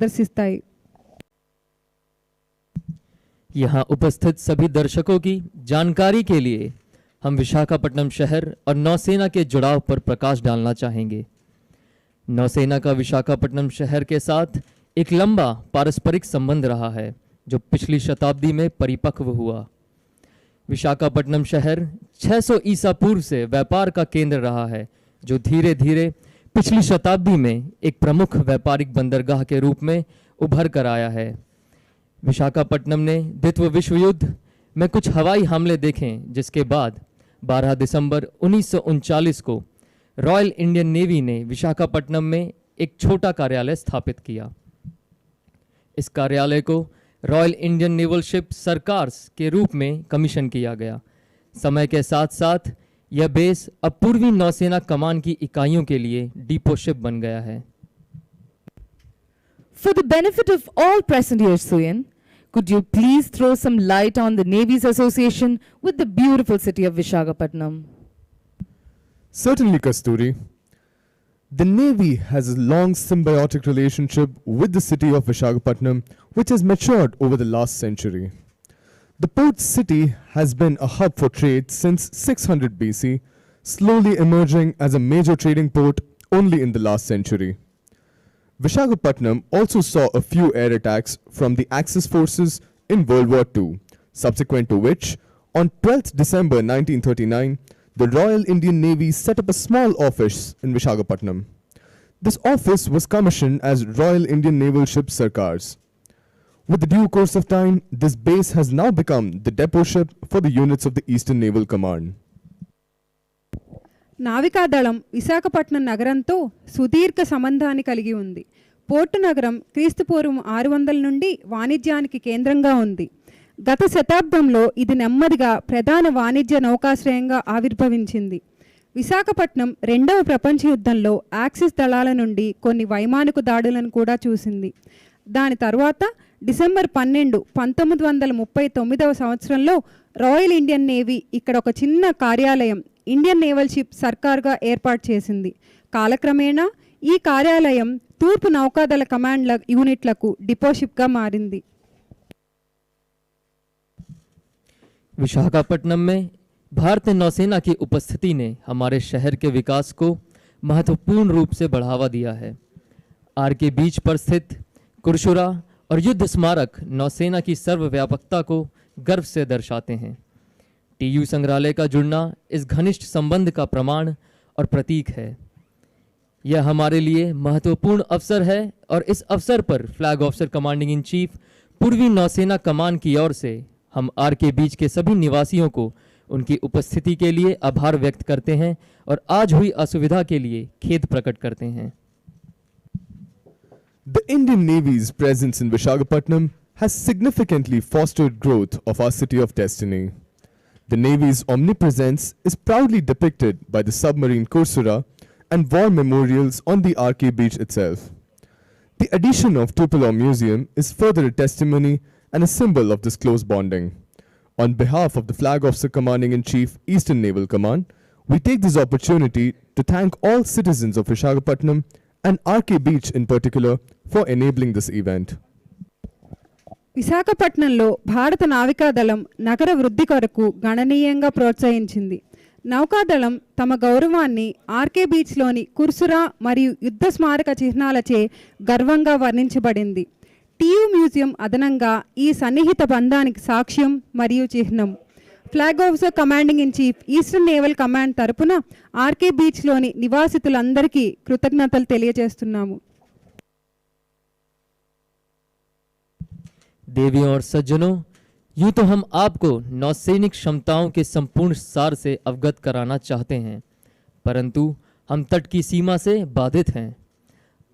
प्रदर्शिస్తాయి. यहाँ उपस्थित सभी दर्शकों की जानकारी के लिए हम विशाखापट्टनम शहर और नौसेना के जुड़ाव पर प्रकाश डालना चाहेंगे। नौसेना का विशाखापट्टनम शहर के साथ एक लंबा पारस्परिक संबंध रहा है जो पिछली शताब्दी में परिपक्व हुआ। विशाखापट्टनम शहर 600 ईसा पूर्व से व्यापार का केंद्र रहा है जो धीरे धीरे पिछली शताब्दी में एक प्रमुख व्यापारिक बंदरगाह के रूप में उभर कर आया है। विशाखापट्टनम ने द्वितीय विश्व युद्ध में कुछ हवाई हमले देखे जिसके बाद 12 दिसंबर 1939 को रॉयल इंडियन नेवी ने विशाखापट्टनम में एक छोटा कार्यालय स्थापित किया। इस कार्यालय को रॉयल इंडियन नेवल शिप सरकार्स के रूप में कमीशन किया गया। समय के साथ साथ यह बेस अब पूर्वी नौसेना कमान की इकाइयों के लिए डिपो शिप बन गया है। For the benefit of all present here, Suyan, could you please throw some light on the Navy's association with the beautiful city of Visakhapatnam? Certainly, Kasturi. The Navy has a long symbiotic relationship with the city of Visakhapatnam, which has matured over the last century. The port city has been a hub for trade since 600 BC, slowly emerging as a major trading port only in the last century. Visakhapatnam also saw a few air attacks from the Axis forces in World War II, subsequent to which, on 12th December 1939, the Royal Indian Navy set up a small office in Visakhapatnam. This office was commissioned as Royal Indian Naval Ship Sarkars. With the due course of time, this base has now become the depot ship for the units of the Eastern Naval Command. నావికాదళం Visakhapatnam నగరంతో సుదీర్ఘ సంబంధాన్ని కలిగి ఉంది. Port నగరం క్రీస్తుపూర్వం 600 నుండి వాణిజ్యానికి కేంద్రంగా ఉంది. గత శతాబ్దంలో ఇది నెమ్మదిగా ప్రధాన వాణిజ్య నౌకాశ్రయంగా ఆవిర్భవించింది. విశాఖపట్నం రెండవ ప్రపంచ యుద్ధంలో యాక్సిస్ దళాల నుండి కొన్ని వైమానిక దాడులను కూడా చూసింది. దాని తర్వాత డిసెంబర్ 12, 1939 సంవత్సరంలో రాయల్ ఇండియన్ నేవీ ఇక్కడ ఒక చిన్న కార్యాలయం ఇండియన్ నేవల్ షిప్ సర్కార్గా ఏర్పాటు చేసింది. కాలక్రమేణా ఈ కార్యాలయం తూర్పు నౌకాదళ కమాండ్ల యూనిట్లకు డిపోషిప్గా మారింది. विशाखापट्टनम में भारतीय नौसेना की उपस्थिति ने हमारे शहर के विकास को महत्वपूर्ण रूप से बढ़ावा दिया है। आर के बीच पर स्थित कुरशुरा और युद्ध स्मारक नौसेना की सर्वव्यापकता को गर्व से दर्शाते हैं। टीयू संग्रहालय का जुड़ना इस घनिष्ठ संबंध का प्रमाण और प्रतीक है। यह हमारे लिए महत्वपूर्ण अवसर है और इस अवसर पर flag officer commanding in chief पूर्वी नौसेना कमान की ओर से हम आर के बीच के सभी निवासियों को उनकी उपस्थिति के लिए आभार व्यक्त करते हैं और आज हुई असुविधा के लिए खेद प्रकट करते हैं। The Indian Navy's presence in Visakhapatnam has significantly fostered growth of our city of destiny. The Navy's omnipresence is proudly depicted by the submarine Kursura and war memorials on the RK beach itself. The addition of Tupelo Museum is further a testimony and a symbol of this close bonding. On behalf of the Flag Officer Commanding in Chief, Eastern Naval Command, we take this opportunity to thank all citizens of Visakhapatnam and RK Beach in particular for enabling this event. విశాఖపట్నంలో భారత నావికాదళం నగర వృద్ధి కొరకు గణనీయంగా ప్రోత్సహించింది. నౌకాదళం తమ గౌరవాన్ని RK బీచ్లోని Kursura మరియు యుద్ధ స్మారక చిహ్నాలచే గర్వంగా వర్ణించబడింది. టీయూ మ్యూజియం అదనంగా ఈ సన్నిహిత బంధానికి సాక్ష్యం మరియు చిహ్నం. Flag officer commanding in chief eastern naval command తరపున ఆర్కే బీచ్లోని నివాసితులందరికీ కృతజ్ఞతలు తెలియజేస్తున్నాము. देवियों और सज्जनों, यूँ तो हम आपको नौसैनिक क्षमताओं के संपूर्ण सार से अवगत कराना चाहते हैं, परंतु हम तट की सीमा से बाधित हैं।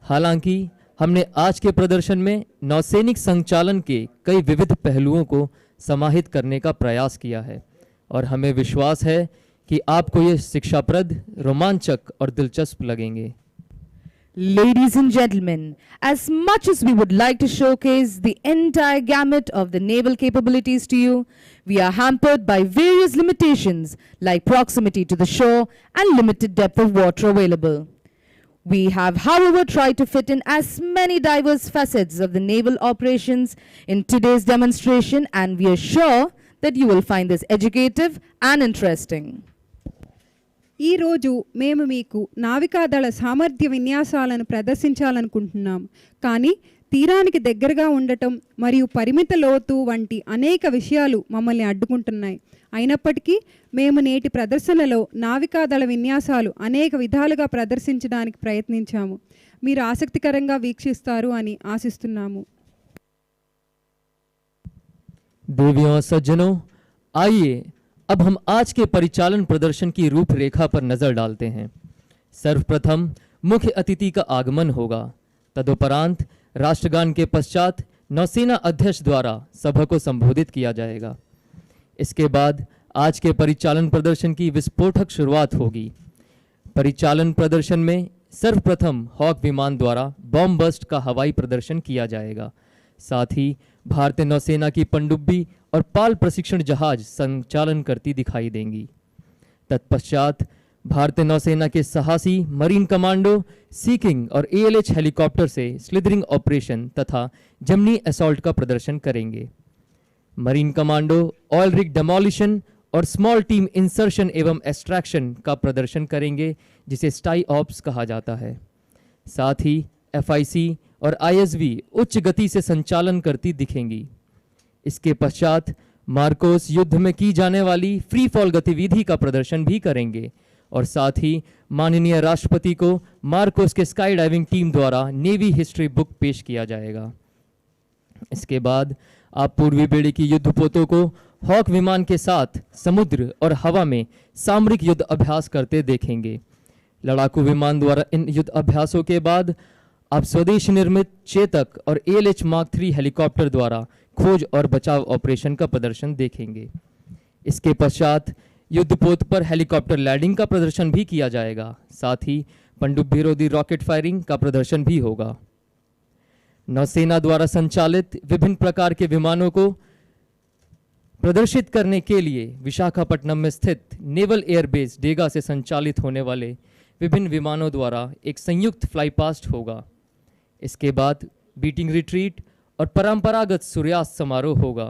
हालांकि हमने आज के प्रदर्शन में नौसैनिक संचालन के कई विविध पहलुओं को समाहित करने का प्रयास किया है और हमें विश्वास है कि आपको ये शिक्षाप्रद, रोमांचक और दिलचस्प लगेंगे। Ladies and gentlemen, as much as we would like to showcase the entire gamut of the naval capabilities to you, we are hampered by various limitations like proximity to the shore and limited depth of water available. We have, however, tried to fit in as many diverse facets of the naval operations in today's demonstration, and we are sure that you will find this educative and interesting. ఈరోజు మేము మీకు నావికాదళ సామర్థ్య విన్యాసాలను ప్రదర్శించాలనుకుంటున్నాం. కానీ తీరానికి దగ్గరగా ఉండటం మరియు పరిమిత లోతు వంటి అనేక విషయాలు మమ్మల్ని అడ్డుకుంటున్నాయి. అయినప్పటికీ మేము నేటి ప్రదర్శనలో నావికాదళ విన్యాసాలు అనేక విధాలుగా ప్రదర్శించడానికి ప్రయత్నించాము. మీరు ఆసక్తికరంగా వీక్షిస్తారు అని ఆశిస్తున్నాము. देवियों और सज्जनों, आइए अब हम आज के परिचालन प्रदर्शन की रूपरेखा पर नजर डालते हैं। सर्वप्रथम मुख्य अतिथि का आगमन होगा। तदुपरांत राष्ट्रगान के पश्चात नौसेना अध्यक्ष द्वारा सभा को संबोधित किया जाएगा। इसके बाद आज के परिचालन प्रदर्शन की विस्फोटक शुरुआत होगी। परिचालन प्रदर्शन में सर्वप्रथम हॉक विमान द्वारा बॉम्ब बस्ट का हवाई प्रदर्शन किया जाएगा। साथ ही भारतीय नौसेना की पनडुब्बी और पाल प्रशिक्षण जहाज संचालन करती दिखाई देंगी। तत्पश्चात भारतीय नौसेना के साहसी मरीन कमांडो सीकिंग और ALH हेलीकॉप्टर से स्लिदरिंग ऑपरेशन तथा जमनी असॉल्ट का प्रदर्शन करेंगे। Marine commando oil rig demolition और स्मॉल टीम इंसर्शन एवं एक्सट्रैक्शन का प्रदर्शन करेंगे, जिसे स्टाई ऑप्स कहा जाता है। साथ ही FIC और ISV उच्च गति से संचालन करती दिखेंगी। इसके पश्चात मार्कोस युद्ध में की जाने वाली फ्री फॉल गतिविधि का प्रदर्शन भी करेंगे और साथ ही माननीय राष्ट्रपति को मार्कोस के स्काई डाइविंग टीम द्वारा नेवी हिस्ट्री बुक पेश किया जाएगा। इसके बाद आप पूर्वी बेड़े की युद्धपोतों को हॉक विमान के साथ समुद्र और हवा में सामरिक युद्ध अभ्यास करते देखेंगे। लड़ाकू विमान द्वारा इन युद्ध अभ्यासों के बाद आप स्वदेश निर्मित चेतक और ALH Mark III हेलीकॉप्टर द्वारा खोज और बचाव ऑपरेशन का प्रदर्शन देखेंगे। इसके पश्चात युद्धपोत पर हेलीकॉप्टर लैंडिंग का प्रदर्शन भी किया जाएगा। साथ ही पनडुब्बी रोधी रॉकेट फायरिंग का प्रदर्शन भी होगा। नौसेना द्वारा संचालित विभिन्न प्रकार के विमानों को प्रदर्शित करने के लिए विशाखापट्टनम में स्थित नेवल एयरबेस डेगा से संचालित होने वाले विभिन्न विमानों द्वारा एक संयुक्त फ्लाईपास्ट होगा। इसके बाद बीटिंग रिट्रीट और परंपरागत सूर्यास्त समारोह होगा।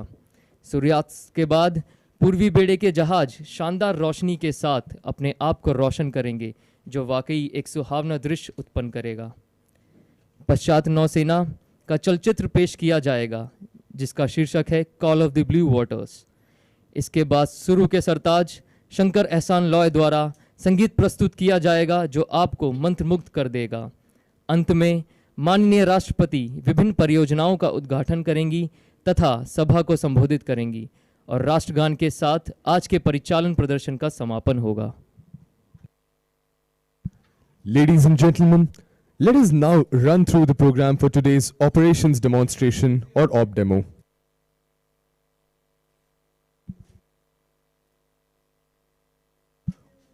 सूर्यास्त के बाद पूर्वी बेड़े के जहाज शानदार रोशनी के साथ अपने आप को रोशन करेंगे, जो वाकई एक सुहावना दृश्य उत्पन्न करेगा। पश्चात नौसेना का चलचित्र पेश किया जाएगा, जिसका शीर्षक है call of the blue waters. इसके बाद शुरू के सरताज शंकर एहसान लॉय द्वारा संगीत प्रस्तुत किया जाएगा, जो आपको मंत्रमुग्ध कर देगा। अंत में माननीय राष्ट्रपति विभिन्न परियोजनाओं का उद्घाटन करेंगी तथा सभा को संबोधित करेंगी और राष्ट्रगान के साथ आज के परिचालन प्रदर्शन का समापन होगा। Ladies and gentlemen, let us now run through the program for today's operations demonstration or op demo.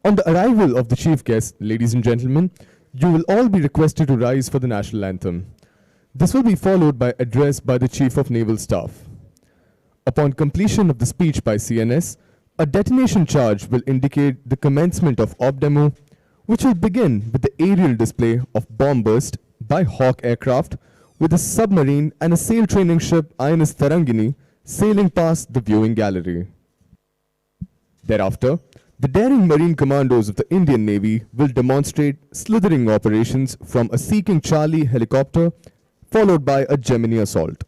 On the arrival of the chief guest, ladies and gentlemen, you will all be requested to rise for the national anthem. This will be followed by address by the Chief of Naval Staff. Upon completion of the speech by CNS, a detonation charge will indicate the commencement of op demo, which will begin with the aerial display of bomb burst by Hawk aircraft with a submarine and a sail training ship INS Tarangini sailing past the viewing gallery. Thereafter, the daring Marine Commandos of the Indian Navy will demonstrate slithering operations from a Seeking Charlie helicopter, followed by a Gemini assault.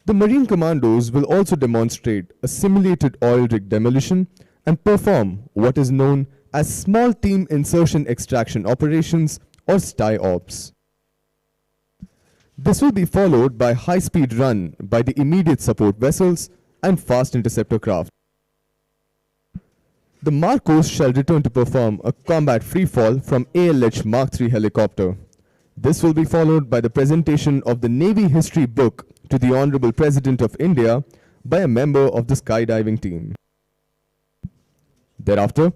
The Marine Commandos will also demonstrate a simulated oil rig demolition and perform what is known as small team insertion extraction operations or STI ops. This will be followed by high-speed run by the immediate support vessels and fast interceptor craft. The Marcos shall return to perform a combat free fall from ALH Mark III helicopter. This will be followed by the presentation of the Navy History book to the Honorable President of India by a member of the skydiving team. Thereafter,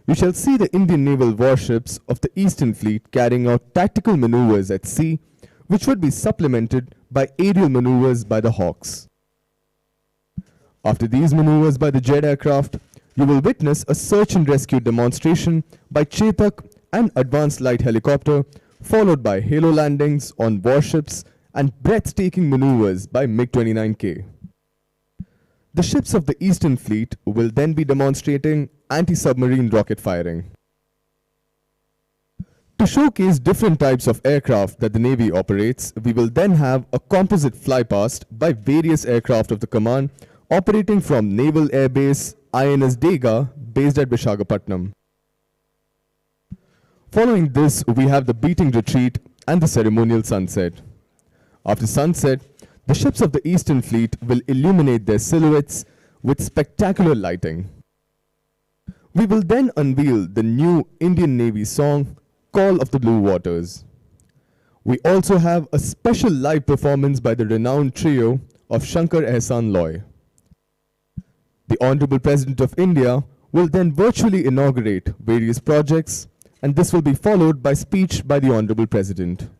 you shall see the Indian naval warships of the Eastern Fleet carrying out tactical maneuvers at sea, which would be supplemented by aerial maneuvers by the Hawks. After these maneuvers by the jet aircraft, you will witness a search and rescue demonstration by Chetak and advanced light helicopter, followed by halo landings on warships and breathtaking maneuvers by MiG-29K. The ships of the Eastern Fleet will then be demonstrating anti-submarine rocket firing. To showcase different types of aircraft that the Navy operates, we will then have a composite flypast by various aircraft of the command operating from Naval Air Base INS Dega based at Visakhapatnam. Following this, we have the beating retreat and the ceremonial sunset. After sunset, the ships of the Eastern Fleet will illuminate their silhouettes with spectacular lighting. We will then unveil the new Indian Navy song, Call of the Blue Waters. We also have a special live performance by the renowned trio of Shankar Ehsan Loy. The Honorable President of India will then virtually inaugurate various projects, and this will be followed by speech by the Honorable President.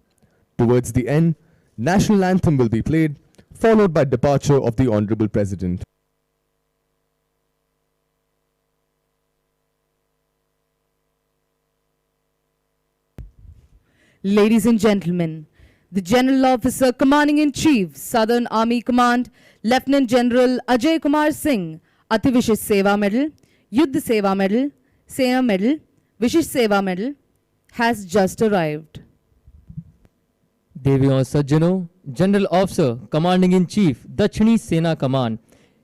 Towards the end, National Anthem will be played, followed by departure of the Honorable President. Ladies and gentlemen, the General Officer Commanding-in-Chief, Southern Army Command, Lieutenant General Ajay Kumar Singh, Ati Vishish Seva Medal, Yuddha Seva Medal, Sena Medal, Vishish Seva Medal, has just arrived. देवियों और सज्जनों, general officer commanding in chief दक्षिणी सेना कमान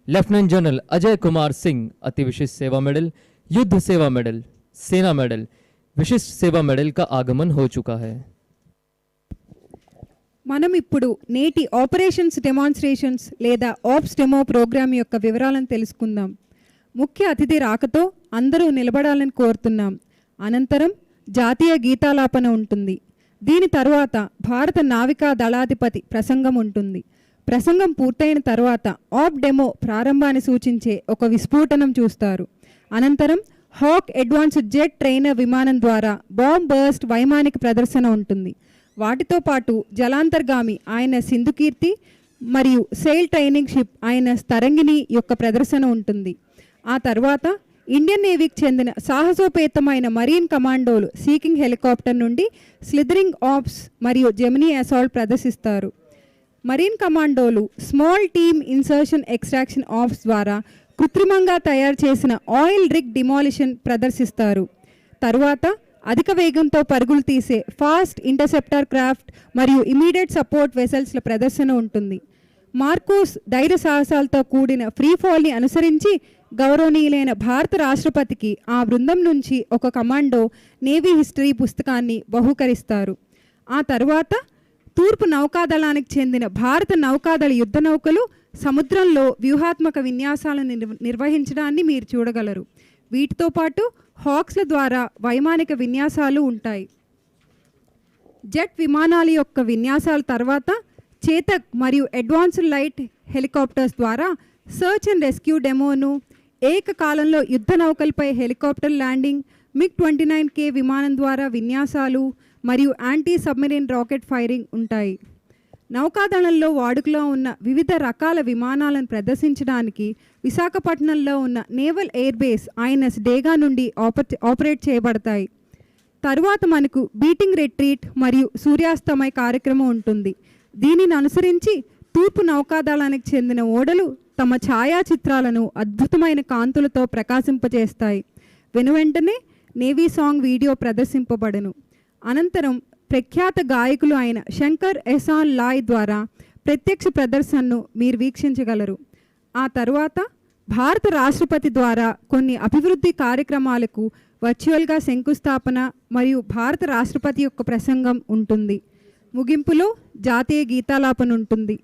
lieutenant general Ajay Kumar Singh अति विशिष्ट सेवा medal, युद्ध सेवा मेडल, सेना मेडल, विशिष्ट सेवा मेडल का आगमन हो चुका है. మనం ఇప్పుడు నేటి ఆపరేషన్స్ డెమాన్స్ట్రేషన్స్ లేదా ఆప్స్ డెమో ప్రోగ్రామ్ యొక్క వివరాలను తెలుసుకుందాం. ముఖ్య అతిథి రాకతో అందరూ నిలబడాలని కోరుతున్నాం. అనంతరం జాతీయ గీతాలాపన ఉంటుంది. దీని తరువాత భారత నావికా దళాధిపతి ప్రసంగం ఉంటుంది. ప్రసంగం పూర్తయిన తర్వాత ఆప్ డెమో ప్రారంభాన్ని సూచించే ఒక విస్ఫోటనం చూస్తారు. అనంతరం హాక్ అడ్వాన్స్డ్ జెట్ ట్రైనర్ విమానం ద్వారా బాంబ్ బర్స్ట్ వైమానిక ప్రదర్శన ఉంటుంది. వాటితో పాటు జలాంతర్గామి ఆయన సింధుకీర్తి మరియు సెయిల్ ట్రైనింగ్ షిప్ ఆయన తరంగిణి యొక్క ప్రదర్శన ఉంటుంది. ఆ తర్వాత ఇండియన్ నేవీకి చెందిన సాహసోపేతమైన మరీన్ కమాండోలు సీకింగ్ హెలికాప్టర్ నుండి స్లిదరింగ్ ఆప్స్ మరియు జెమినీ అసాల్ట్ ప్రదర్శిస్తారు. మరీన్ కమాండోలు small team insertion extraction ops ద్వారా కృత్రిమంగా తయారు చేసిన ఆయిల్ రిగ్ డిమాలిషన్ ప్రదర్శిస్తారు. తరువాత అధిక వేగంతో పరుగులు తీసే ఫాస్ట్ ఇంటర్సెప్టర్ క్రాఫ్ట్ మరియు ఇమీడియట్ సపోర్ట్ వెసల్స్ల ప్రదర్శన ఉంటుంది. మార్కోస్ ధైర్య సాహసాలతో కూడిన ఫ్రీ ఫాల్ని అనుసరించి గౌరవనీయులైన భారత రాష్ట్రపతికి ఆ బృందం నుంచి ఒక కమాండో నేవీ హిస్టరీ పుస్తకాన్ని బహూకరిస్తారు. ఆ తర్వాత తూర్పు నౌకాదళానికి చెందిన భారత నౌకాదళ యుద్ధ నౌకలు సముద్రంలో వ్యూహాత్మక విన్యాసాలను నిర్వహించడాన్ని మీరు చూడగలరు. వీటితో పాటు హాక్స్ల ద్వారా వైమానిక విన్యాసాలు ఉంటాయి. జెట్ విమానాల యొక్క విన్యాసాల తర్వాత చేతక్ మరియు అడ్వాన్స్డ్ లైట్ హెలికాప్టర్స్ ద్వారా సర్చ్ అండ్ రెస్క్యూ డెమోను, ఏకకాలంలో యుద్ధ నౌకలపై హెలికాప్టర్ ల్యాండింగ్, MiG-29K విమానం ద్వారా విన్యాసాలు మరియు యాంటీ సబ్మెరీన్ రాకెట్ ఫైరింగ్ ఉంటాయి. నౌకాదళంలో వాడుకలో ఉన్న వివిధ రకాల విమానాలను ప్రదర్శించడానికి విశాఖపట్నంలో ఉన్న నేవల్ ఎయిర్ బేస్ INS డేగా నుండి ఆపరేట్ చేయబడతాయి. తరువాత మనకు బీటింగ్ రిట్రీట్ మరియు సూర్యాస్తమయ కార్యక్రమం ఉంటుంది. దీనిని అనుసరించి తూర్పు నౌకాదళానికి చెందిన ఓడలు తమ ఛాయాచిత్రాలను అద్భుతమైన కాంతులతో ప్రకాశింపజేస్తాయి. వెనువెంటనే నేవీ సాంగ్ వీడియో ప్రదర్శింపబడును. అనంతరం ప్రఖ్యాత గాయకులు అయిన శంకర్ ఎహసాన్ లాయ్ ద్వారా ప్రత్యక్ష ప్రదర్శనను మీరు వీక్షించగలరు. ఆ తర్వాత భారత రాష్ట్రపతి ద్వారా కొన్ని అభివృద్ధి కార్యక్రమాలకు వర్చువల్గా శంకుస్థాపన మరియు భారత రాష్ట్రపతి యొక్క ప్రసంగం ఉంటుంది. ముగింపులో జాతీయ గీతాలాపన ఉంటుంది.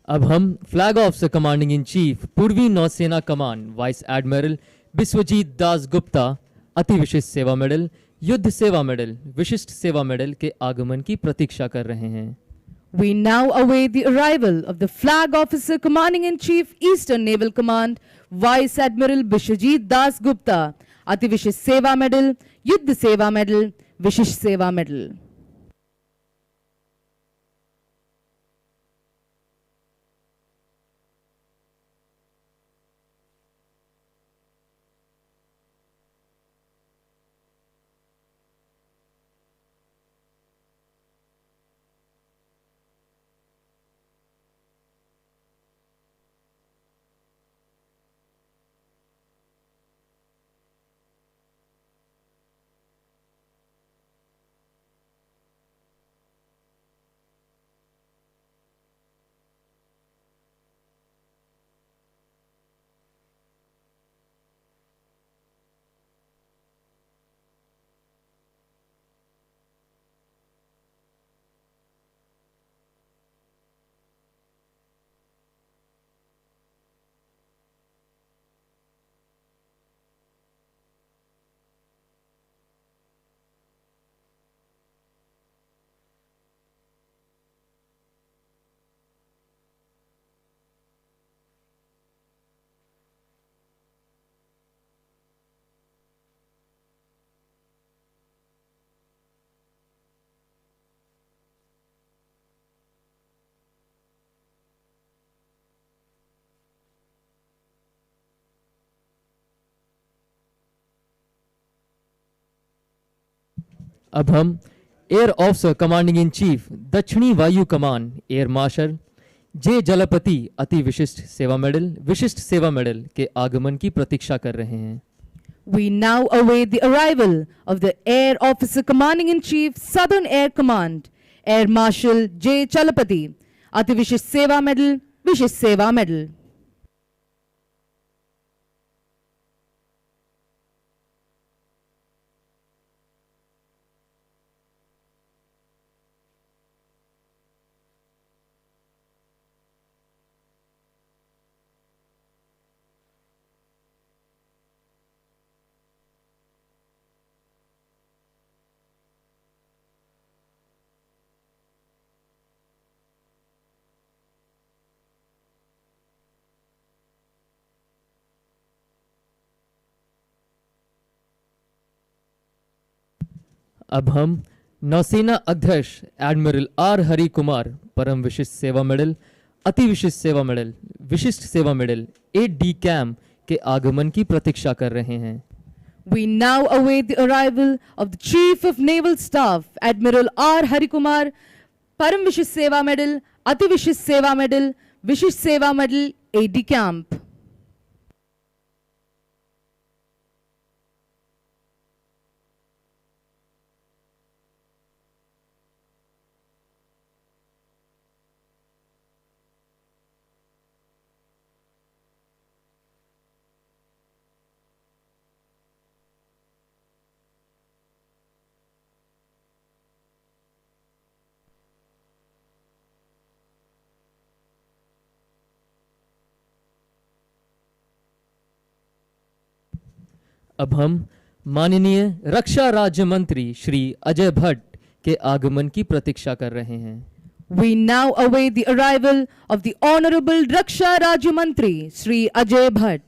अब हम फ्लैग ऑफ से कमांडिंग इन चीफ पूर्वी नौसेना कमान वाइस एडमिरल बिस्वजीत दास गुप्ता अति विशिष्ट सेवा मेडल, युद्ध सेवा मेडल, विशिष्ट सेवा मेडल के आगमन की प्रतीक्षा कर रहे हैं। We now await the arrival of the Flag Officer Commanding in Chief Eastern Naval Command, Vice Admiral Bishwajit Das Gupta, Ati Vishisht Seva Medal, Yuddha Seva Medal, Vishisht Seva Medal. अब हम air officer commanding in chief दक्षिणी वायु कमान air marshal जे जलपति अति विशिष्ट सेवा medal, विशिष्ट सेवा medal के आगमन की प्रतीक्षा कर रहे हैं। We now await the arrival of the Air Officer Commanding in Chief Southern Air Command, Air Marshal J. Chalapati, Ati Vishisht Seva Medal, Vishisht Seva Medal. अब हम नौसेना अध्यक्ष एडमिरल आर हरि कुमार परम विशिष्ट सेवा मेडल, अति विशिष्ट सेवा मेडल, विशिष्ट सेवा मेडल 8D कैम के आगमन की प्रतीक्षा कर रहे हैं। We now await the arrival of the Chief of Naval Staff, Admiral R. Harikumar, Param Vishisht Seva Medal, Ati Vishisht Seva Medal, Vishisht Seva Medal, AD Camp. अब हम माननीय रक्षा राज्य मंत्री श्री अजय भट्ट के आगमन की प्रतीक्षा कर रहे हैं। We now await the arrival of the Honorable Raksha Rajya Mantri, Sri Ajay Bhatt.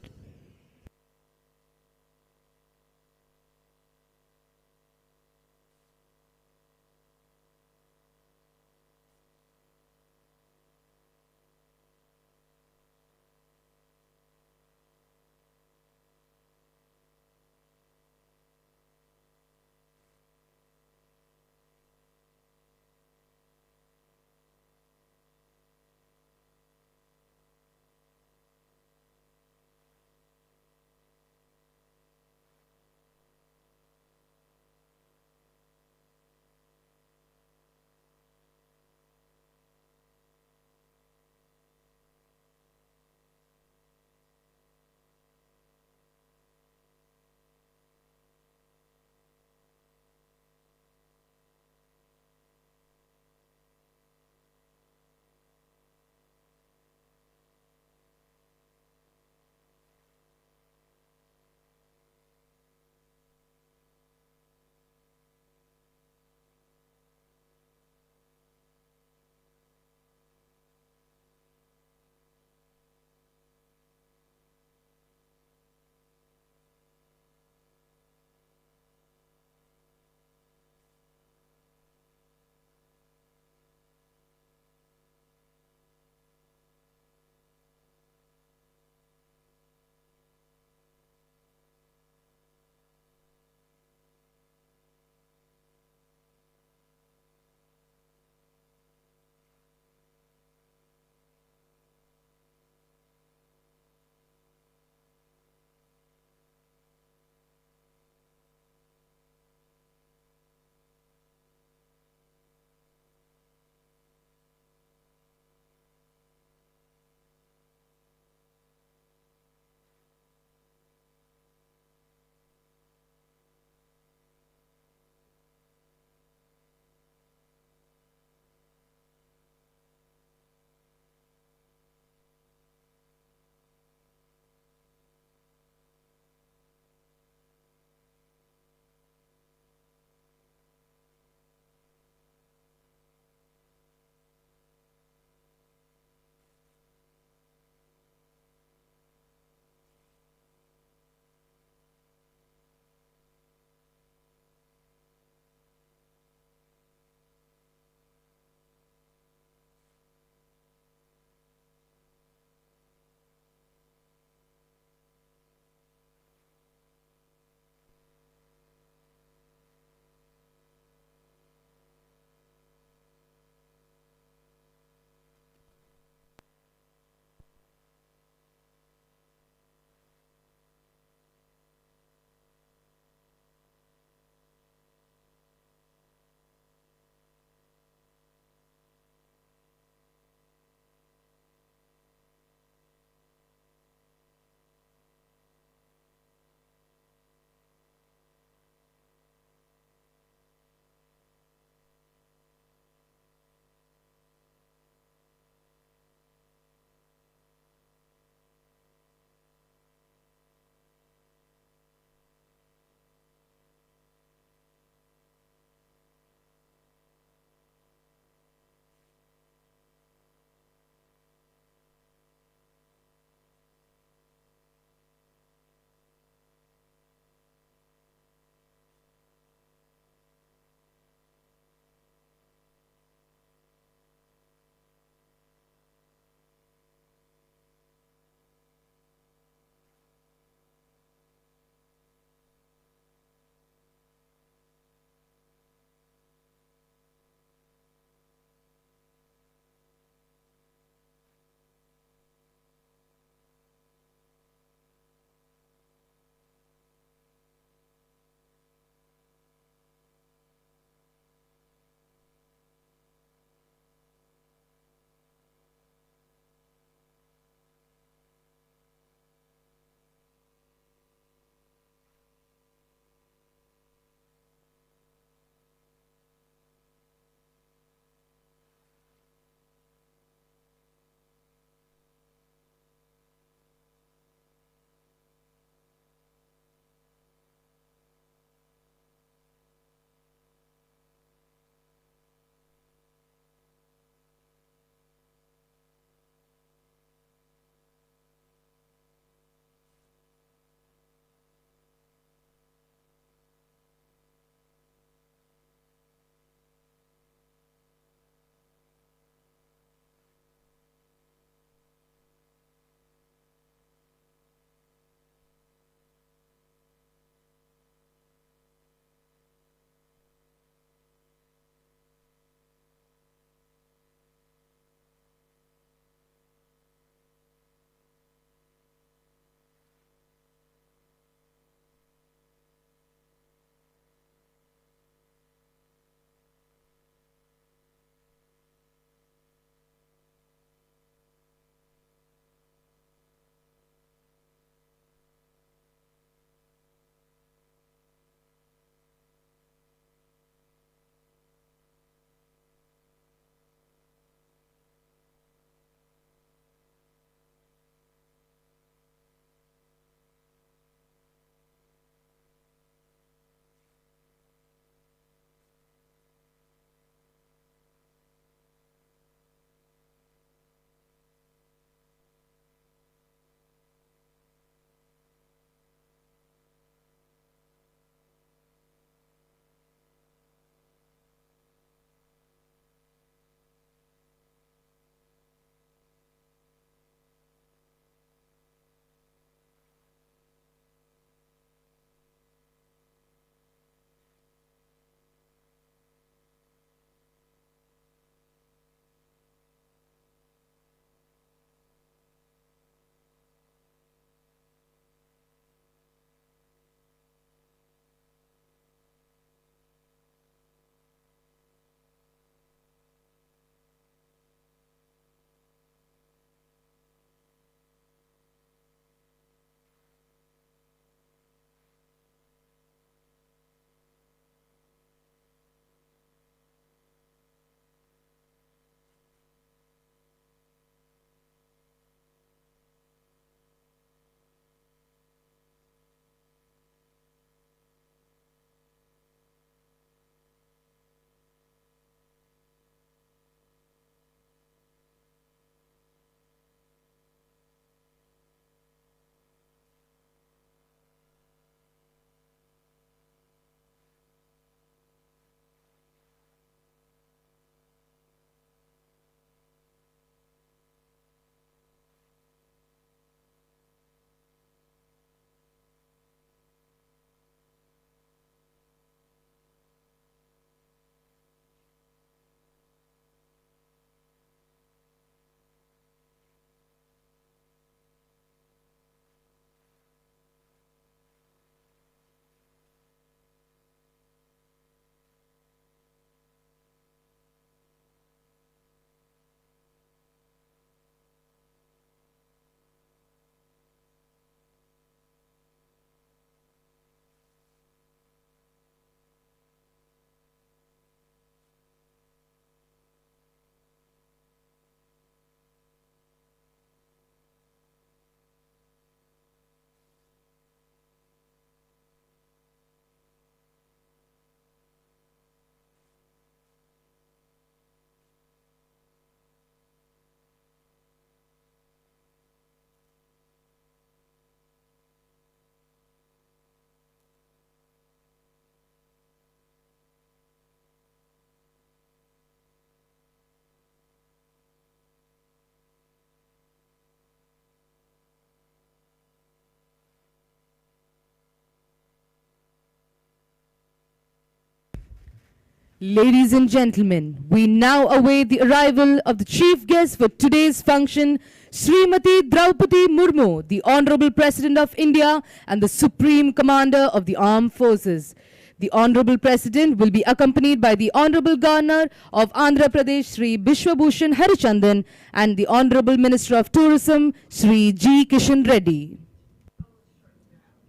Ladies and gentlemen, we now await the arrival of the chief guest for today's function, Srimati Draupadi Murmu, the Honorable President of India and the Supreme Commander of the Armed Forces. The Honorable President will be accompanied by the Honorable Governor of Andhra Pradesh, Sri Bishwabhushan Harichandan, and the Honorable Minister of Tourism, Sri G. Kishan Reddy.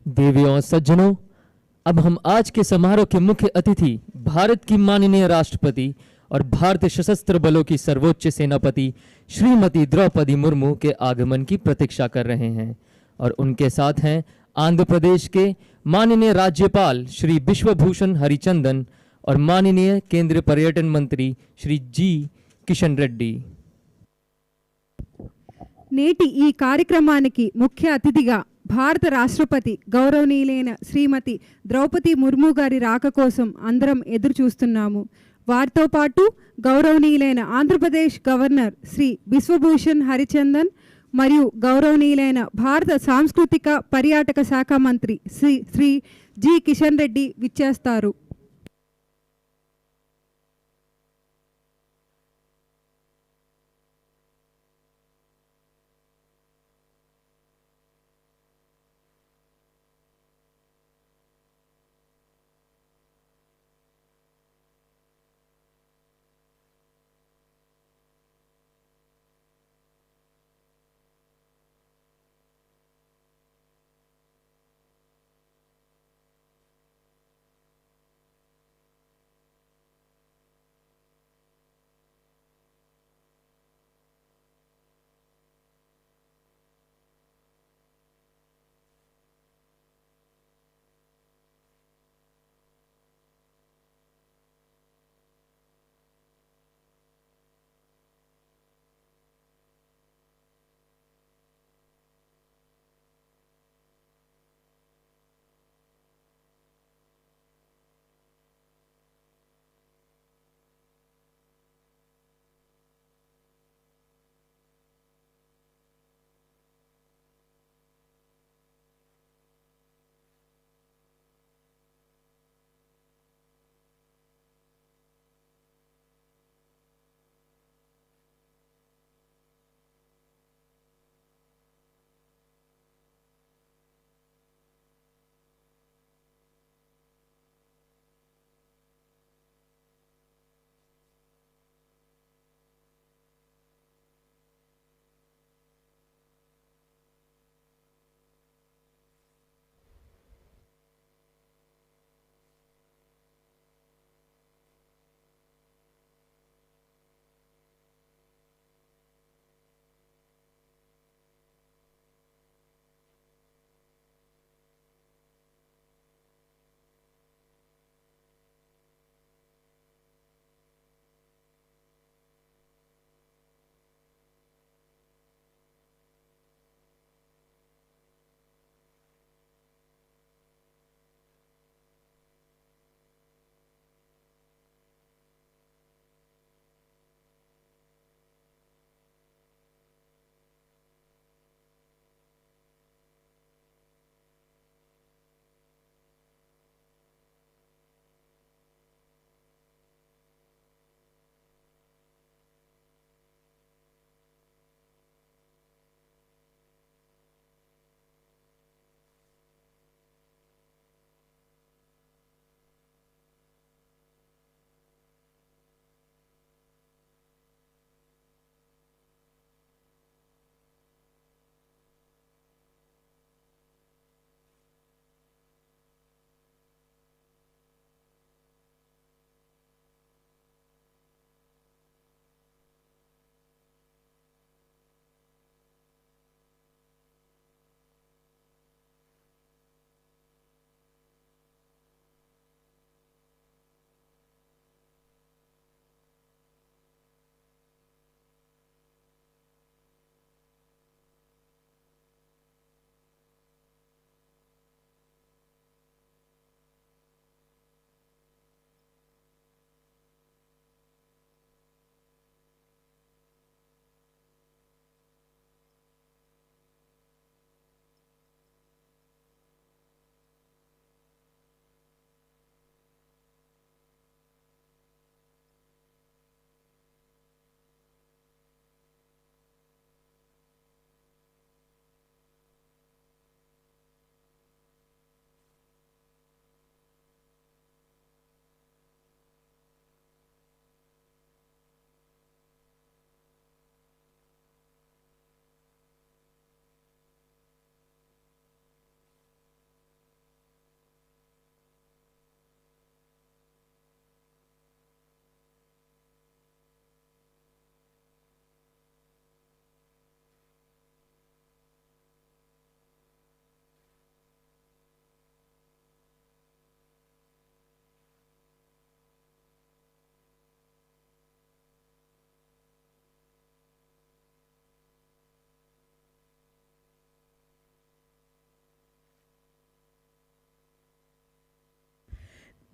देवियों और सज्जनों, अब हम आज के समारोह के मुख्य अतिथि भारत की माननीय राष्ट्रपति और भारतीय सशस्त्र बलों की सर्वोच्च सेनापति श्रीमती द्रौपदी मुर्मू के आगमन की प्रतीक्षा कर रहे हैं और उनके साथ हैं आंध्र प्रदेश के माननीय राज्यपाल श्री बिश्वभूषण हरिचंदन और माननीय केंद्रीय पर्यटन मंत्री श्री जी किशन रेड्डी। నేటి ఈ కార్యక్రమానికి ముఖ్య అతిథిగా భారత రాష్ట్రపతి గౌరవనీయులైన శ్రీమతి ద్రౌపది ముర్ము గారి రాక కోసం అందరం ఎదురు చూస్తున్నాము. వారితో పాటు గౌరవనీయులైన ఆంధ్రప్రదేశ్ గవర్నర్ శ్రీ బిశ్వభూషణ్ హరిచందన్ మరియు గౌరవనీయులైన భారత సాంస్కృతిక పర్యాటక శాఖ మంత్రి శ్రీ జి కిషన్ రెడ్డి విచ్చేస్తారు.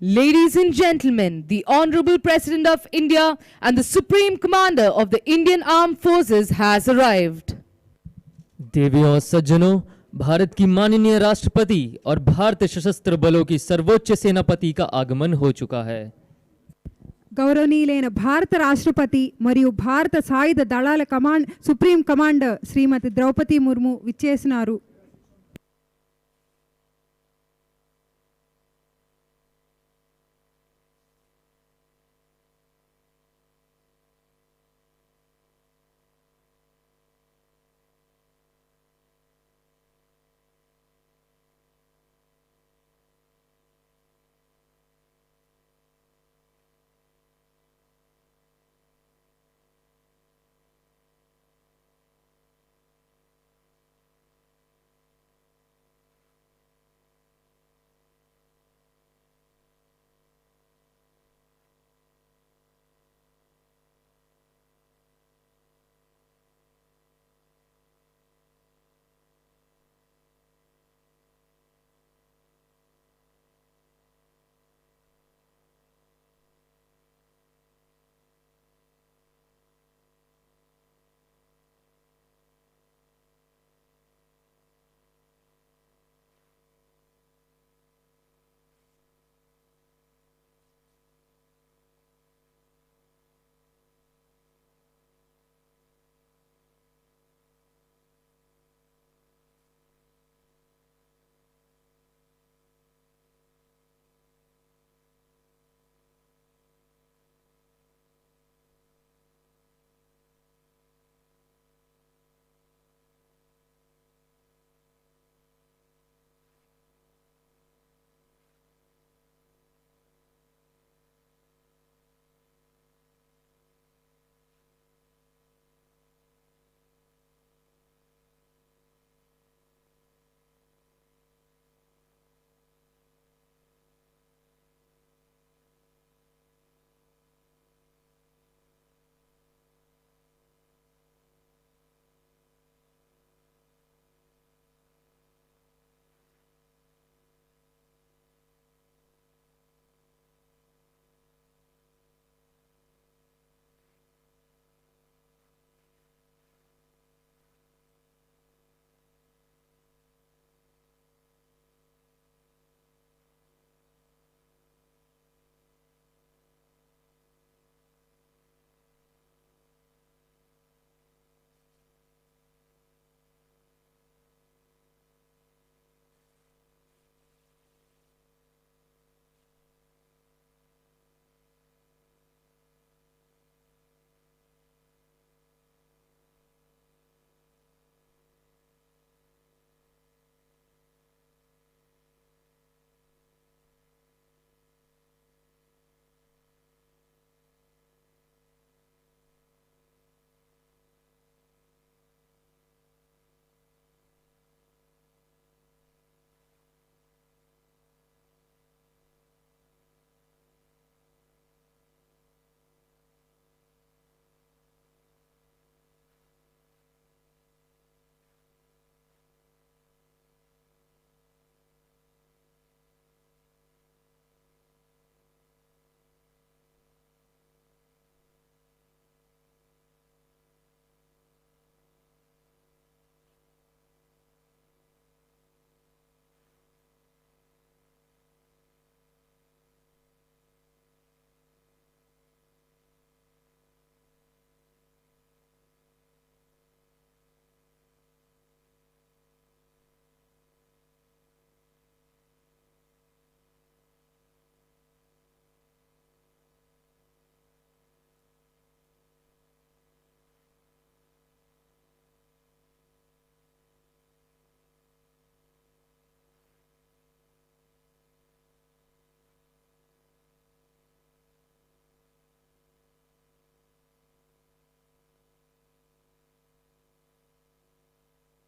Ladies and gentlemen, the Honorable President of India and the Supreme Commander of the Indian Armed Forces has arrived. देवियों और सज्जनों, भारत की माननीय राष्ट्रपति और भारतीय सशस्त्र बलों की सर्वोच्च सेनापति का आगमन हो चुका है। గౌరవనీయులైన భారత రాష్ట్రపతి మరియు భారత సాయుధ దళాల సుప్రీం కమాండర్ శ్రీమతి ద్రౌపది ముర్ము విచ్చేసినారు.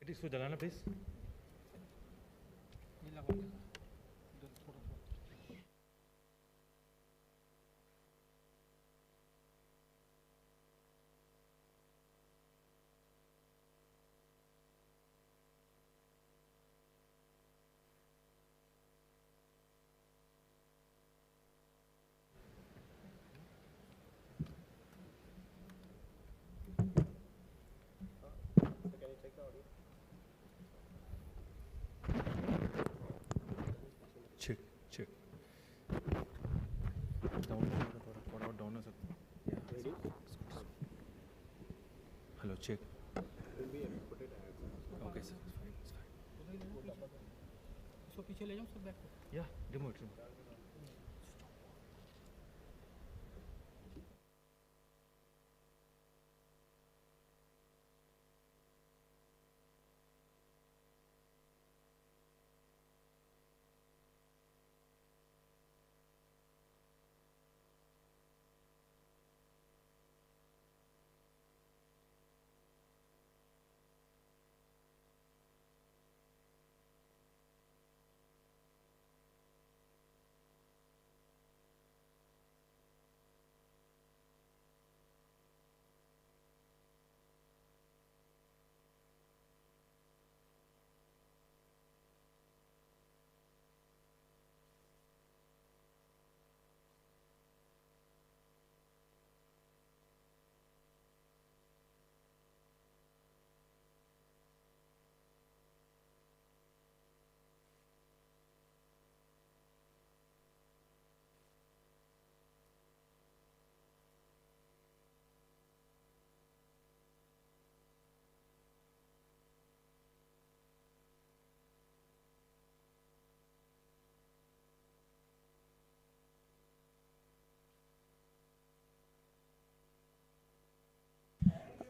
It is Sudalana, please. check. Down थोड़ा down हो सकता है. Hello, check. Okay, sir. It's fine. इसको पीछे ले जाऊं सब बैक को. Yeah, remote.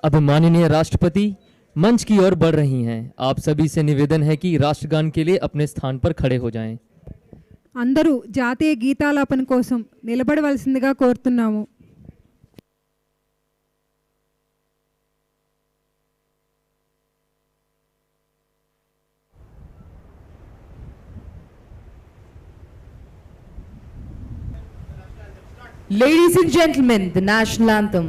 अब माननीय राष्ट्रपति मंच की ओर बढ़ रही हैं। आप सभी से निवेदन है कि राष्ट्रगान के लिए अपने स्थान पर खड़े हो जाएं। అందరూ జాతీయ గీతాలాపన కోసం నిలబడవలసిందిగా కోరుతున్నాము. Ladies and gentlemen, the national anthem.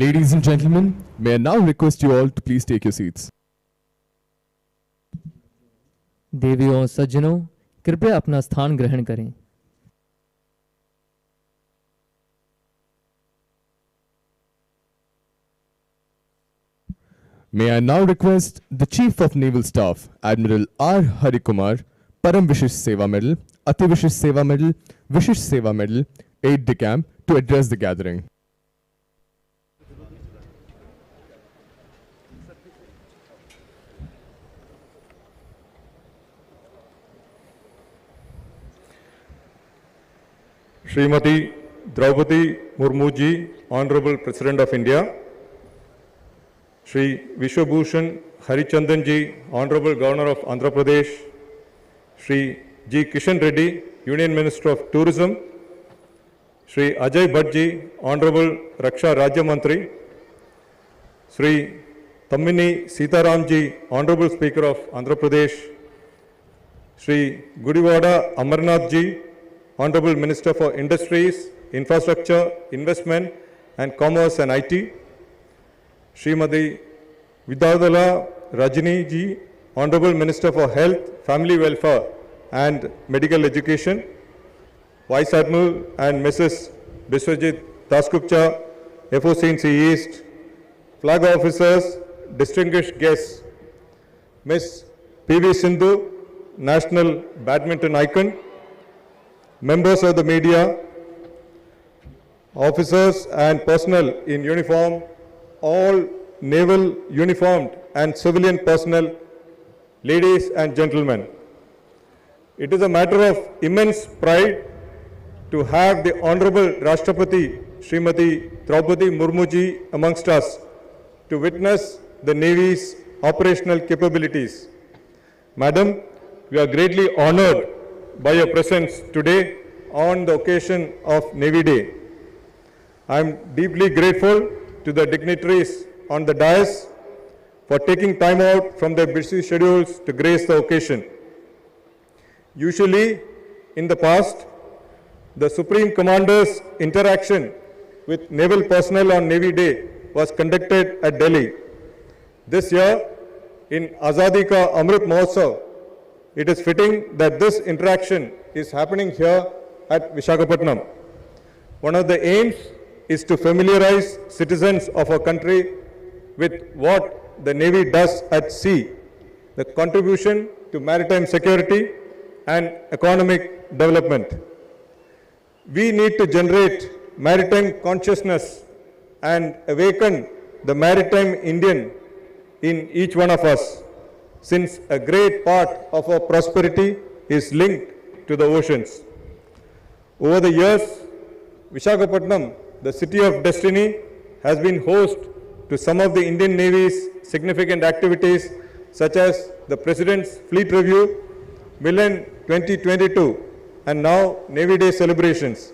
Ladies and gentlemen, may I now request you all to please take your seats. देवियों और सज्जनों, कृपया अपना स्थान ग्रहण करें। May I now request the Chief of Naval Staff, Admiral R. Hari Kumar, Param Vishish Seva Medal, Ati Vishish Seva Medal, Vishish Seva Medal, Aide de Camp, to address the gathering. Srimati Draupadi Murmu ji, Honorable President of India, Shri Vishwabhushan Harichandan ji, Honorable Governor of Andhra Pradesh, Shri G. Kishan Reddy, Union Minister of Tourism, Shri Ajay Bhatt ji, Honorable Raksha Rajya Mantri, Shri Tammini Sitaram ji, Honorable Speaker of Andhra Pradesh, Shri Gudivada Amarnath ji, Honorable Minister for Industries, Infrastructure, Investment and Commerce and IT, Srimati Vidadala Rajini ji, Honorable Minister for Health, Family Welfare and Medical Education, Vice Admiral and Mrs. Biswajit Dasgupta, FOCNC East, Flag Officers, distinguished guests, Ms. P.V. Sindhu, National Badminton Icon, members of the media, officers and personnel in uniform, all naval uniformed and civilian personnel, ladies and gentlemen. It is a matter of immense pride to have the Honorable Rashtrapati Srimati Draupadi Murmuji amongst us to witness the Navy's operational capabilities. Madam, we are greatly honored by your presence today on the occasion of Navy Day. I am deeply grateful to the dignitaries on the dais for taking time out from their busy schedules to grace the occasion. Usually, in the past, the Supreme Commander's interaction with naval personnel on Navy Day was conducted at Delhi. This year, in Azadi Ka Amrit Mahotsav, it is fitting that this interaction is happening here at Visakhapatnam. One of the aims is to familiarize citizens of our country with what the Navy does at sea, the contribution to maritime security and economic development. We need to generate maritime consciousness and awaken the maritime Indian in each one of us, since a great part of our prosperity is linked to the oceans. Over the years, Visakhapatnam, the city of destiny, has been host to some of the Indian Navy's significant activities such as the President's Fleet Review, Milan 2022, and now Navy Day celebrations.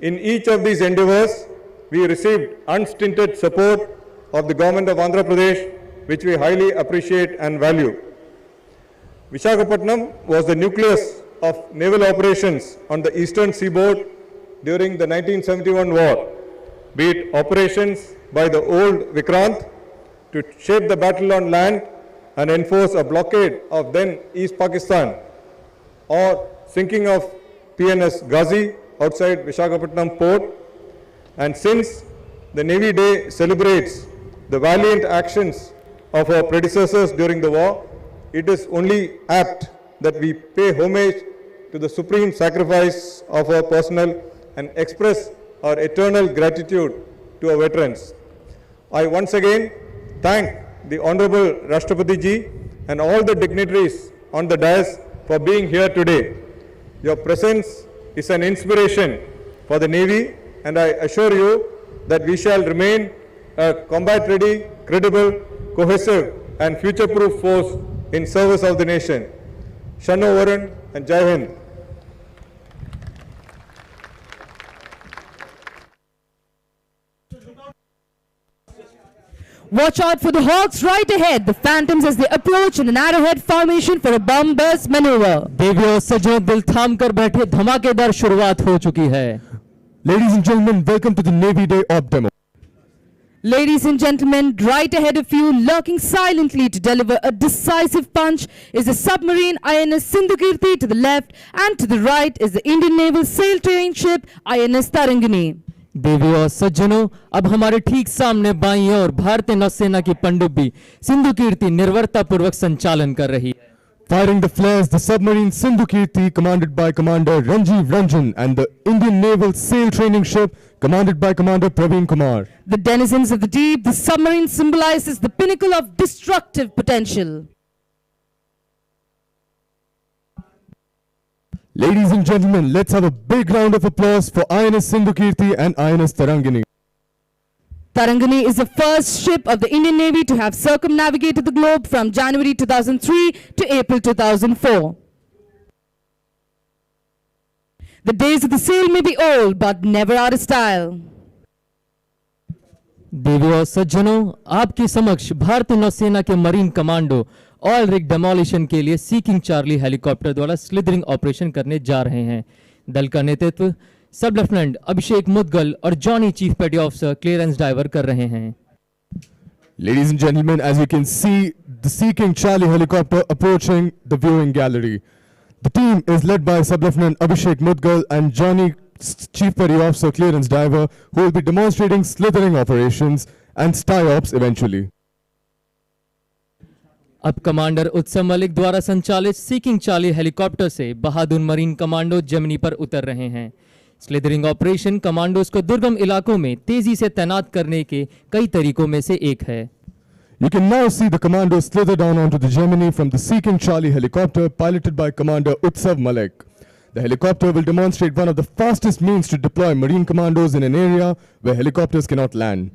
In each of these endeavors, we received unstinted support of the government of Andhra Pradesh, which we highly appreciate and value. Visakhapatnam was the nucleus of naval operations on the eastern seaboard during the 1971 war, be it operations by the old Vikrant to shape the battle on land and enforce a blockade of then East Pakistan, or sinking of PNS Ghazi outside Visakhapatnam port. And since the Navy Day celebrates the valiant actions of our predecessors during the war, it is only apt that we pay homage to the supreme sacrifice of our personnel and express our eternal gratitude to our veterans. I once again thank the Honorable Rashtrapati Ji and all the dignitaries on the dais for being here today. Your presence is an inspiration for the Navy, and I assure you that we shall remain a combat-ready, credible, cohesive and future-proof force in service of the nation. Shanno Varun and Jai Hind. Watch out for the Hawks right ahead. The Phantoms as they approach in an arrowhead formation for a bomb burst maneuver. देवियों सजों दिल थाम कर बैठे धमाकेदार शुरुआत हो चुकी है. Ladies and gentlemen, welcome to the Navy Day Op Demo. Ladies and gentlemen, right ahead of you, lurking silently to deliver a decisive punch, is the submarine INS Sindhukirti to the left, and to the right is the Indian Naval sail training ship INS Tarangani. देवियों और सज्जनों, अब हमारे ठीक सामने बाईं ओर भारतीय नौसेना की पनडुब्बी सिंधु कीर्ति निर्भरता पूर्वक संचालन कर रही है. Firing the flares, the submarine Sindhukirti, commanded by Commander Ranjiv Ranjan, and the Indian Naval sail training ship, commanded by Commander Praveen Kumar. The denizens of the deep, the submarine symbolizes the pinnacle of destructive potential. Ladies and gentlemen, let's have a big round of applause for INS Sindhukirti and INS Tarangani. Tarangani is the first ship of the Indian Navy to have circumnavigated the globe from January 2003 to April 2004. The days of the sail may be old, but never out of style. देवियों और सज्जनों, आपके समक्ष भारतीय नौसेना के marine commando oil rig demolition के लिए सीकिंग चार्ली हेलीकॉप्टर द्वारा स्लिदरिंग ऑपरेशन करने जा रहे हैं. दल का नेतृत्व सब लेफ्टिनेंट अभिषेक मुदगल और Johnny chief petty officer clearance driver कर रहे हैं. Ladies and gentlemen, as you can see, the Seeking Charlie helicopter approaching the viewing gallery. The team is led by Sub-Lieutenant Abhishek Mudgal and Johnny Chief Petty Officer Clearance Diver, who will be demonstrating slithering operations and STY-ops eventually. अब commander उत्सव मलिक द्वारा संचालित seeking Charlie helicopter से बहादुर marine commando Germany पर उतर रहे हैं. Slithering operation commandos को दुर्गम इलाकों में तेजी से तैनात करने के कई तरीकों में से एक है. You can now see the commandos slither down onto the Gemini from the Seeking Charlie helicopter piloted by Commander Utsav Malik. The helicopter will demonstrate one of the fastest means to deploy marine commandos in an area where helicopters cannot land.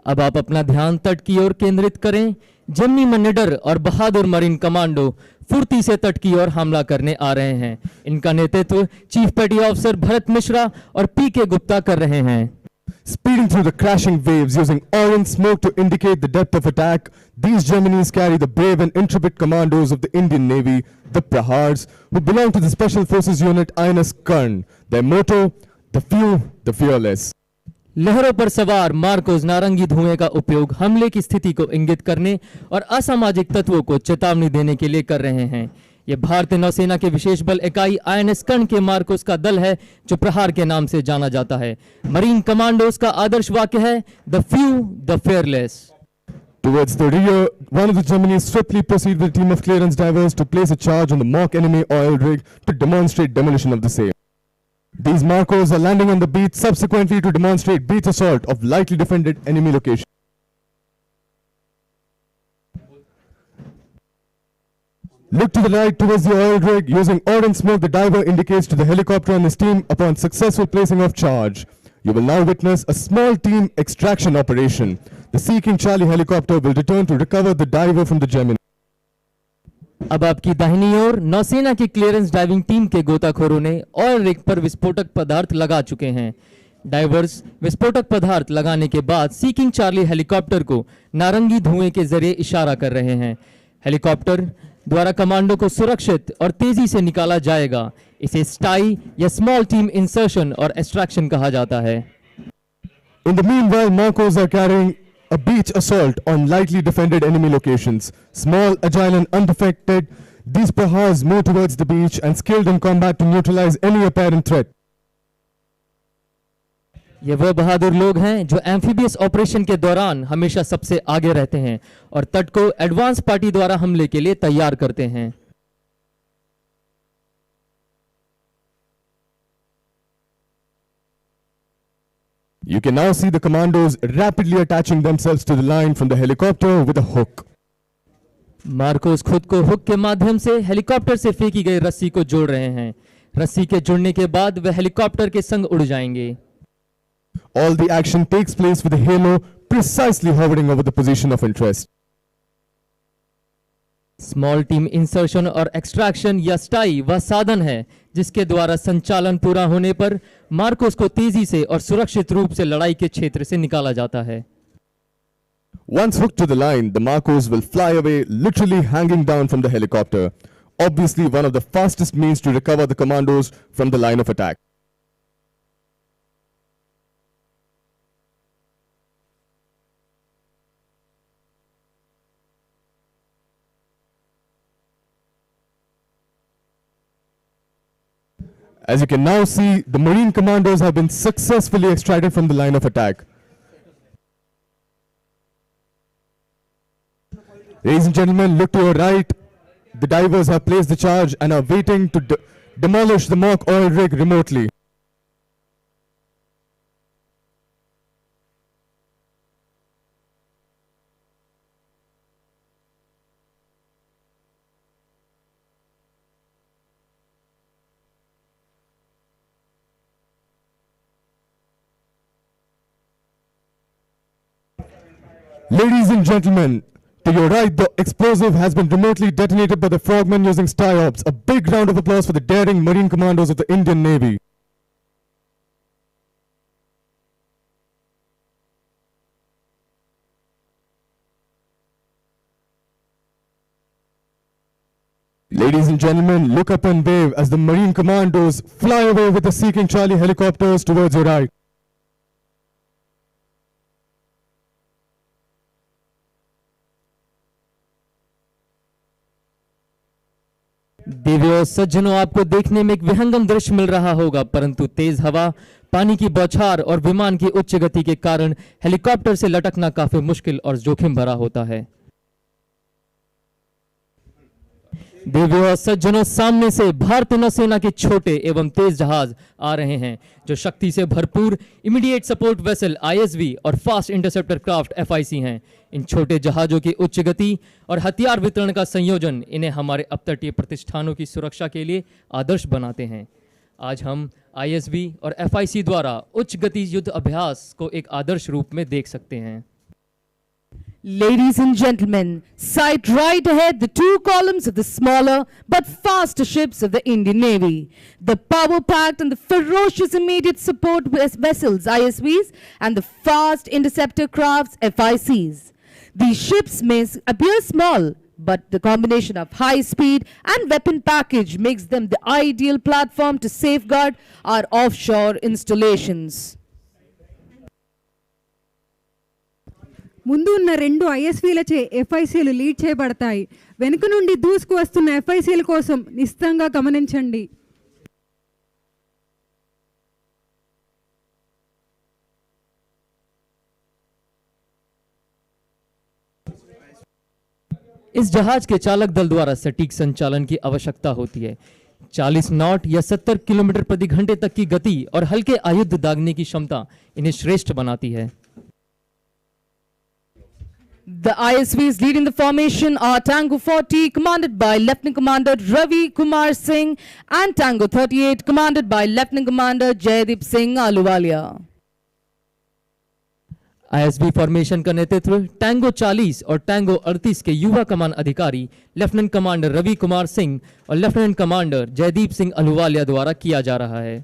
अब आप अपना ध्यान तट की ओर केंद्रित करें। जम्मी में निडर और बहादुर मरीन कमांडो फुर्ती से तट की ओर हमला करने आ रहे हैं। इनका नेतृत्व chief petty officer Bharat Mishra और पी.के. गुप्ता कर रहे हैं। Speeding through the crashing waves using orange smoke to indicate the depth of attack, these Geminis carry the brave and intrepid commandos of the Indian Navy, the Prahars, who belong to the Special Forces Unit INS Karn. Their motto, the few, the fearless. लहरों पर सवार Marcos नारंगी धुएं का उपयोग हमले की स्थिति को इंगित करने और असामाजिक तत्वों को चेतावनी देने के लिए कर रहे हैं। यह भारतीय नौसेना के विशेष बल इकाई आईएनएस कर्ण के मार्कोस का दल है जो प्रहार के नाम से जाना जाता है। मरीन कमांडोज का आदर्श वाक्य है the few the fearless. Towards the rear, one of the Geminis swiftly proceed with a team of clearance divers to place a charge on the mock enemy oil rig to demonstrate demolition of the same. These Marcos are landing on the beach subsequently to demonstrate beach assault of lightly defended enemy location. Look to the right towards the oil rig. Using orange smoke, the diver indicates to the helicopter and his team upon successful placing of charge. You will now witness a small team extraction operation. The Sea King Charlie helicopter will return to recover the diver from the Gemini. अब आपकी दाहिनी ओर नौसेना की clearance diving team के गोताखोरों ने oil rig पर विस्फोटक पदार्थ लगा चुके हैं। डाइवर्स विस्फोटक पदार्थ लगाने के बाद सी किंग चार्ली हेलीकॉप्टर को नारंगी धुएं के जरिए इशारा कर रहे हैं। हेलीकॉप्टर द्वारा कमांडो को सुरक्षित और तेजी से निकाला जाएगा। इसे स्टाई या स्मॉल टीम इंसर्शन और एक्सट्रैक्शन कहा जाता है। In the meanwhile, Marcos are carrying a beach assault on lightly defended enemy locations. Small, agile and undefected, these Prahars move towards the beach and skilled in combat to neutralize any apparent threat. ये वो बहादुर लोग हैं जो amphibious operation के दौरान हमेशा सबसे आगे रहते हैं और तट को एडवांस पार्टी द्वारा हमले के लिए तैयार करते हैं। You can now see the commandos rapidly attaching themselves to the line from the helicopter with a hook. Marcos खुद को हुक के माध्यम से हेलीकॉप्टर से फेंकी गई रस्सी को जोड़ रहे हैं। रस्सी के जुड़ने के बाद वे हेलीकॉप्टर के संग उड़ जाएंगे। All the action takes place with the halo precisely hovering over the position of interest. Small team insertion और एक्सट्रैक्शन या स्टाई वह साधन है जिसके द्वारा संचालन पूरा होने पर मार्कोस को तेजी से और सुरक्षित रूप से लड़ाई के क्षेत्र से निकाला जाता है। Once hooked to the line, the Marcos will fly away, literally hanging down from the helicopter. Obviously, one of the fastest means to recover the commandos from the line of attack. As you can now see, the Marine commandos have been successfully extracted from the line of attack. Ladies and gentlemen, look to your right. The divers have placed the charge and are waiting to demolish the mock oil rig remotely. Ladies and gentlemen, to your right, the explosive has been remotely detonated by the frogmen using STIOPS. A big round of applause for the daring Marine commandos of the Indian Navy. Ladies and gentlemen, look up and wave as the Marine commandos fly away with the Sea King Charlie helicopters towards your right. देवियों सज्जनों, आपको देखने में एक विहंगम दृश्य मिल रहा होगा, परंतु तेज हवा, पानी की बौछार और विमान की उच्च गति के कारण हेलीकॉप्टर से लटकना काफी मुश्किल और जोखिम भरा होता है। देवियों और सज्जनों, सामने से भारतीय नौसेना के छोटे एवं तेज जहाज आ रहे हैं जो शक्ति से भरपूर इमीडिएट सपोर्ट वेसल आईएसवी और फास्ट इंटरसेप्टर क्राफ्ट एफआईसी हैं। इन छोटे जहाजों की उच्च गति और हथियार वितरण का संयोजन इन्हें हमारे अपतटीय प्रतिष्ठानों की सुरक्षा के लिए आदर्श बनाते हैं। आज हम आईएसवी और एफआईसी द्वारा उच्च गति युद्ध अभ्यास को एक आदर्श रूप में देख सकते हैं। Ladies and gentlemen, sight right ahead the two columns of the smaller but faster ships of the Indian Navy. The power-packed and the ferocious immediate support vessels ISVs and the fast interceptor crafts FICs. These ships may appear small, but the combination of high speed and weapon package makes them the ideal platform to safeguard our offshore installations. ముందు ఉన్న రెండు ఐఎస్వీలచే ఎఫ్ఐసీలు lead చేయబడతాయి. వెనుక నుండి దూసుకు వస్తున్న ఎఫ్ఐసీల కోసం నిశ్చితంగా గమనించండి. इस जहाज के चालक दल द्वारा सटीक संचालन की आवश्यकता होती है। 40 नॉट या 70 किलोमीटर प्रति घंटे तक की गति और हल्के आयुध दागने की क्षमता इन्हें श्रेष्ठ बनाती है। The ISVs leading the formation are Tango 40 commanded by Lieutenant Commander Ravi Kumar Singh and Tango 38 commanded by Lieutenant Commander Jaideep Singh Ahluwalia. ISV formation का नेतृत्व टैंगो 40 और टैंगो 38 के युवा कमान अधिकारी लेफ्टिनेंट कमांडर रवि कुमार सिंह और लेफ्टिनेंट कमांडर जयदीप सिंह अहलूवालिया द्वारा किया जा रहा है।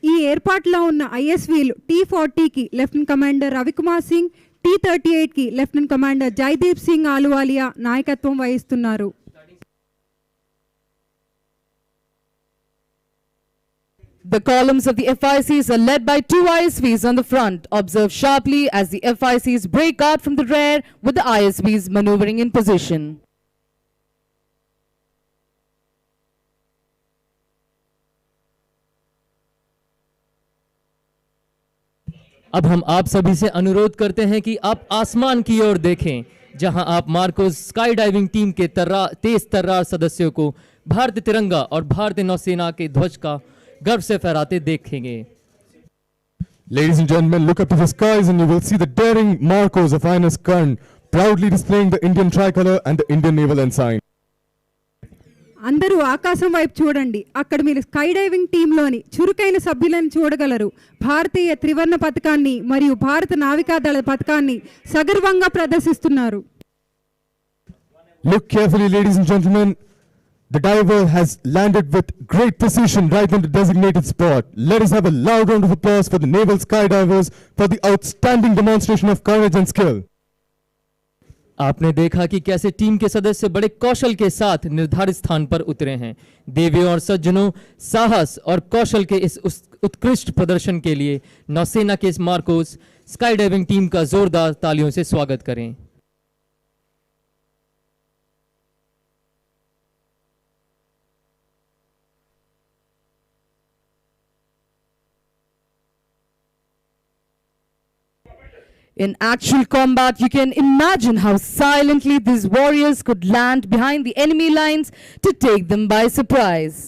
ఈ ఏర్పాటులో ఉన్న ఐఎస్వీలు T40కి లెఫ్టినెంట్ కమాండర్ రవికుమార్ సింగ్, T38కి లెఫ్టినెంట్ కమాండర్ జైదీప్ సింగ్ ఆలువాలియా నాయకత్వం వహిస్తున్నారు. The columns of the FICs are led by two ISVs on the front. Observe sharply as the FICs break out from the rear with the ISVs maneuvering in position. अब हम आप सभी से अनुरोध करते हैं कि आप आसमान की ओर देखें, जहां आप मार्कोस स्काई डाइविंग टीम के तेज तर्रार सदस्यों को भारतीय तिरंगा और भारतीय नौसेना के ध्वज का गर्व से फहराते देखेंगे। Ladies and gentlemen, look up to the skies and you will see the daring Marcos of INS Karn proudly displaying the Indian tricolor and the Indian naval ensign. అందరూ ఆకాశం వైపు చూడండి. అక్కడ మీరు స్కై డైవింగ్ టీంలోని చురుకైన సభ్యులను చూడగలరు. భారతీయ త్రివర్ణ పతాకాన్ని మరియు భారత నావికాదళ పతాకాన్ని సగర్వంగా ప్రదర్శిస్తున్నారు. Look carefully, ladies and gentlemen. The diver has landed with great precision right on the designated spot. Let us have a loud round of applause for the naval skydivers for the outstanding demonstration of courage and skill. आपने देखा कि कैसे team के सदस्य बड़े कौशल के साथ निर्धारित स्थान पर उतरे हैं। देवियों और सज्जनों, साहस और कौशल के इस उत्कृष्ट प्रदर्शन के लिए नौसेना के इस मार्कोस स्काई डाइविंग टीम का जोरदार तालियों से स्वागत करें। In actual combat, you can imagine how silently these warriors could land behind the enemy lines to take them by surprise.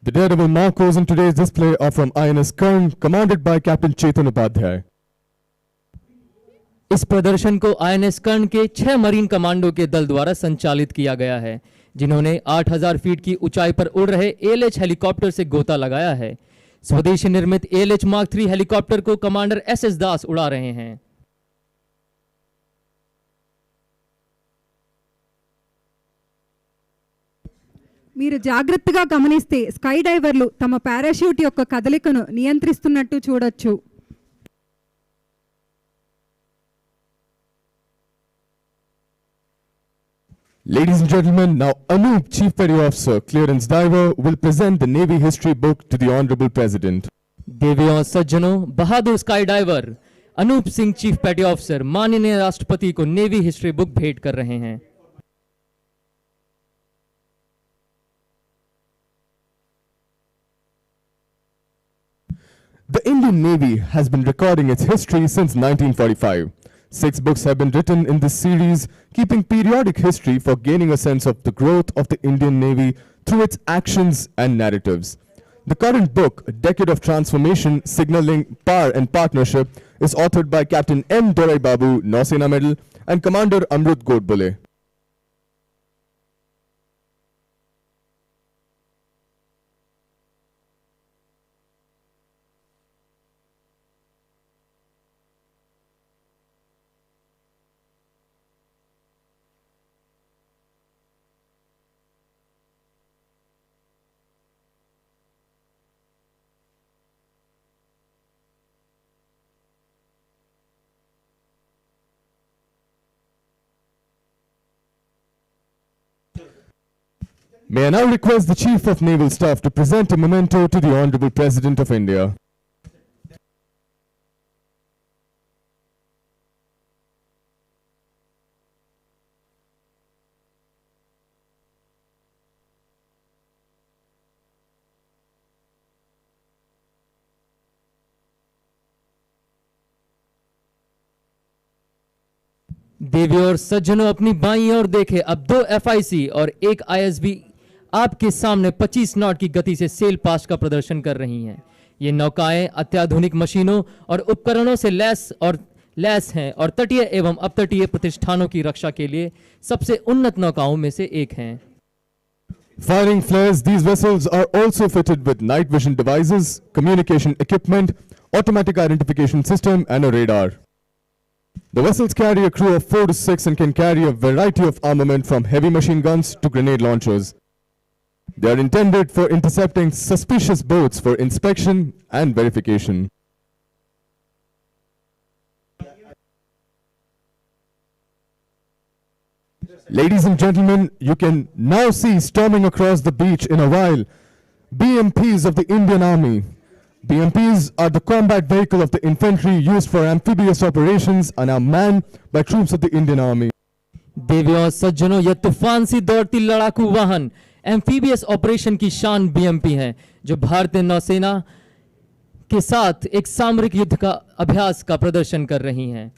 The daredevil Marcos in today's display are from INS Karn, commanded by Captain Chetan Upadhyay. इस प्रदर्शन को INS कर्ण के 6 marine commando के दल द्वारा संचालित किया गया है, जिन्होंने 8000 फीट की ऊंचाई पर उड़ रहे एएलएच हेलीकॉप्टर से गोता लगाया है। स्वदेशी निर्मित एएलएच मार्क 3 हेलीकॉप्टर को कमांडर एसएस दास उड़ा रहे हैं। మీరు జాగ్రత్తగా గమనిస్తే స్కై డైవర్లు తమ పారాషూట్ యొక్క కదలికను నియంత్రిస్తున్నట్టు చూడొచ్చు. Ladies and gentlemen, now Anup, Chief Petty Officer, Clearance Diver, will present the Navy History book to the Honorable President. देवियों और सज्जनों, बहादुर sky diver Anoop Singh, chief petty officer, माननीय राष्ट्रपति को नेवी हिस्ट्री बुक भेंट कर रहे हैं। The Indian Navy has been recording its history since 1945. 6 books have been written in this series, keeping periodic history for gaining a sense of the growth of the Indian Navy through its actions and narratives. The current book, A Decade of Transformation, Signaling Power and Partnership, is authored by Captain M. Dorai Babu, Nausena Medal, and Commander Amrut Godbole. May I now request the Chief of Naval Staff to present a memento to the Honorable President of India. देवी और सज्जनों, अपनी बाईं ओर देखें, अब 2 FIC और 1 ISB आपके सामने 25 not की गति से सेल पास्ट का प्रदर्शन कर रही हैं। ये नौकाएं अत्याधुनिक मशीनों और उपकरणों से लैस हैं और तटीय एवं अपतटीय प्रतिष्ठानों की रक्षा के लिए सबसे उन्नत नौकाओं में से एक हैं। Firing flares, these vessels are also fitted with night vision devices, communication equipment, automatic identification system, and a radar. The vessels carry a crew of 4 to 6 and can carry a variety of armament from heavy machine guns to grenade launchers. They are intended for intercepting suspicious boats for inspection and verification. Ladies and gentlemen, you can now see storming across the beach in a while BMPs of the Indian Army. BMPs are the combat vehicle of the infantry used for amphibious operations and are manned by troops of the Indian Army. देवियों और सज्जनों, यह तूफान सी दौड़ती लड़ाकू वाहन amphibious operation की शान बीएमपी हैं, जो भारतीय नौसेना के साथ एक सामरिक युद्ध का अभ्यास का प्रदर्शन कर रही हैं।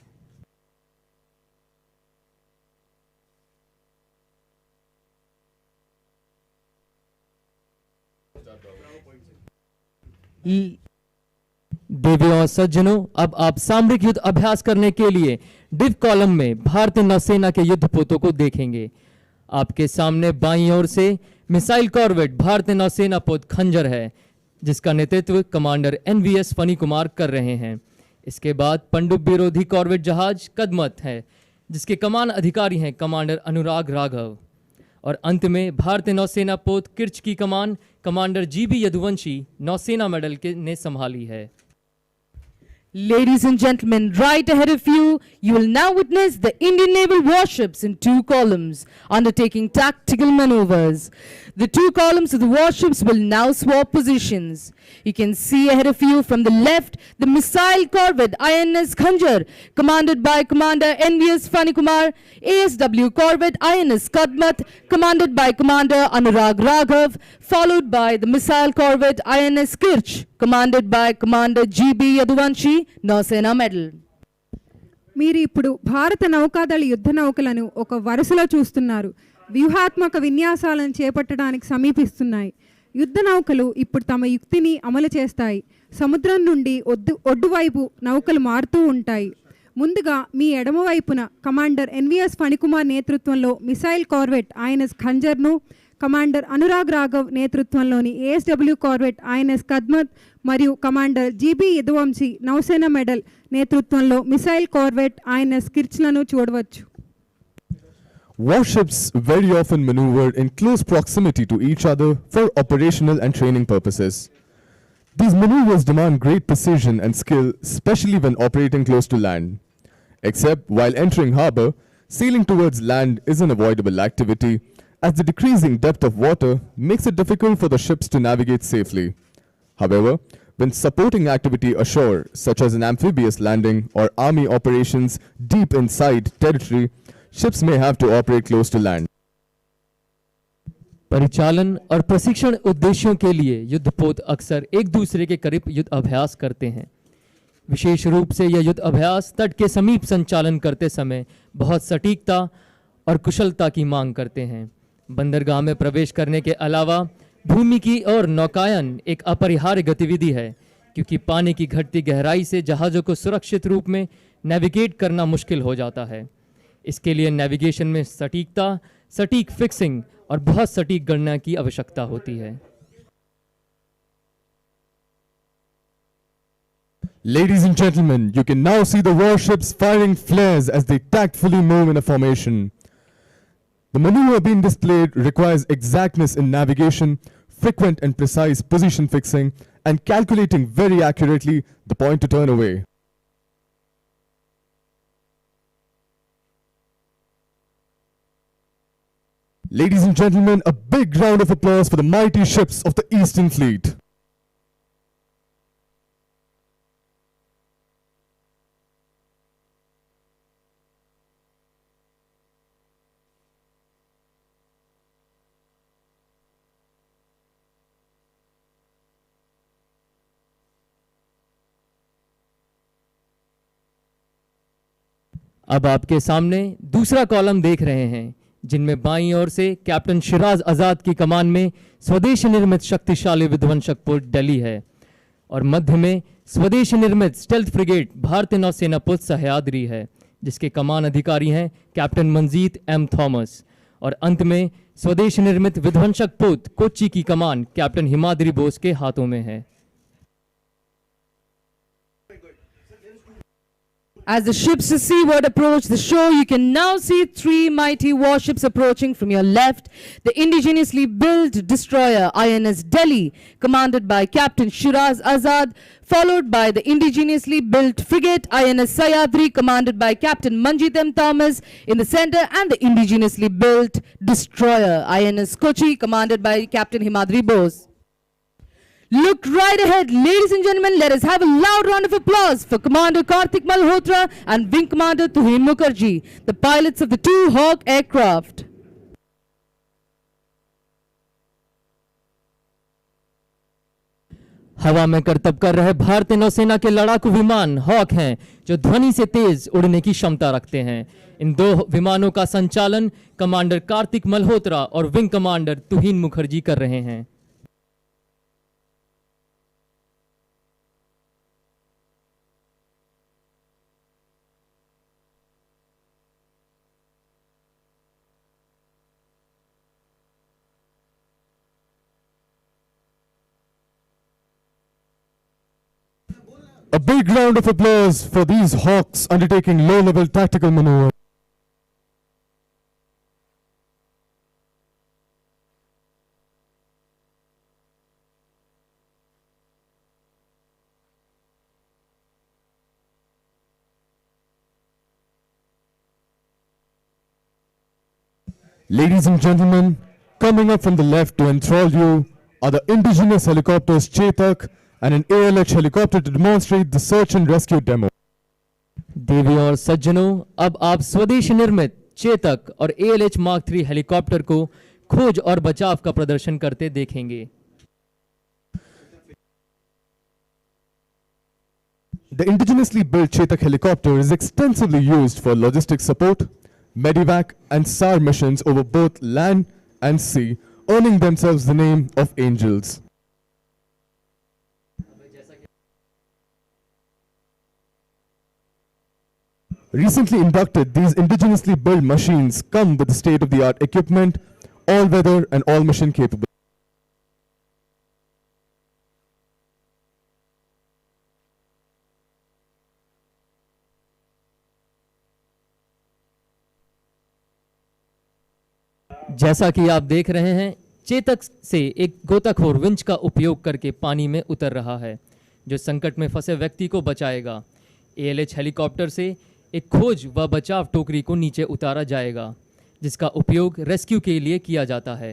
देवियों और सज्जनों, अब आप सामरिक युद्ध अभ्यास करने के लिए डिव कॉलम में भारतीय नौसेना के युद्धपोतों को देखेंगे। आपके सामने बाईं ओर से मिसाइल कॉर्वेट भारतीय नौसेना पोत खंजर है, जिसका नेतृत्व कमांडर NVS फनी कुमार कर रहे हैं। इसके बाद पनडुब्बी विरोधी कॉर्वेट जहाज कदमत है, जिसके कमान अधिकारी हैं कमांडर अनुराग राघव। और अंत में भारतीय नौसेना पोत किर्च की कमान कमांडर GB यदुवंशी नौसेना मेडल के ने संभाली है। Ladies and gentlemen, right ahead of you, you will now witness the Indian naval warships in 2 columns undertaking tactical maneuvers. The 2 columns of the warships will now swap positions. You can see ahead of you from the left the missile corvette INS Khanjar, commanded by Commander NVS Fani Kumar, ASW corvette INS Kadmat, commanded by Commander Anurag Raghav, followed by the missile corvette INS Kirch, commanded by Commander GB Yaduvanshi, Nausena Medal. మీరు ఇప్పుడు భారత నౌకాదళ యుద్ధ నౌకలను ఒక వరుసలో చూస్తున్నారు. వ్యూహాత్మక విన్యాసాలను చేపట్టడానికి సమీపిస్తున్నాయి. యుద్ధ నౌకలు ఇప్పుడు తమ యుక్తిని అమలు చేస్తాయి. సముద్రం నుండి ఒడ్డువైపు నౌకలు మారుతూ ఉంటాయి. ముందుగా మీ ఎడమవైపున కమాండర్ NVS ఫణికుమార్ నేతృత్వంలో మిసైల్ కార్వెట్ INS ఖంజర్ను, కమాండర్ అనురాగ్ రాఘవ్ నేతృత్వంలోని ASW కార్వెట్ INS కద్మత్ మరియు commander GB Yaduvanshi Nausena medal నేతృత్వంలో మిసైల్ కార్వెట్ INS కిర్చ్లను చూడవచ్చు. Warships very often maneuver in close proximity to each other for operational and training purposes. These maneuvers demand great precision and skill, especially when operating close to land. Except while entering harbor, sailing towards land is an avoidable activity, as the decreasing depth of water makes it difficult for the ships to navigate safely. However, when supporting activity ashore, such as an amphibious landing or army operations deep inside territory, ships may have to operate close to land. परिचालन और प्रशिक्षण उद्देश्यों के लिए युद्धपोत अक्सर एक दूसरे के करीब युद्ध अभ्यास करते हैं। विशेष रूप से यह युद्ध अभ्यास तट के समीप संचालन करते समय बहुत सटीकता और कुशलता की मांग करते हैं। बंदरगाह में प्रवेश करने के अलावा भूमि की और नौकायन एक अपरिहार्य गतिविधि है, क्योंकि पानी की घटती गहराई से जहाज़ों को सुरक्षित रूप में नेविगेट करना मुश्किल हो जाता है। इसके लिए नेविगेशन में सटीकता, सटीक फिक्सिंग और बहुत सटीक गणना की आवश्यकता होती है। Ladies and gentlemen, you can now see the warships firing flares as they tactfully move in a formation. The maneuver being displayed requires exactness in navigation, frequent and precise position fixing, and calculating very accurately the point to turn away. Ladies and gentlemen, a big round of applause for the mighty ships of the Eastern Fleet. अब आपके सामने दूसरा column देख रहे हैं, जिनमें बाईं ओर से कैप्टन शिराज आज़ाद की कमान में स्वदेशी निर्मित शक्तिशाली विध्वंसक पोत डली है और मध्य में स्वदेशी निर्मित स्टेल्थ फ्रिगेट भारतीय नौसेना पोत सह्याद्री है, जिसके कमान अधिकारी हैं कैप्टन मंजीत एम थॉमस, और अंत में स्वदेशी निर्मित विध्वंसक पोत कोच्चि की कमान कैप्टन हिमाद्री बोस के हाथों में है। As the ships to seaward approach the shore, you can now see three mighty warships approaching from your left. The indigenously built destroyer INS Delhi, commanded by Captain Shiraz Azad, followed by the indigenously built frigate INS Sayadri, commanded by Captain Manjit M. Thomas in the center, and the indigenously built destroyer INS Kochi, commanded by Captain Himadri Bose. Look right ahead, ladies and gentlemen. Let us have a loud round of applause for Commander Karthik Malhotra and Wing Commander Tuhin Mukherjee, the pilots of the two Hawk aircraft. हवा में करतब कर रहे भारतीय नौसेना के लड़ाकू विमान हॉक हैं, जो ध्वनि से तेज उड़ने की क्षमता रखते हैं। इन दो विमानों का संचालन कमांडर कार्तिक मल्होत्रा और विंग कमांडर तुहिन मुखर्जी कर रहे हैं। A big round of applause for these Hawks undertaking low-level tactical maneuver. Ladies and gentlemen, coming up from the left to enthrall you are the indigenous helicopters Chetak and an ALH helicopter to demonstrate the search and rescue demo. देवी और सज्जनों, अब आप स्वदेशी निर्मित चेतक और ALH mark 3 helicopter को खोज और बचाव का प्रदर्शन करते देखेंगे। The indigenously built Chetak helicopter is extensively used for logistic support, medevac and SAR missions over both land and sea, earning themselves the name of angels. Recently inducted, these indigenously built machines come with state-of-the-art equipment, all-weather and all-mission capable. जैसा कि आप देख रहे हैं, चेतक से एक गोताखोर winch का उपयोग करके पानी में उतर रहा है, जो संकट में फंसे व्यक्ति को बचाएगा। ALH हेलीकॉप्टर से एक खोज व बचाव टोकरी को नीचे उतारा जाएगा, जिसका उपयोग रेस्क्यू के लिए किया जाता है।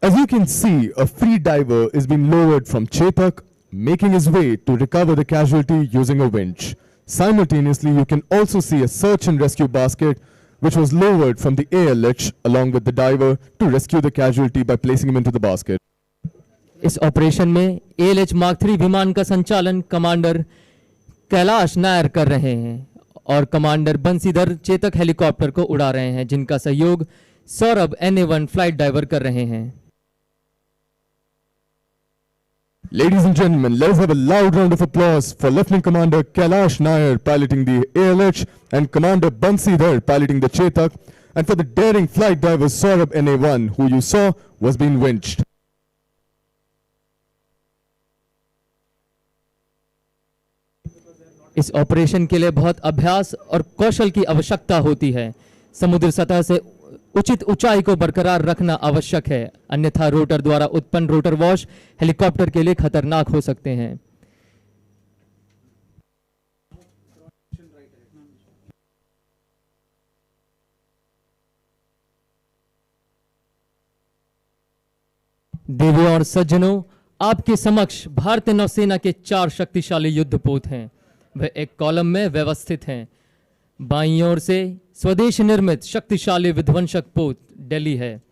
As you can see, a free diver is being lowered from Chetak, making his way to recover the casualty using a winch. Simultaneously, you can also see a search and rescue basket which was lowered from the ALH along with the diver to rescue the casualty by placing him into the basket. इस operation में ALH mark 3 विमान का संचालन commander Kailash Nair कर रहे हैं और commander Bansidhar Chetak helicopter को उड़ा रहे हैं, जिनका सहयोग सौरभ NA1 फ्लाइट डाइवर कर रहे हैं। Ladies and gentlemen, let's have a loud round of applause for Lieutenant Commander Kailash Nair piloting the ALH and Commander Bansidhar piloting the Chetak, and for the daring flight diver Saurabh NA1, who you saw was being winched. इस operation के लिए बहुत अभ्यास और कौशल की आवश्यकता होती है। समुद्र सतह से उचित ऊंचाई को बरकरार रखना आवश्यक है, अन्यथा रोटर द्वारा उत्पन्न रोटर वॉश हेलीकॉप्टर के लिए खतरनाक हो सकते हैं। देवियों और सज्जनों, आपके समक्ष भारतीय नौसेना के 4 शक्तिशाली युद्धपोत हैं। वह एक कॉलम में व्यवस्थित हैं। बाईं ओर से स्वदेश निर्मित शक्तिशाली विध्वंसक पोत दिल्ली है।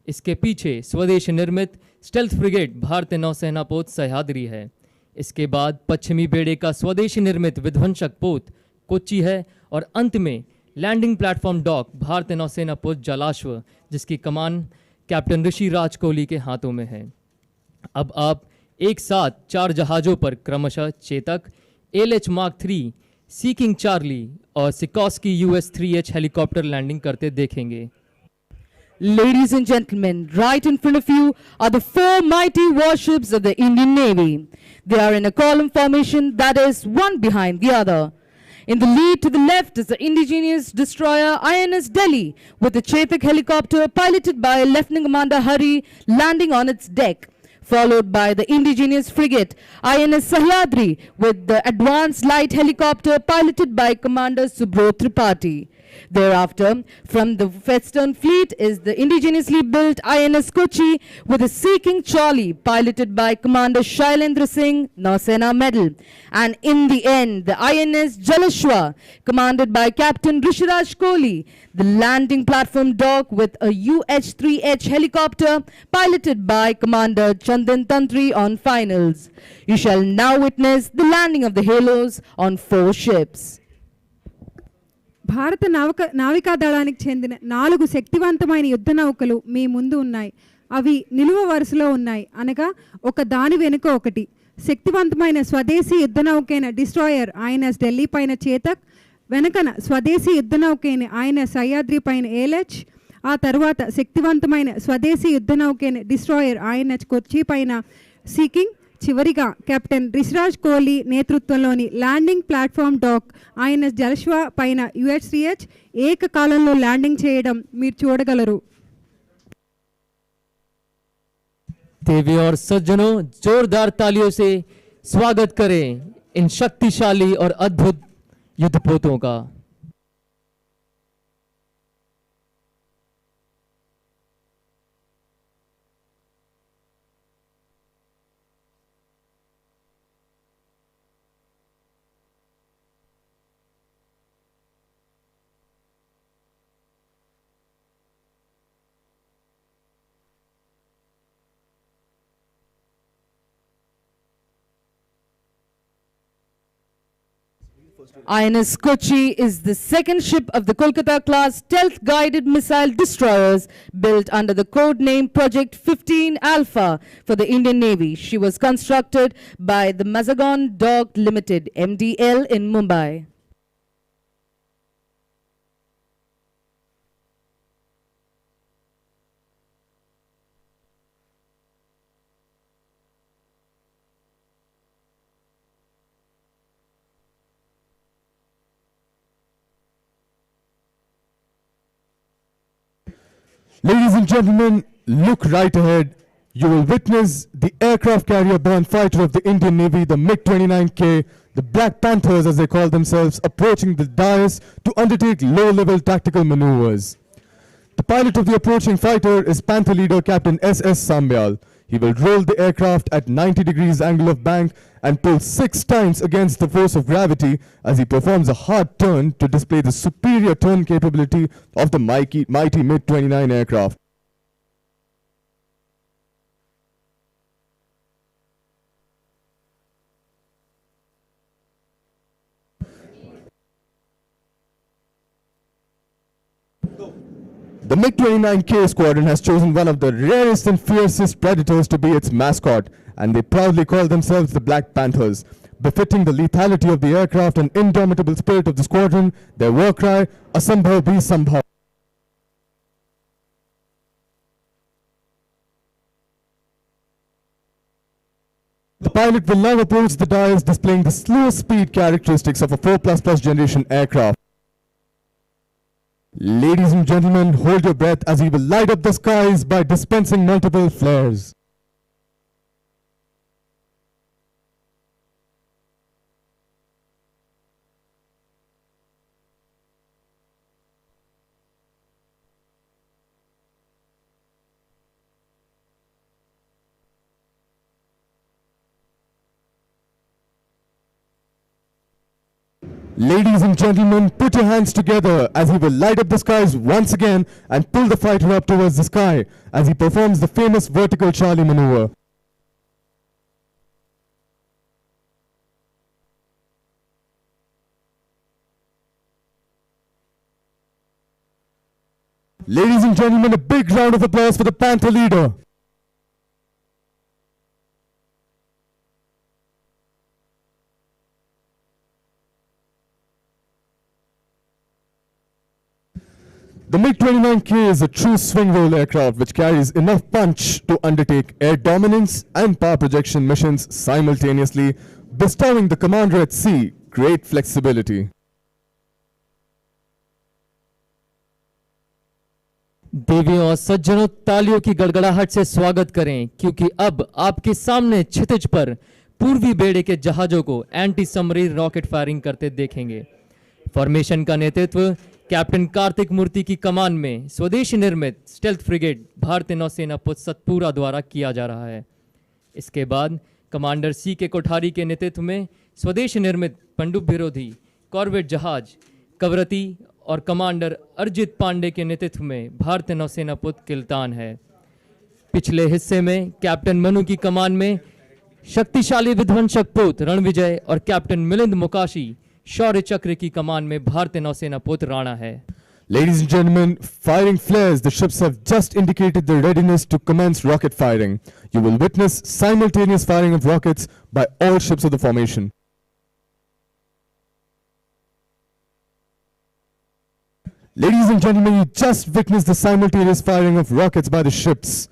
इसके पीछे स्वदेश निर्मित स्टेल्थ फ्रिगेट भारतीय नौसेना पोत सह्याद्री है। इसके बाद पश्चिमी बेड़े का स्वदेशी निर्मित विध्वंसक पोत कोच्चि है और अंत में लैंडिंग प्लेटफॉर्म डॉक भारतीय नौसेना पोत जलाश्व, जिसकी कमान कैप्टन ऋषि राज कोहली के हाथों में है। अब आप एक साथ 4 जहाज़ों पर क्रमशः Chetak, ALH mark 3, seeking Charlie और सिकोस्की US-3H हेलीकॉप्टर लैंडिंग करते देखेंगे। Ladies and gentlemen, right in front of you are the 4 mighty warships of the Indian Navy. They are in a column formation, that is, one behind the other. In the lead to the left is the indigenous destroyer INS Delhi with a Chetak helicopter piloted by Lieutenant Commander Hari landing on its deck, followed by the indigenous frigate INS Sahyadri with the advanced light helicopter piloted by Commander Subro Tripathi. Thereafter, from the Western Fleet is the indigenously built INS Kochi with a Seeking Charlie piloted by Commander Shailendra Singh, Nausena Medal. And in the end, the INS Jalashwa, commanded by Captain Rishiraj Kohli, the landing platform dock with a UH-3H helicopter piloted by Commander Chandan Tantri on finals. You shall now witness the landing of the Halos on 4 ships. భారత నావికా దళానికి చెందిన 4 శక్తివంతమైన యుద్ధ నౌకలు మీ ముందు ఉన్నాయి. అవి నిలువ వరుసలో ఉన్నాయి, అనగా ఒక దాని వెనుక ఒకటి. శక్తివంతమైన స్వదేశీ యుద్ధ నౌకైన డిస్ట్రాయర్ ఐఎన్ఎస్ ఢిల్లీ పైన చేతక్, వెనకన స్వదేశీ యుద్ధ నౌకైన ఐఎన్ఎస్ సహ్యాద్రి పైన ALH, ఆ తర్వాత శక్తివంతమైన స్వదేశీ యుద్ధ నౌకైన డిస్ట్రాయర్ ఐఎన్ఎస్ కొచ్చి పైన సీకింగ్, చివరిగా కెప్టెన్ రిషిరాజ్ కోహ్లీ నేతృత్వంలోని ల్యాండింగ్ ప్లాట్ఫామ్ డాక్ ఐఎన్ఎస్ జలశ్వా పైన UH-3H ఏకకాలంలో ల్యాండింగ్ చేయడం మీరు చూడగలరు. देवियों और सज्जनों, जोरदार तालियों से स्वागत करें इन शक्तिशाली और अद्भुत युद्धपोतों का। INS Kochi is the second ship of the Kolkata-class stealth-guided missile destroyers built under the code name Project 15 Alpha for the Indian Navy. She was constructed by the Mazagon Dock Limited, MDL, in Mumbai. Ladies and gentlemen, look right ahead. You will witness the aircraft carrier-borne fighter of the Indian Navy, the MiG-29K, the Black Panthers as they call themselves, approaching the dais to undertake low-level tactical maneuvers. The pilot of the approaching fighter is Panther leader Captain S.S. Sambyal. He will roll the aircraft at 90 degrees angle of bank and pull 6 times against the force of gravity as he performs a hard turn to display the superior turn capability of the mighty MiG-29 aircraft. The MiG-29K squadron has chosen one of the rarest and fiercest predators to be its mascot, and they proudly call themselves the Black Panthers. Befitting the lethality of the aircraft and indomitable spirit of the squadron, their war cry, Asambhav Bhi Sambhav. The pilot will now approach the dials, displaying the slow speed characteristics of a 4++ generation aircraft. Ladies and gentlemen, hold your breath as he will light up the skies by dispensing multiple flares. Ladies and gentlemen, put your hands together as he will light up the skies once again and pull the fighter up towards the sky as he performs the famous vertical Charlie maneuver. Ladies and gentlemen, a big round of applause for the Panther leader. The MiG-29K is a true swing roll aircraft which carries enough punch to undertake air dominance and power projection missions simultaneously, bestowing the commander at sea great flexibility. देवियों और सज्जनों, तालियों की गड़गड़ाहट से स्वागत करें, क्योंकि अब आपके सामने क्षितिज पर पूर्वी बेड़े के जहाजों को एंटी सबमरीन रॉकेट फायरिंग करते देखेंगे। फॉर्मेशन का नेतृत्व कैप्टन कार्तिक मूर्ति की कमान में स्वदेशी निर्मित स्टेल्थ फ्रिगेट भारतीय नौसेना पुत्र सतपुरा द्वारा किया जा रहा है। इसके बाद कमांडर सी के कोठारी के नेतृत्व में स्वदेशी निर्मित पनडुब्बी विरोधी कॉर्वेट जहाज कवरती और कमांडर अर्जित पांडे के नेतृत्व में भारतीय नौसेना पुत्र किल्तान है। पिछले हिस्से में कैप्टन मनु की कमान में शक्तिशाली विध्वंसक पोत रणविजय और कैप्टन मिलिंद मुकाशी शौर्य चक्र की कमान में भारतीय नौसेना पुत्र राणा है। Ladies and gentlemen, firing flares, the ships have just indicated their readiness to commence rocket firing. You will witness simultaneous firing of rockets by all ships of the formation. Ladies and gentlemen, you just witnessed the simultaneous firing of rockets by the ships.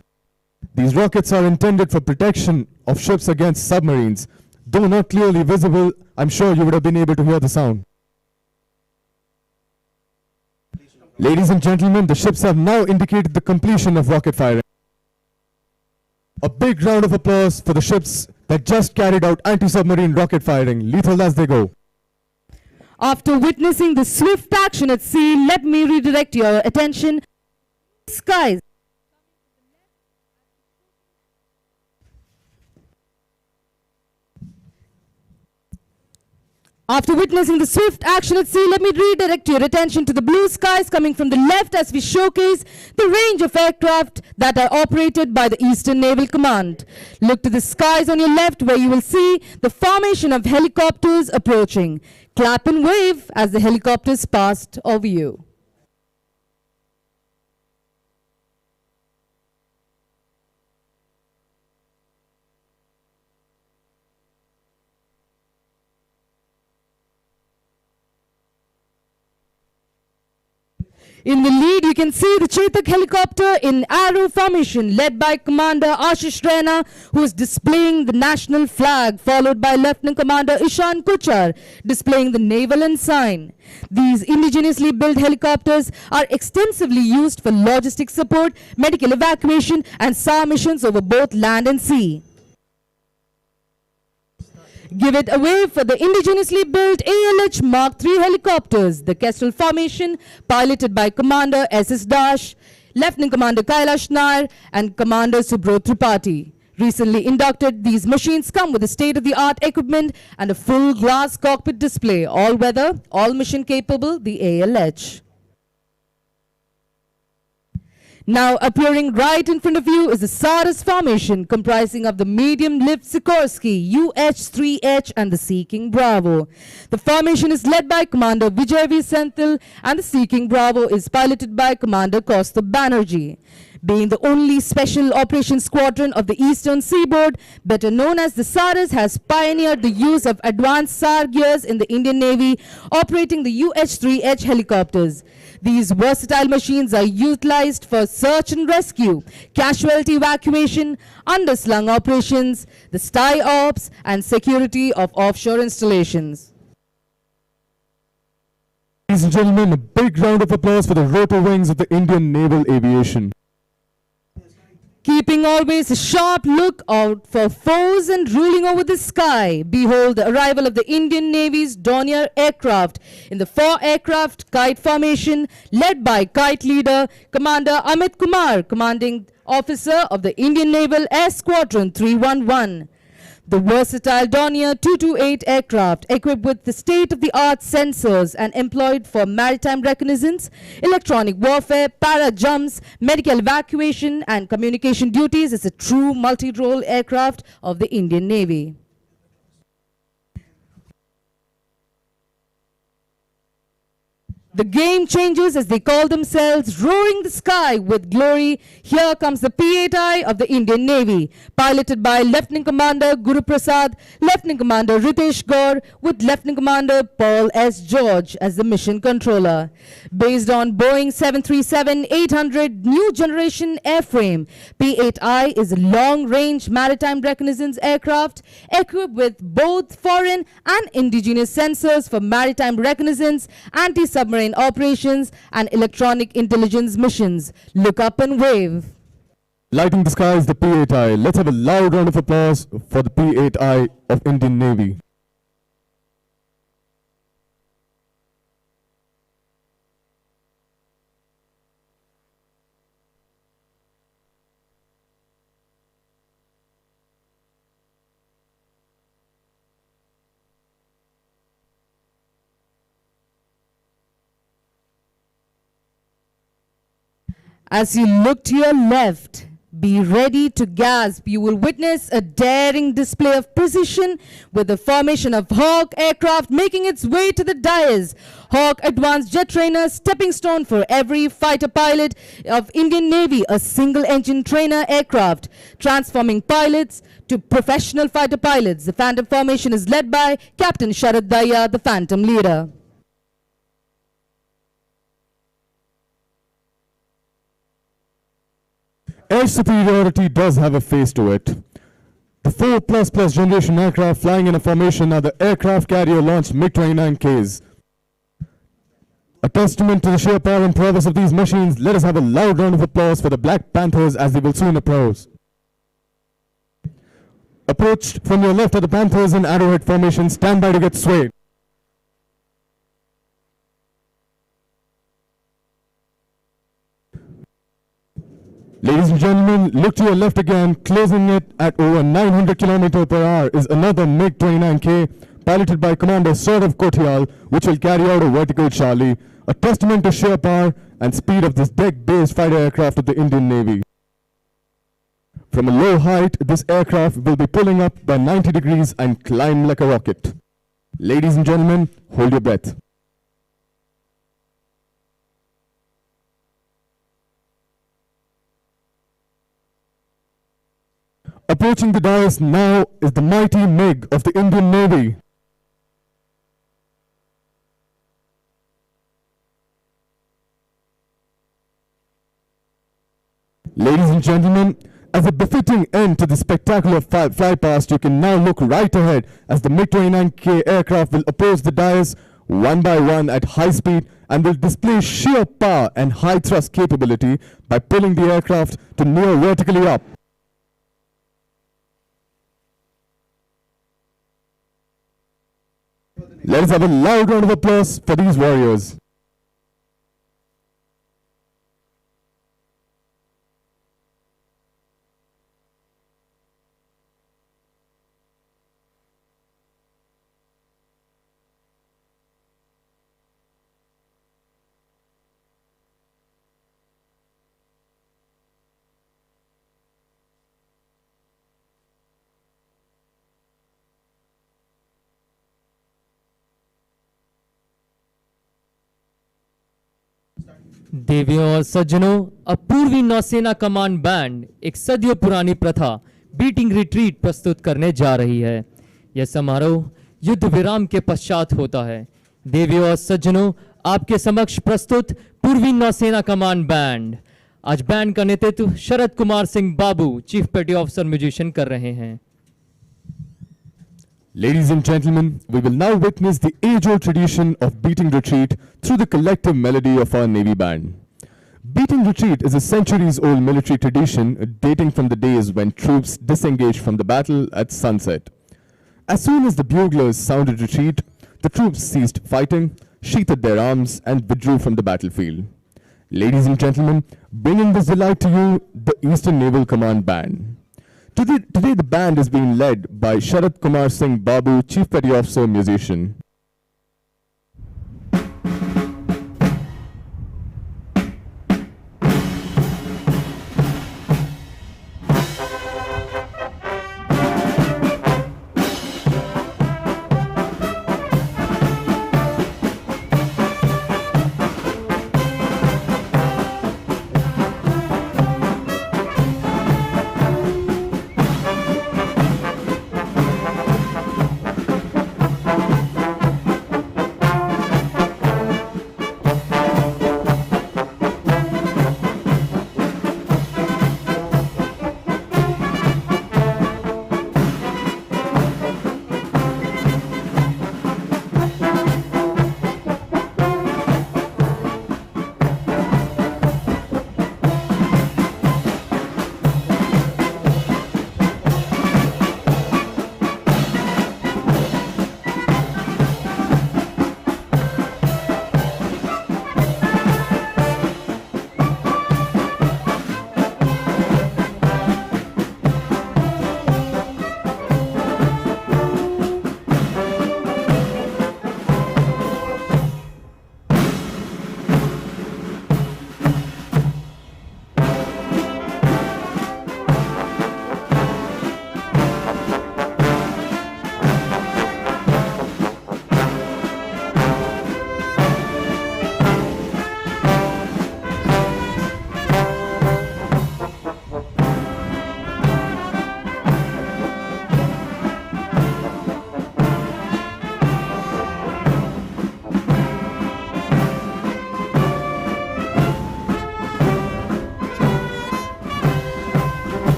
These rockets are intended for protection of ships against submarines. Though not clearly visible, I'm sure you would have been able to hear the sound. Ladies and gentlemen, the ships have now indicated the completion of rocket firing. A big round of applause for the ships that just carried out anti-submarine rocket firing, lethal as they go. After witnessing the swift action at sea, let me redirect your attention to the skies. After witnessing the swift action at sea, let me redirect your attention to the blue skies coming from the left as we showcase the range of aircraft that are operated by the Eastern Naval Command. Look to the skies on your left where you will see the formation of helicopters approaching. Clap and wave as the helicopters passed over you. In the lead, you can see the Chetak helicopter in arrow formation led by Commander Ashish Raina, who is displaying the national flag, followed by Lieutenant Commander Ishan Kuchar, displaying the naval ensign. These indigenously built helicopters are extensively used for logistic support, medical evacuation, and SAR missions over both land and sea. Give it away for the indigenously built ALH Mark III helicopters, the Kestrel formation, piloted by Commander SS Dash, Lieutenant Commander Kailash Nair, and Commander Subro Tripathi. Recently inducted, these machines come with a state-of-the-art equipment and a full glass cockpit display, all-weather, all-mission capable, the ALH. Now appearing right in front of you is the Saras formation, comprising of the medium-lift Sikorsky, UH-3H and the Sea King Bravo. The formation is led by Commander Vijay V. Senthil and the Sea King Bravo is piloted by Commander Costa Banerjee. Being the only special operations squadron of the Eastern Seaboard, better known as the Saras, has pioneered the use of advanced SAR gears in the Indian Navy, operating the UH-3H helicopters. These versatile machines are utilized for search and rescue, casualty evacuation, underslung operations, the STY ops, and security of offshore installations. Ladies and gentlemen, a big round of applause for the rotor wings of the Indian Naval Aviation. Keeping always a sharp look out for foes and ruling over the sky, behold the arrival of the Indian Navy's Dornier aircraft in the 4-aircraft kite formation led by kite leader Commander Amit Kumar, commanding officer of the Indian Naval Air Squadron 311. The versatile Dornier 228 aircraft, equipped with the state-of-the-art sensors and employed for maritime reconnaissance, electronic warfare, para-jumps, medical evacuation and communication duties, is a true multi-role aircraft of the Indian Navy. The game changers, as they call themselves, roaring the sky with glory. Here comes the P-8I of the Indian Navy, piloted by Lieutenant Commander Guru Prasad, Lieutenant Commander Ritesh Gaur, with Lieutenant Commander Paul S. George as the mission controller. Based on Boeing 737-800 new generation airframe, P-8I is a long-range maritime reconnaissance aircraft equipped with both foreign and indigenous sensors for maritime reconnaissance, anti-submarine operations and electronic intelligence missions. Look up and wave. Lighting the sky is the P-8I. Let's have a loud round of applause for the P-8I of Indian Navy. As you look to your left, be ready to gasp. You will witness a daring display of precision with the formation of Hawk aircraft making its way to the dais. Hawk advanced jet trainer, stepping stone for every fighter pilot of Indian Navy, a single engine trainer aircraft, transforming pilots to professional fighter pilots. The Phantom formation is led by Captain Sharad Daya, the Phantom leader. Air superiority does have a face to it. The 4++ generation aircraft flying in a formation are the aircraft carrier launched MiG-29Ks. A testament to the sheer power and prowess of these machines, let us have a loud round of applause for the Black Panthers as they will soon approach. Approached from your left are the Panthers in arrowhead formation. Stand by to get swayed. Ladies and gentlemen, look to your left again. Closing it at over 900 km per hour is another MiG-29K piloted by Commander Saurav Kotial, which will carry out a vertical Charlie, a testament to sheer power and speed of this deck-based fighter aircraft of the Indian Navy. From a low height, this aircraft will be pulling up by 90 degrees and climb like a rocket. Ladies and gentlemen, hold your breath. Approaching the dais now is the mighty MiG of the Indian Navy. Ladies and gentlemen, as a befitting end to the spectacular fly past, you can now look right ahead as the MiG-29K aircraft will approach the dais one by one at high speed and will display sheer power and high thrust capability by pulling the aircraft to near vertically up. Let us have a loud round of applause for these warriors. देवियों और सज्जनों, अब पूर्वी नौसेना command band एक सदियों पुरानी प्रथा बीटिंग रिट्रीट प्रस्तुत करने जा रही है। यह समारोह युद्ध विराम के पश्चात होता है। देवियों और सज्जनों, आपके समक्ष प्रस्तुत पूर्वी नौसेना कमांड बैंड। आज बैंड का नेतृत्व शरद कुमार सिंह बाबू, चीफ पेटी ऑफिसर म्यूजिशियन, कर रहे हैं। Ladies and gentlemen, we will now witness the age-old tradition of beating retreat through the collective melody of our Navy band. Beating retreat is a centuries-old military tradition dating from the days when troops disengaged from the battle at sunset. As soon as the buglers sounded retreat, the troops ceased fighting, sheathed their arms, and withdrew from the battlefield. Ladies and gentlemen, bringing this delight to you, the Eastern Naval Command Band. Today the band is being led by Sharad Kumar Singh Babu, Chief Petty Officer, musician.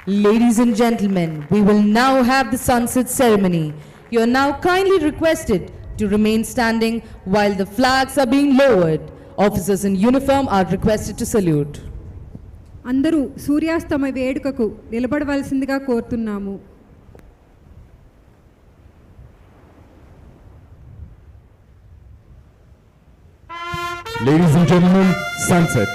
Ladies and gentlemen, we will now have the sunset ceremony. You are now kindly requested to remain standing while the flags are being lowered. Officers in uniform are requested to salute. అందరూ సూర్యాస్తమ వేడుకకు నిలబడవలసిందిగా కోరుతున్నాము. Ladies and gentlemen, sunset.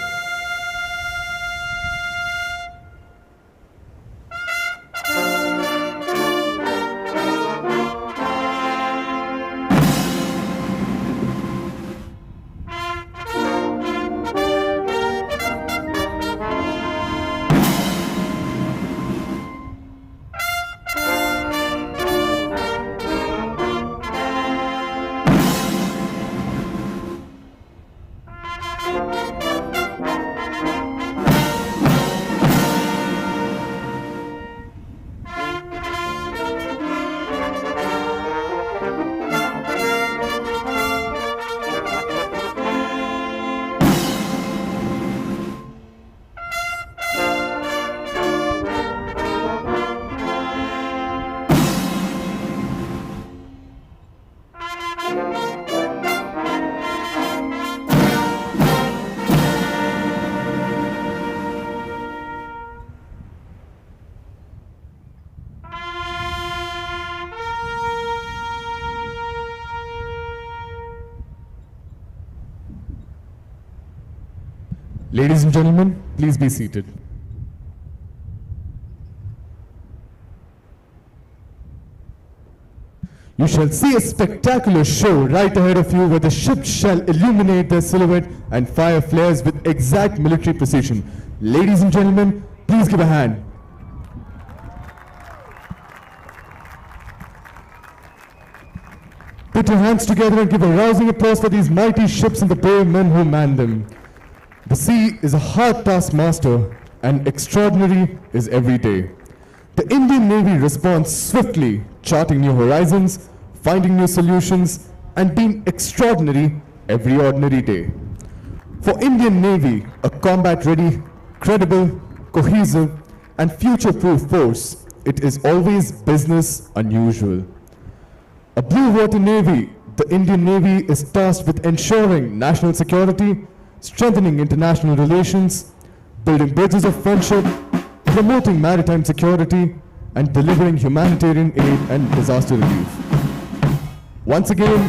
Ladies and gentlemen, please be seated. You shall see a spectacular show right ahead of you where the ships shall illuminate their silhouette and fire flares with exact military precision. Ladies and gentlemen, please give a hand. Put your hands together and give a rousing applause for these mighty ships and the brave men who man them. The sea is a hard taskmaster, and extraordinary is every day. The Indian Navy responds swiftly, charting new horizons, finding new solutions, and being extraordinary every ordinary day. For Indian Navy, a combat-ready, credible, cohesive, and future-proof force, it is always business unusual. A blue water navy, the Indian Navy is tasked with ensuring national security, strengthening international relations, building bridges of friendship, promoting maritime security, and delivering humanitarian aid and disaster relief. Once again,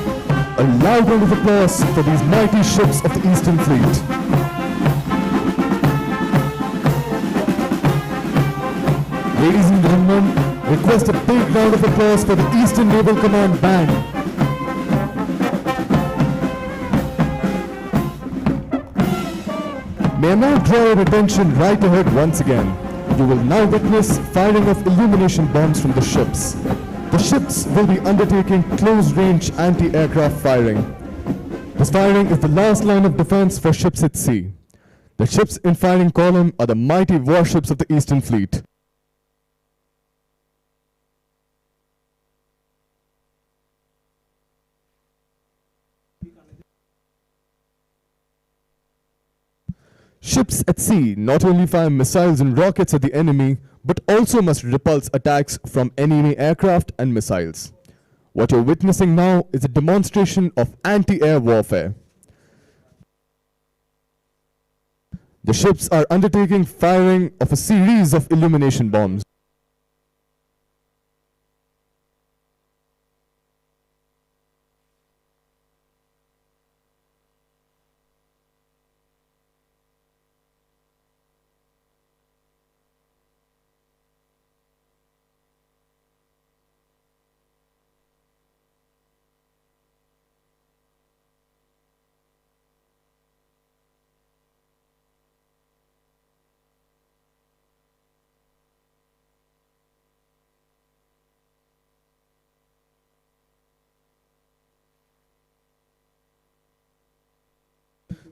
a loud round of applause for these mighty ships of the Eastern Fleet. Ladies and gentlemen, request a big round of applause for the Eastern Naval Command Band. May I now draw your attention right ahead once again. You will now witness firing of illumination bombs from the ships. The ships will be undertaking close-range anti-aircraft firing. This firing is the last line of defense for ships at sea. The ships in firing column are the mighty warships of the Eastern Fleet. Ships at sea not only fire missiles and rockets at the enemy, but also must repulse attacks from enemy aircraft and missiles. What you're witnessing now is a demonstration of anti-air warfare. The ships are undertaking firing of a series of illumination bombs.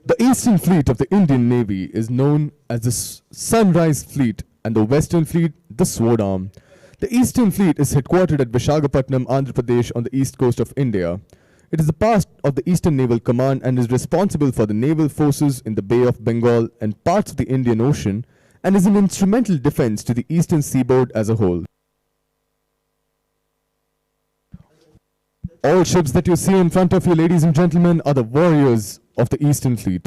The Eastern Fleet of the Indian Navy is known as the Sunrise Fleet and the Western Fleet the Sword Arm. The Eastern Fleet is headquartered at Visakhapatnam, Andhra Pradesh on the east coast of India. It is a part of the Eastern Naval Command and is responsible for the naval forces in the Bay of Bengal and parts of the Indian Ocean and is an instrumental defense to the eastern seaboard as a whole. All ships that you see in front of you, ladies and gentlemen, are the warriors of the Eastern Fleet.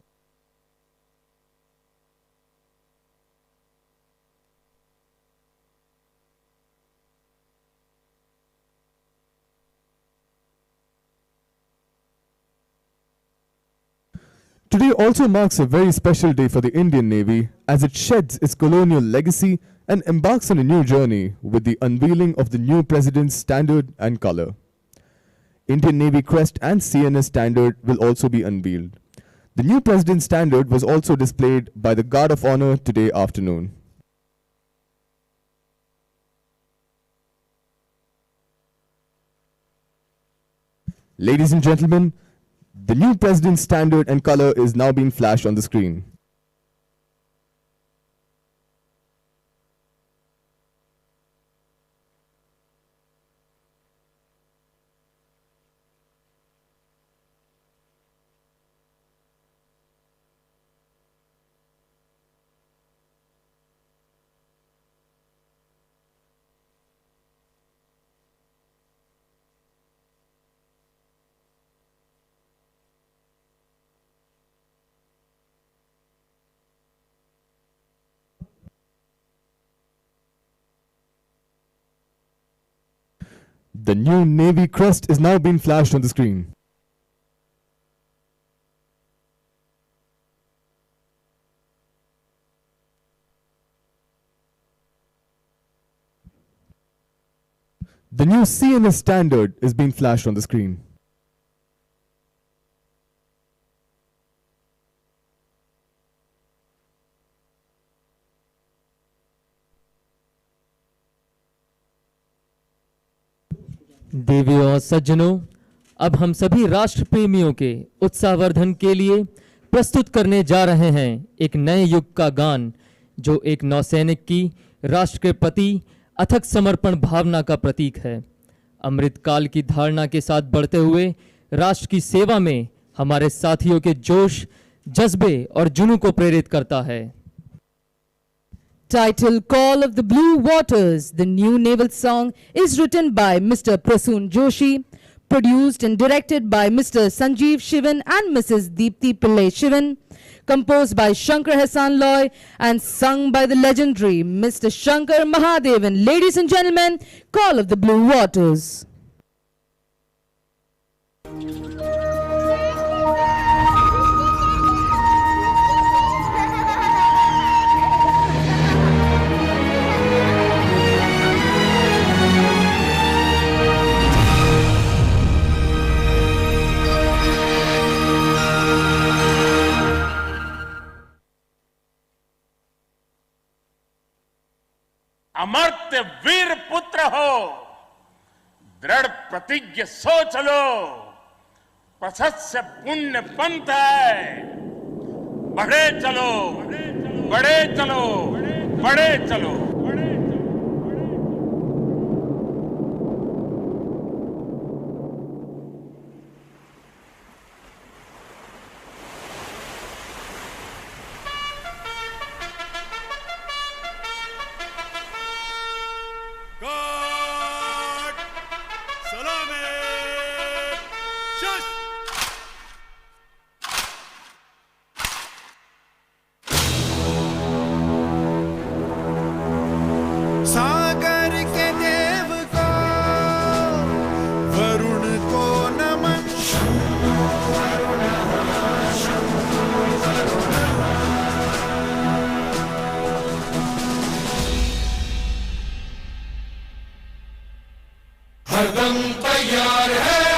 Today also marks a very special day for the Indian Navy as it sheds its colonial legacy and embarks on a new journey with the unveiling of the new President's standard and color. Indian Navy crest and CNS standard will also be unveiled. The new President's standard was also displayed by the Guard of Honor today afternoon. Ladies and gentlemen, the new President's standard and color is now being flashed on the screen. The new Navy crest is now being flashed on the screen. The new CNS standard is being flashed on the screen. देवियों और सज्जनों, अब हम सभी राष्ट्र प्रेमियों के उत्साहवर्धन के लिए प्रस्तुत करने जा रहे हैं एक नए युग का गान जो एक नौसैनिक की राष्ट्र के प्रति अथक समर्पण भावना का प्रतीक है। अमृतकाल की धारणा के साथ बढ़ते हुए राष्ट्र की सेवा में हमारे साथियों के जोश, जज्बे और जुनून को प्रेरित करता है। Title Call of the Blue Waters, the new naval song, is written by Mr. Prasoon Joshi, produced and directed by Mr. Sanjeev Shivan and Mrs. Deepthi Pillai Shivan, composed by Shankar Hassan Loy and sung by the legendary Mr. Shankar Mahadevan. Ladies and gentlemen, Call of the Blue Waters. Amartya वीर पुत्र हो, दृढ़ प्रतिज्ञ सोच लो, प्रशस्य पुण्य पंथ है, बढ़े चलो, बढ़े चलो, बढ़े चलो। सागर के देव को, वरुण को नमन। हरदम तैयार है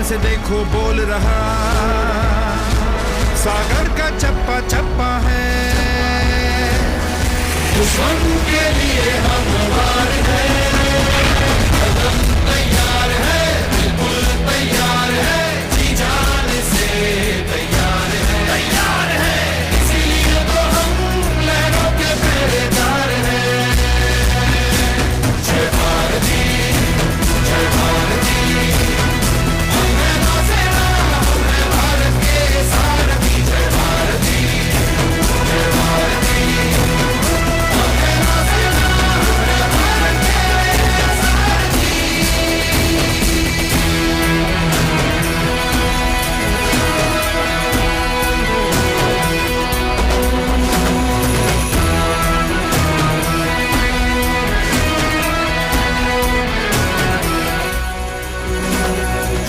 कब से देखो बोल रहा, सागर का चप्पा चप्पा है, दुश्मन के लिए हम वार हैं, कदम तैयार है, बिल्कुल तैयार है, जी जान से तैयार है, इसीलिए तो हम लहरों के पहरेदार हैं। जय भारती, जय भारती, हम हैं नौसेना, हम हैं भारत के सारथी। जय भारती, जय भारती, हम हैं नौसेना, हम हैं भारत के सारथी।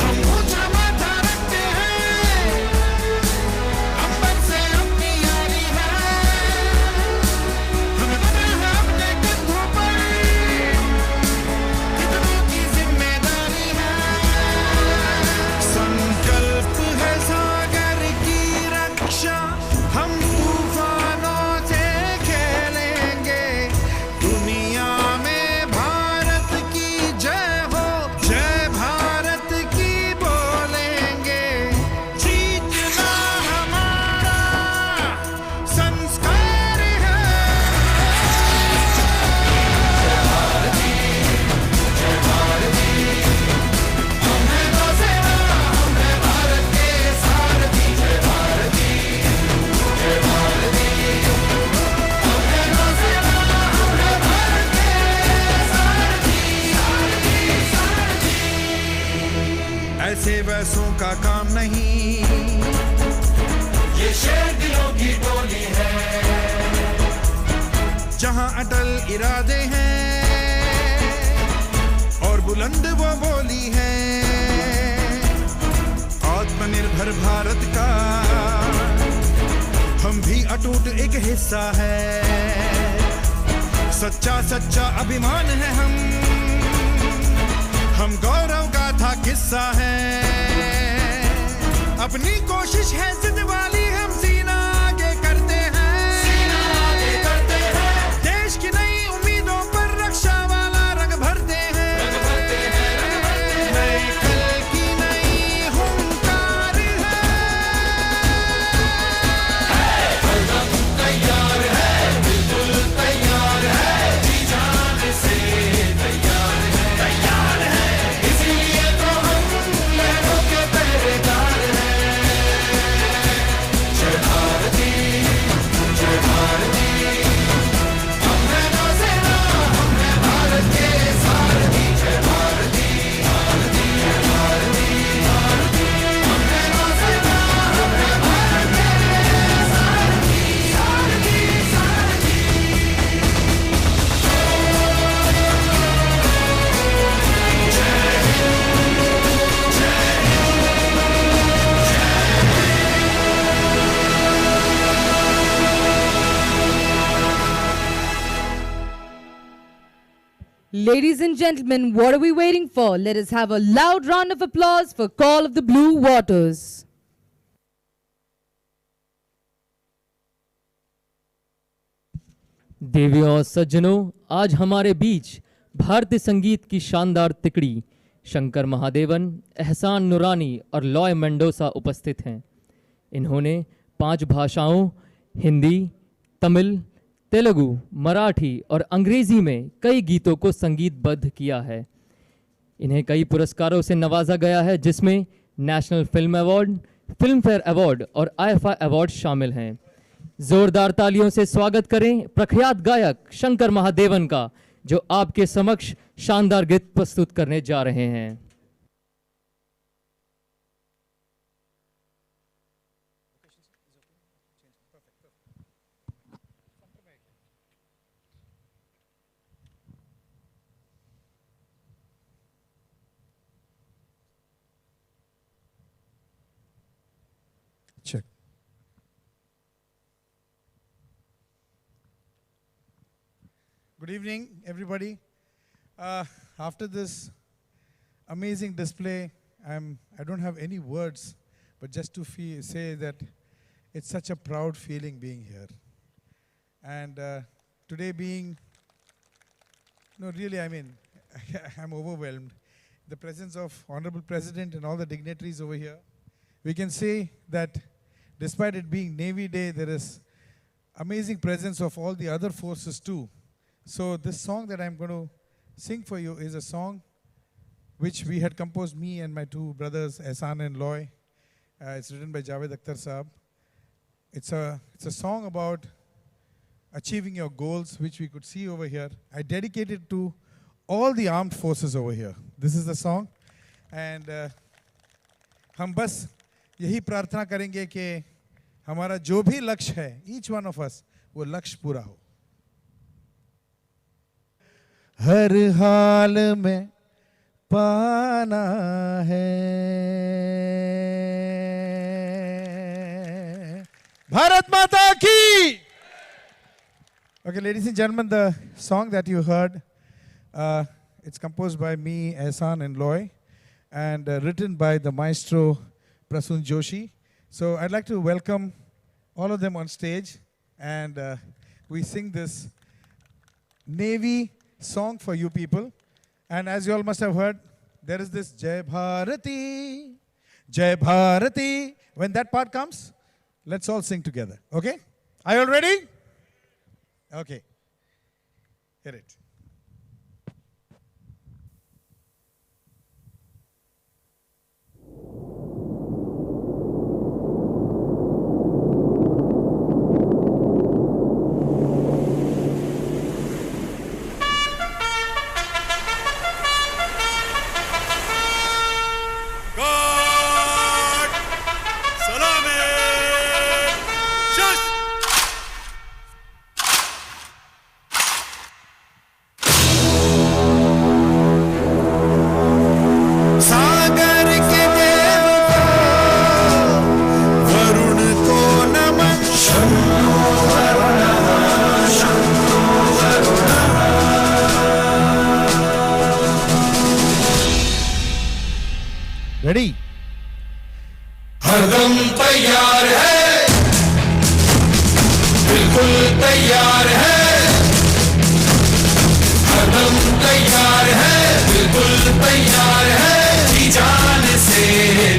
हम ऊंचा माथा रखते हैं, अंबर से अपनी यारी है, हमें बना है अपने कंधों पर, कितनों की जिम्मेदारी है। संकल्प है सागर की रक्षा, हम तूफानों से खेलेंगे, दुनिया में भारत की जय हो, जय भारत की बोलेंगे, जीतना हमारा संस्कार है। जय भारती, जय भारती, हम हैं नौसेना, हम हैं भारत के सारथी। जय भारती, जय भारती, हम हैं नौसेना, हम हैं भारत के सारथी। ऐसे वैसों का काम नहीं, ये शेर दिलों की टोली है, जहां अटल इरादे हैं और बुलंद वो बोली है, आत्मनिर्भर भारत का हम भी अटूट एक हिस्सा है, सच्चा सच्चा अभिमान है हम गौरव गाथा किस्सा है, अपनी कोशिश है जिद वाली, हम सीना आगे करते हैं, देश की नई उम्मीदों पर रक्षा वाला रंग भरते हैं, नए कल की नई हुंकार है, कदम तैयार है, बिल्कुल तैयार है, जी जान से तैयार है, इसीलिए तो हम लहरों के पहरेदार हैं। जय भारती, जय भारती, हम हैं नौसेना, हम हैं भारत के सारथी। जय भारती, भारती, जय भारती, भारती, हम हैं नौसेना, हम हैं भारत के सारथी, सारथी, सारथी। Ladies and gentlemen, what are we waiting for? Let us have a loud round of applause for Call of the Blue Waters. देवियों और सज्जनों, आज हमारे बीच भारतीय संगीत की शानदार तिकड़ी शंकर महादेवन, एहसान नुरानी और लॉय मेंडोसा उपस्थित हैं। इन्होंने 5 भाषाओं हिंदी, तमिल, तेलुगु, मराठी और अंग्रेजी में कई गीतों को संगीतबद्ध किया है। इन्हें कई पुरस्कारों से नवाजा गया है, जिसमें national film award, film fair award और आईएफए अवार्ड शामिल हैं। जोरदार तालियों से स्वागत करें प्रख्यात गायक शंकर महादेवन का, जो आपके समक्ष शानदार गीत प्रस्तुत करने जा रहे हैं। Check. Good evening, everybody. After this amazing display I don't have any words, but just to say that it's such a proud feeling being here. And today being, no, really, I mean, I'm overwhelmed. The presence of Honorable President and all the dignitaries over here, we can say that despite it being Navy Day, there is amazing presence of all the other forces too. So this song that I'm going to sing for you is a song which we had composed, me and my two brothers, Ehsan and Loy. It's written by Javed Akhtar Saab. It's a song about achieving your goals, which we could see over here. I dedicate it to all the armed forces over here. This is the song. And हम बस यही प्रार्थना करेंगे कि हमारा जो भी लक्ष्य है, each one of us, वो लक्ष्य पूरा हो. हर हाल में पाना है भारत माता की. Okay, ladies and gentlemen, the song that you heard, it's composed by me, Ehsan and Loy, and written by the maestro Prasun Joshi. So I'd like to welcome all of them on stage, and we sing this Navy song for you people. And as you all must have heard, there is this Jai Bharati, Jai Bharati. When that part comes, let's all sing together, okay? Are you all ready? Okay. Hit it. Ready? हरदम तैयार है, बिल्कुल तैयार है, हरदम तैयार है, बिल्कुल तैयार है, जी जान से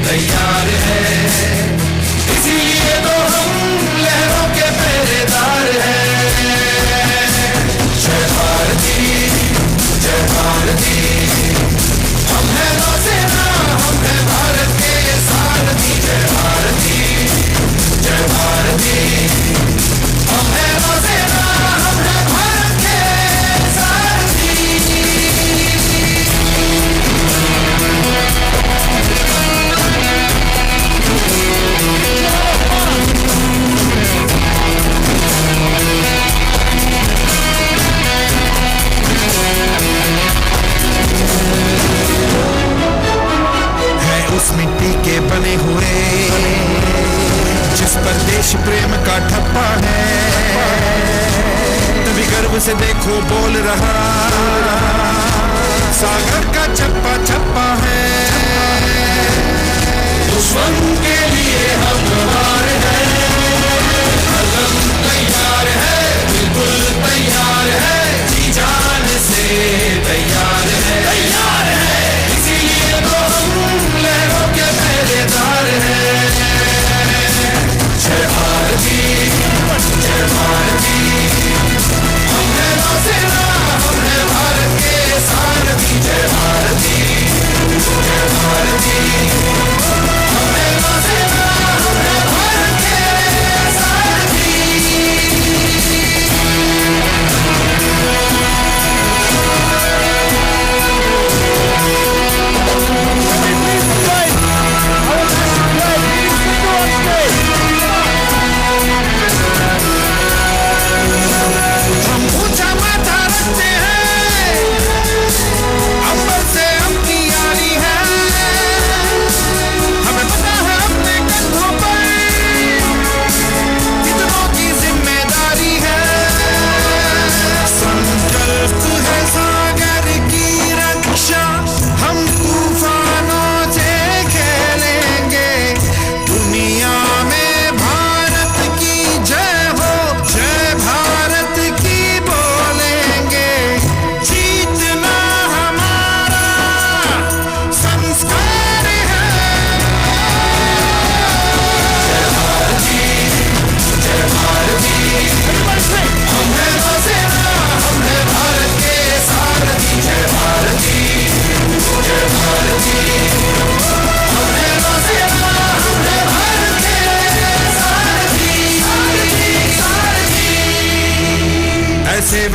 तैयार है, इसीलिए तो हम लहरों के पहरेदार हैं. जय भारती, जय भारती, हम हैं नौसेना, हम हैं भारत के सारथी. जय भारती, जय भारती, हम हैं नौसेना, हम हैं भारत के सारथी. उस मिट्टी के बने हुए जिस पर देश प्रेम का ठप्पा है, तभी गर्व से देखो बोल रहा सागर का चप्पा चप्पा है. दुश्मन के लिए हम तैयार हैं, हरदम तैयार है, बिल्कुल तैयार है, जी जान से तैयार है, तैयार है, इसीलिए तो हम लहरों के पहरेदार हैं. जय भारती, जय भारती, हम हैं नौसेना, हम हैं भारत के सारथी. जय भारती,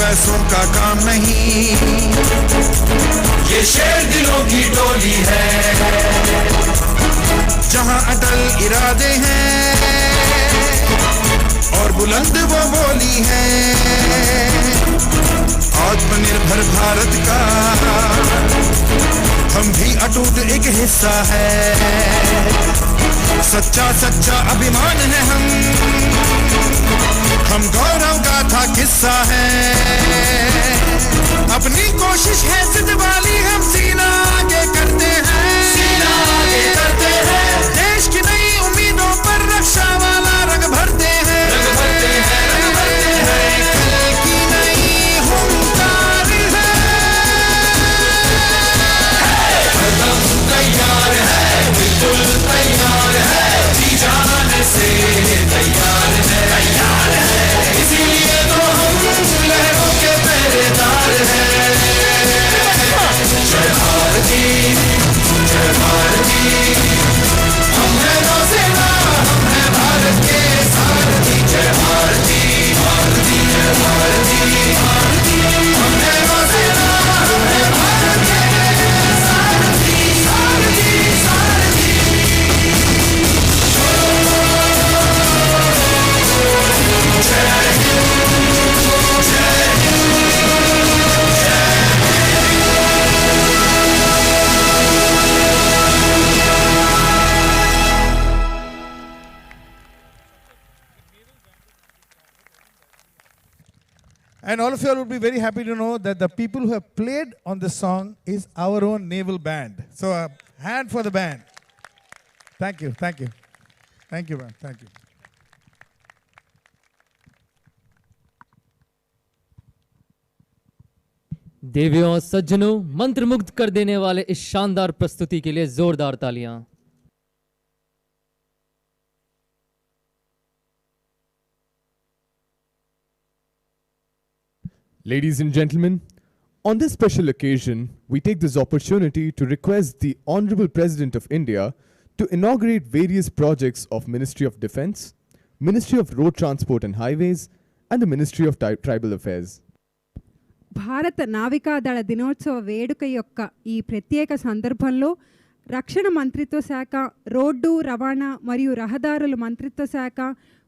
पैसों का काम नहीं, ये शेर दिलों की टोली है। जहां अटल इरादे हैं और बुलंद वो बोली है, आत्मनिर्भर भारत का हम भी अटूट एक हिस्सा है। सच्चा सच्चा अभिमान है हम गौरव गाथा किस्सा है। अपनी कोशिश है जिद वाली, हम सीना आगे करते हैं, सीना आगे करते हैं। देश की नई उम्मीदों पर रक्षा वाला रंग भरते हैं, रंग भरते हैं, रंग भरते हैं। कल की नई हुंकार है, कदम तैयार है, बिल्कुल तैयार है, जी जाने से तैयार है, तैयार है। इसीलिए तो हम लहरों के पहरेदार हैं। जय भारती, जय भारती, हम हैं नौसेना, हम हैं भारत के सारथी। जय भारती, भारती, जय भारती, भारती, हम हैं नौसेना, हम हैं भारत के सारथी, सारथी, सारथी। जय हिंद, जय And all of you all would be very happy to know that the people who have played on this song is our own naval band. So a hand for the band. Thank you, thank you. Thank you, man, thank you. देवियों और सज्जनों, मंत्रमुग्ध कर देने वाले इस शानदार प्रस्तुति के लिए जोरदार तालियां। Ladies and gentlemen, on this special occasion, we take this opportunity to request the Honorable President of India to inaugurate various projects of Ministry of Defence, Ministry of Road Transport and Highways, and the Ministry of Tribal Affairs. భారత నావికాదళ దినోత్సవ వేడుక యొక్క ఈ ప్రత్యేక సందర్భంలో రక్షణ మంత్రిత్వ శాఖ, రోడ్డు రవాణా మరియు రహదారుల మంత్రిత్వ శాఖ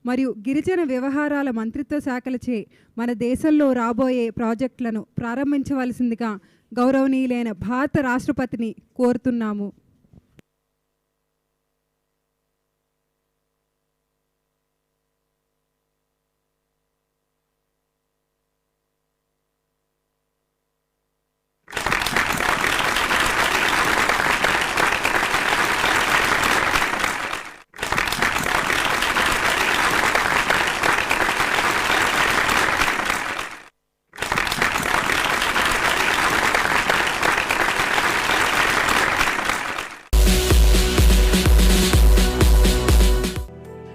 మరియు గిరిజన వ్యవహారాల మంత్రిత్వ శాఖలచే మన దేశంలో రాబోయే ప్రాజెక్టులను ప్రారంభించవలసిందిగా గౌరవనీయులైన భారత రాష్ట్రపతిని కోరుతున్నాము.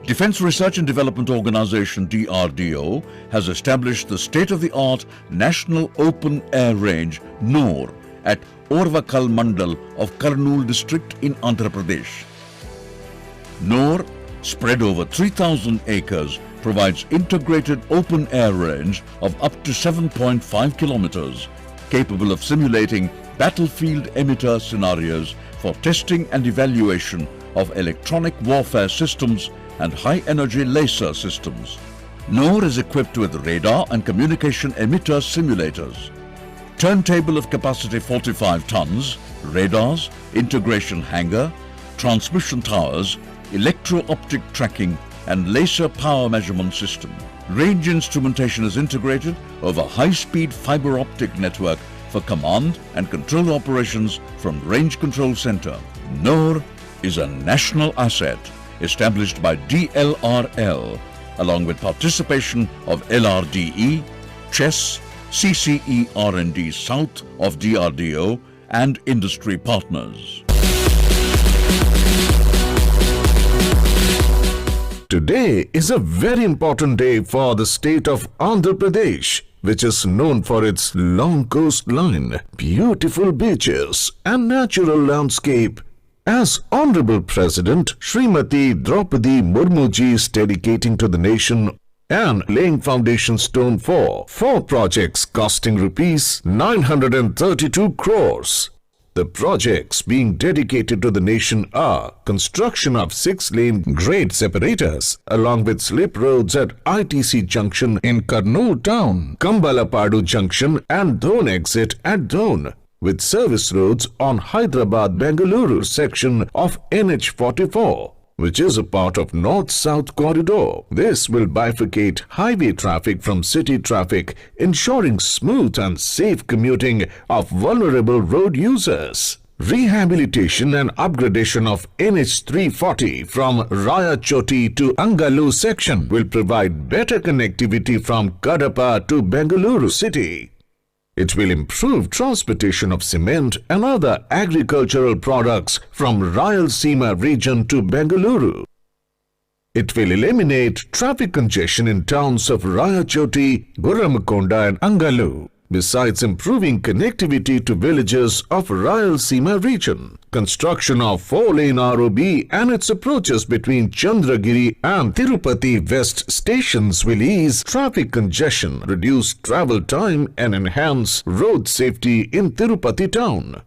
Defence Research and Development Organisation DRDO has established the state-of-the-art National Open Air Range NOR at Orvakal Mandal of Kurnool district in Andhra Pradesh. NOR, spread over 3,000 acres, provides integrated open air range of up to 7.5 kilometers, capable of simulating battlefield emitter scenarios for testing and evaluation of electronic warfare systems and high-energy laser systems. NOR is equipped with radar and communication emitter simulators, turntable of capacity 45 tons, radars, integration hangar, transmission towers, electro-optic tracking and laser power measurement system. Range instrumentation is integrated over high-speed fiber optic network for command and control operations from Range Control Center. NOR is a national asset established by DLRL along with participation of LRDE, CHESS, CCE R&D South of DRDO and industry partners. Today is a very important day for the state of Andhra Pradesh, which is known for its long coastline, beautiful beaches and natural landscape. As Honorable President Srimati Draupadi Murmu ji is dedicating to the nation and laying foundation stone for 4 projects costing rupees 932 crores. The projects being dedicated to the nation are construction of 6-lane grade separators along with slip roads at ITC junction in Kurnool town, Kambalapadu junction and Dhon exit at Dhon, with service roads on Hyderabad-Bengaluru section of NH44, which is a part of North-South corridor. This will bifurcate highway traffic from city traffic, ensuring smooth and safe commuting of vulnerable road users. Rehabilitation and upgradation of NH340 from Rayachoti to Angalu section will provide better connectivity from Kadapa to Bengaluru city. It will improve transportation of cement and other agricultural products from Rayalaseema region to Bengaluru. It will eliminate traffic congestion in towns of Rayachoti, Gurramakonda and Angalu, besides improving connectivity to villages of Rayalaseema region. Construction of 4-lane ROB and its approaches between Chandragiri and Tirupati West stations will ease traffic congestion, reduce travel time and enhance road safety in Tirupati town.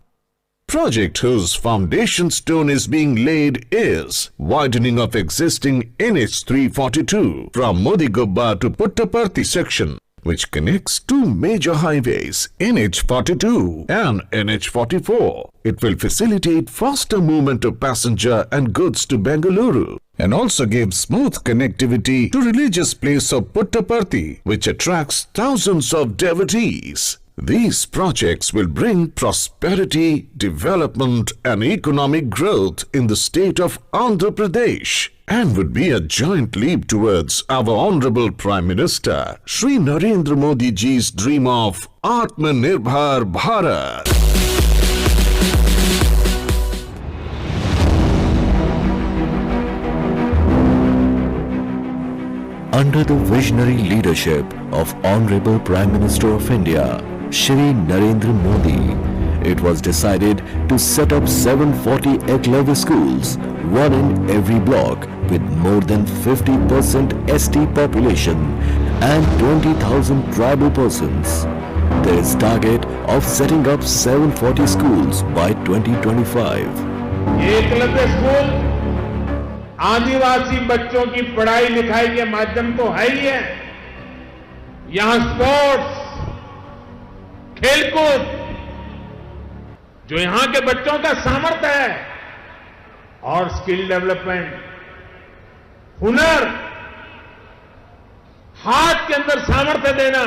Project whose foundation stone is being laid is widening of existing NH342 from Modigubba to Puttaparthi section, which connects 2 major highways, NH42 and NH44. It will facilitate faster movement of passenger and goods to Bengaluru and also give smooth connectivity to religious place of Puttaparthi, which attracts thousands of devotees. These projects will bring prosperity, development and economic growth in the state of Andhra Pradesh and would be a giant leap towards our Honorable Prime Minister, Shri Narendra Modi ji's dream of Atmanirbhar Bharat. Under the visionary leadership of Honorable Prime Minister of India, Shri Narendra Modi, it was decided to set up 740 Eklavya schools, one in every block, with more than 50% ST population and 20,000 tribal persons. There is target of setting up 740 schools by 2025. Eklavya school आदिवासी बच्चों की पढ़ाई लिखाई के माध्यम तो है ही है, यहां स्पोर्ट्स, खेलकूद, जो यहां के बच्चों का सामर्थ्य है, और स्किल डेवलपमेंट, हुनर, हाथ के अंदर सामर्थ्य देना,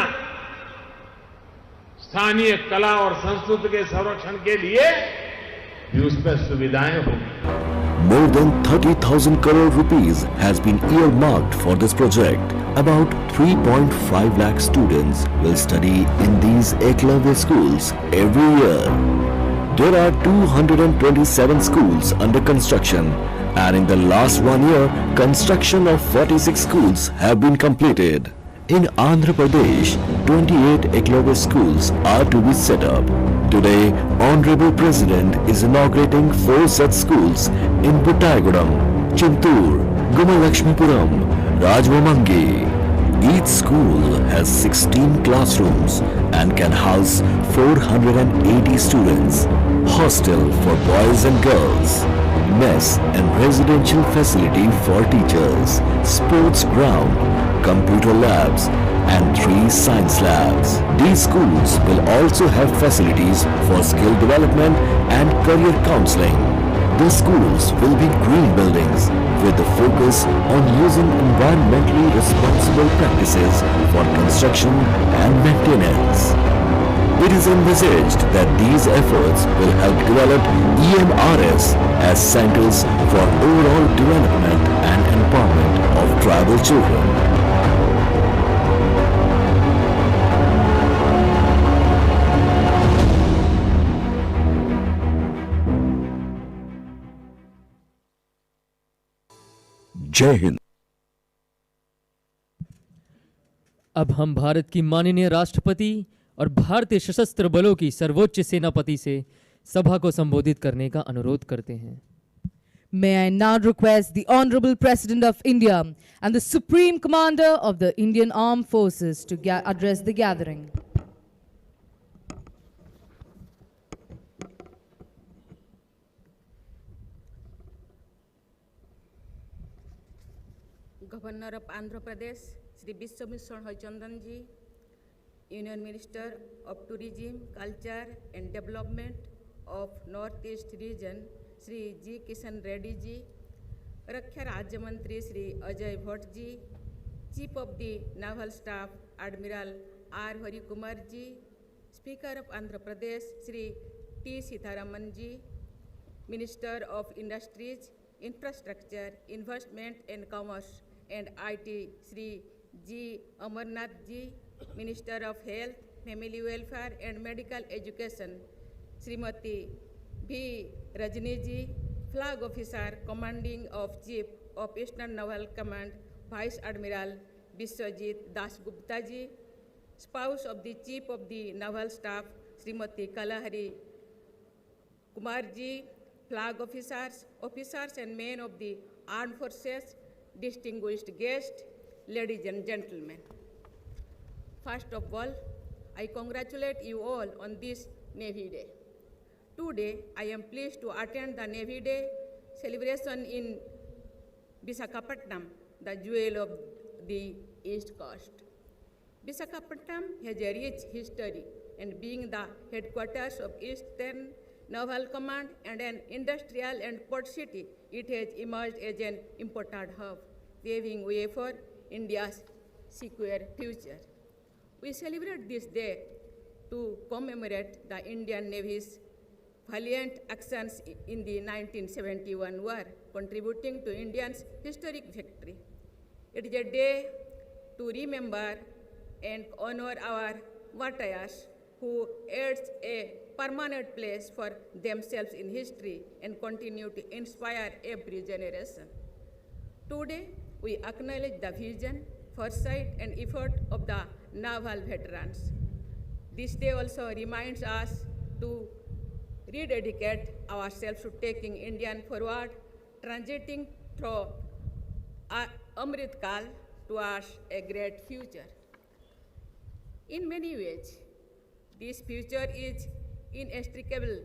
स्थानीय कला और संस्कृति के संरक्षण के लिए भी उसमें सुविधाएं होंगी. More than 30,000 crore rupees has been earmarked for this project. About 3.5 lakh students will study in these Eklavya schools every year. There are 227 schools under construction, and in the last 1 year, construction of 46 schools have been completed. In Andhra Pradesh, 28 Eklavya schools are to be set up. Today, Honorable President is inaugurating 4 such schools in Puttayagodam, Chintur, Gumalakshmipuram, Rajvamangi. Each school has 16 classrooms and can house 480 students, hostel for boys and girls, mess and residential facility for teachers, sports ground, computer labs and 3 science labs. These schools will also have facilities for skill development and career counseling. The schools will be green buildings with the focus on using environmentally responsible practices for construction and maintenance. It is envisaged that these efforts will help develop EMRS as centers for overall development and empowerment of tribal children. जय हिंद। अब हम भारत की माननीय राष्ट्रपति और भारतीय सशस्त्र बलों की सर्वोच्च सेनापति से सभा को संबोधित करने का अनुरोध करते हैं। May I now request the Honorable President of India and the Supreme Commander of the Indian Armed Forces to address the gathering. Governor of Andhra Pradesh, Sri Vishwamishran Hoychandan ji, Union Minister of Tourism, Culture and Development of Northeast Region, Sri G. Kishan Reddy ji, Raksha Rajya Mantri Sri Ajay Bhatt ji, Chief of the Naval Staff Admiral R. Hari Kumar ji, Speaker of Andhra Pradesh Sri T. Sitaraman ji, Minister of Industries, Infrastructure, Investment and Commerce and IT Sri G. Amarnath ji, Minister of Health, Family Welfare and Medical Education Srimati V. Rajni ji, Flag Officer Commanding of Chief of Eastern Naval Command Vice Admiral Biswajit Das Gupta ji, Spouse of the Chief of the Naval Staff Srimati Kalahari Kumar ji, Flag Officers, Officers and Men of the Armed Forces, distinguished guests, ladies and gentlemen. First of all, I congratulate you all on this Navy Day. Today, I am pleased to attend the Navy Day celebration in Visakhapatnam, the jewel of the East Coast. Visakhapatnam has a rich history, and being the headquarters of Eastern Naval Command and an industrial and port city, it has emerged as an important hub, paving way for India's secure future. We celebrate this day to commemorate the Indian Navy's valiant actions in the 1971 war, contributing to India's historic victory. It is a day to remember and honor our martyrs who earned a permanent place for themselves in history and continue to inspire every generation. Today, we acknowledge the vision, foresight, and effort of the naval veterans. This day also reminds us to rededicate ourselves to taking India forward, transiting through Amrit Kal towards a great future. In many ways, this future is inextricably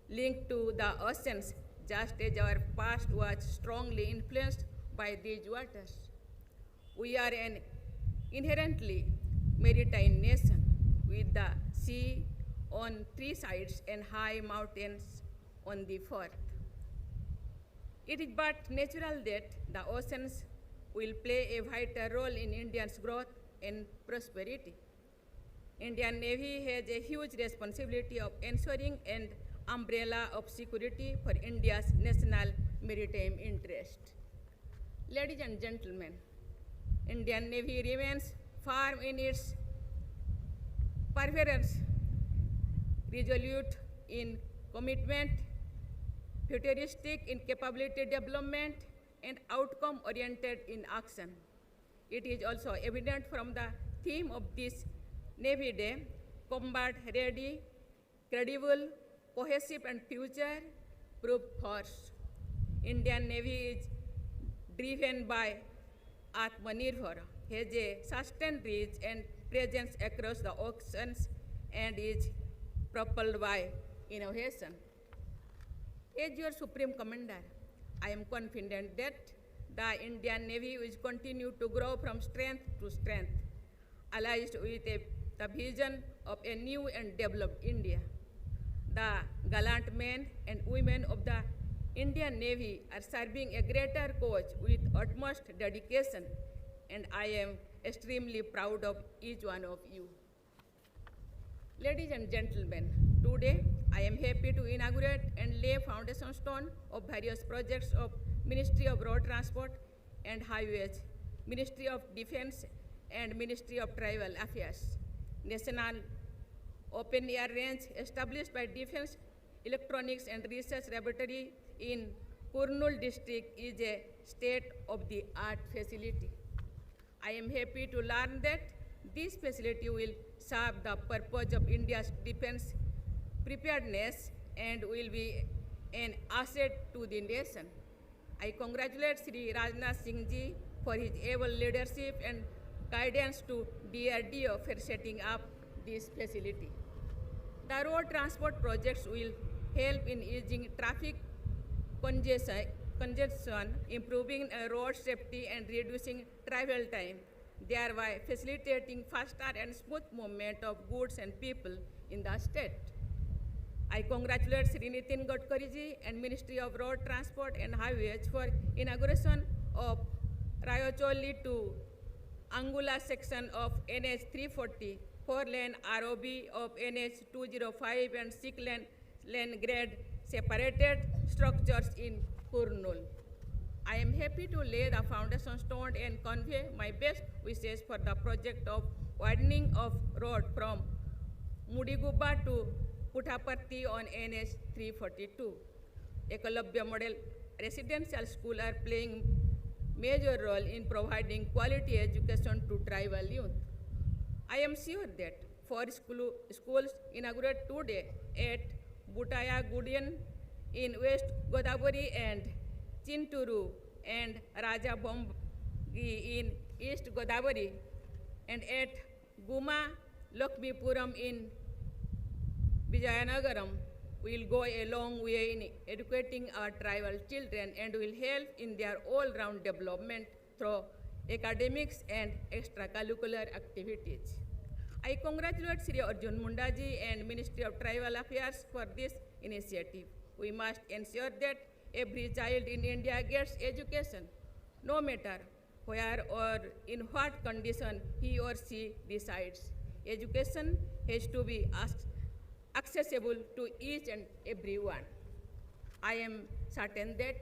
linked to the oceans, just as our past was strongly influenced by these waters. We are an inherently maritime nation with the sea on three sides and high mountains on the fourth. It is but natural that the oceans will play a vital role in India's growth and prosperity. Indian Navy has a huge responsibility of ensuring an umbrella of security for India's national maritime interest. Ladies and gentlemen, Indian Navy remains firm in its perseverance, resolute in commitment, futuristic in capability development, and outcome-oriented in action. It is also evident from the theme of this Navy Day, combat ready, credible, cohesive, and future-proof force. Indian Navy is driven by Atmanirbhar, has a sustained reach and presence across the oceans, and is propelled by innovation. As your Supreme Commander, I am confident that the Indian Navy will continue to grow from strength to strength, allied with the vision of a new and developed India. The gallant men and women of the Indian Navy are serving a greater cause with utmost dedication, and I am extremely proud of each one of you. Ladies and gentlemen, today I am happy to inaugurate and lay foundation stone of various projects of Ministry of Road Transport and Highways, Ministry of Defense and Ministry of Tribal Affairs. National Open Air Range established by Defense Electronics and Research Laboratory in Kurnool district is a state-of-the-art facility. I am happy to learn that this facility will serve the purpose of India's defense preparedness and will be an asset to the nation. I congratulate Sri Rajnath Singh Ji for his able leadership and guidance to DRDO for setting up this facility. The road transport projects will help in easing traffic congestion, improving road safety and reducing travel time, thereby facilitating faster and smooth movement of goods and people in the state. I congratulate Sri Nitin Gadkari Ji and Ministry of Road Transport and Highways for inauguration of Rayacholi to Angula section of NH 340, 4-lane ROB of NH 205 and 6-lane grade separated structures in Kurnool. I am happy to lay the foundation stone and convey my best wishes for the project of widening of road from Mudigubba to Puttaparthi on NH 342. Ekalabya Model Residential School are playing major role in providing quality education to tribal youth. I am sure that 4 schools inaugurated today at Butaya Gudian in West Godavari and Chinturu and Raja Bombi in East Godavari and at Guma Lakshmipuram in Vijayanagaram will go a long way in educating our tribal children and will help in their all-round development through academics and extracurricular activities. I congratulate Sri Arjun Munda Ji and Ministry of Tribal Affairs for this initiative. We must ensure that every child in India gets education, no matter where or in what condition he or she resides. Education has to be accessible to each and every one. I am certain that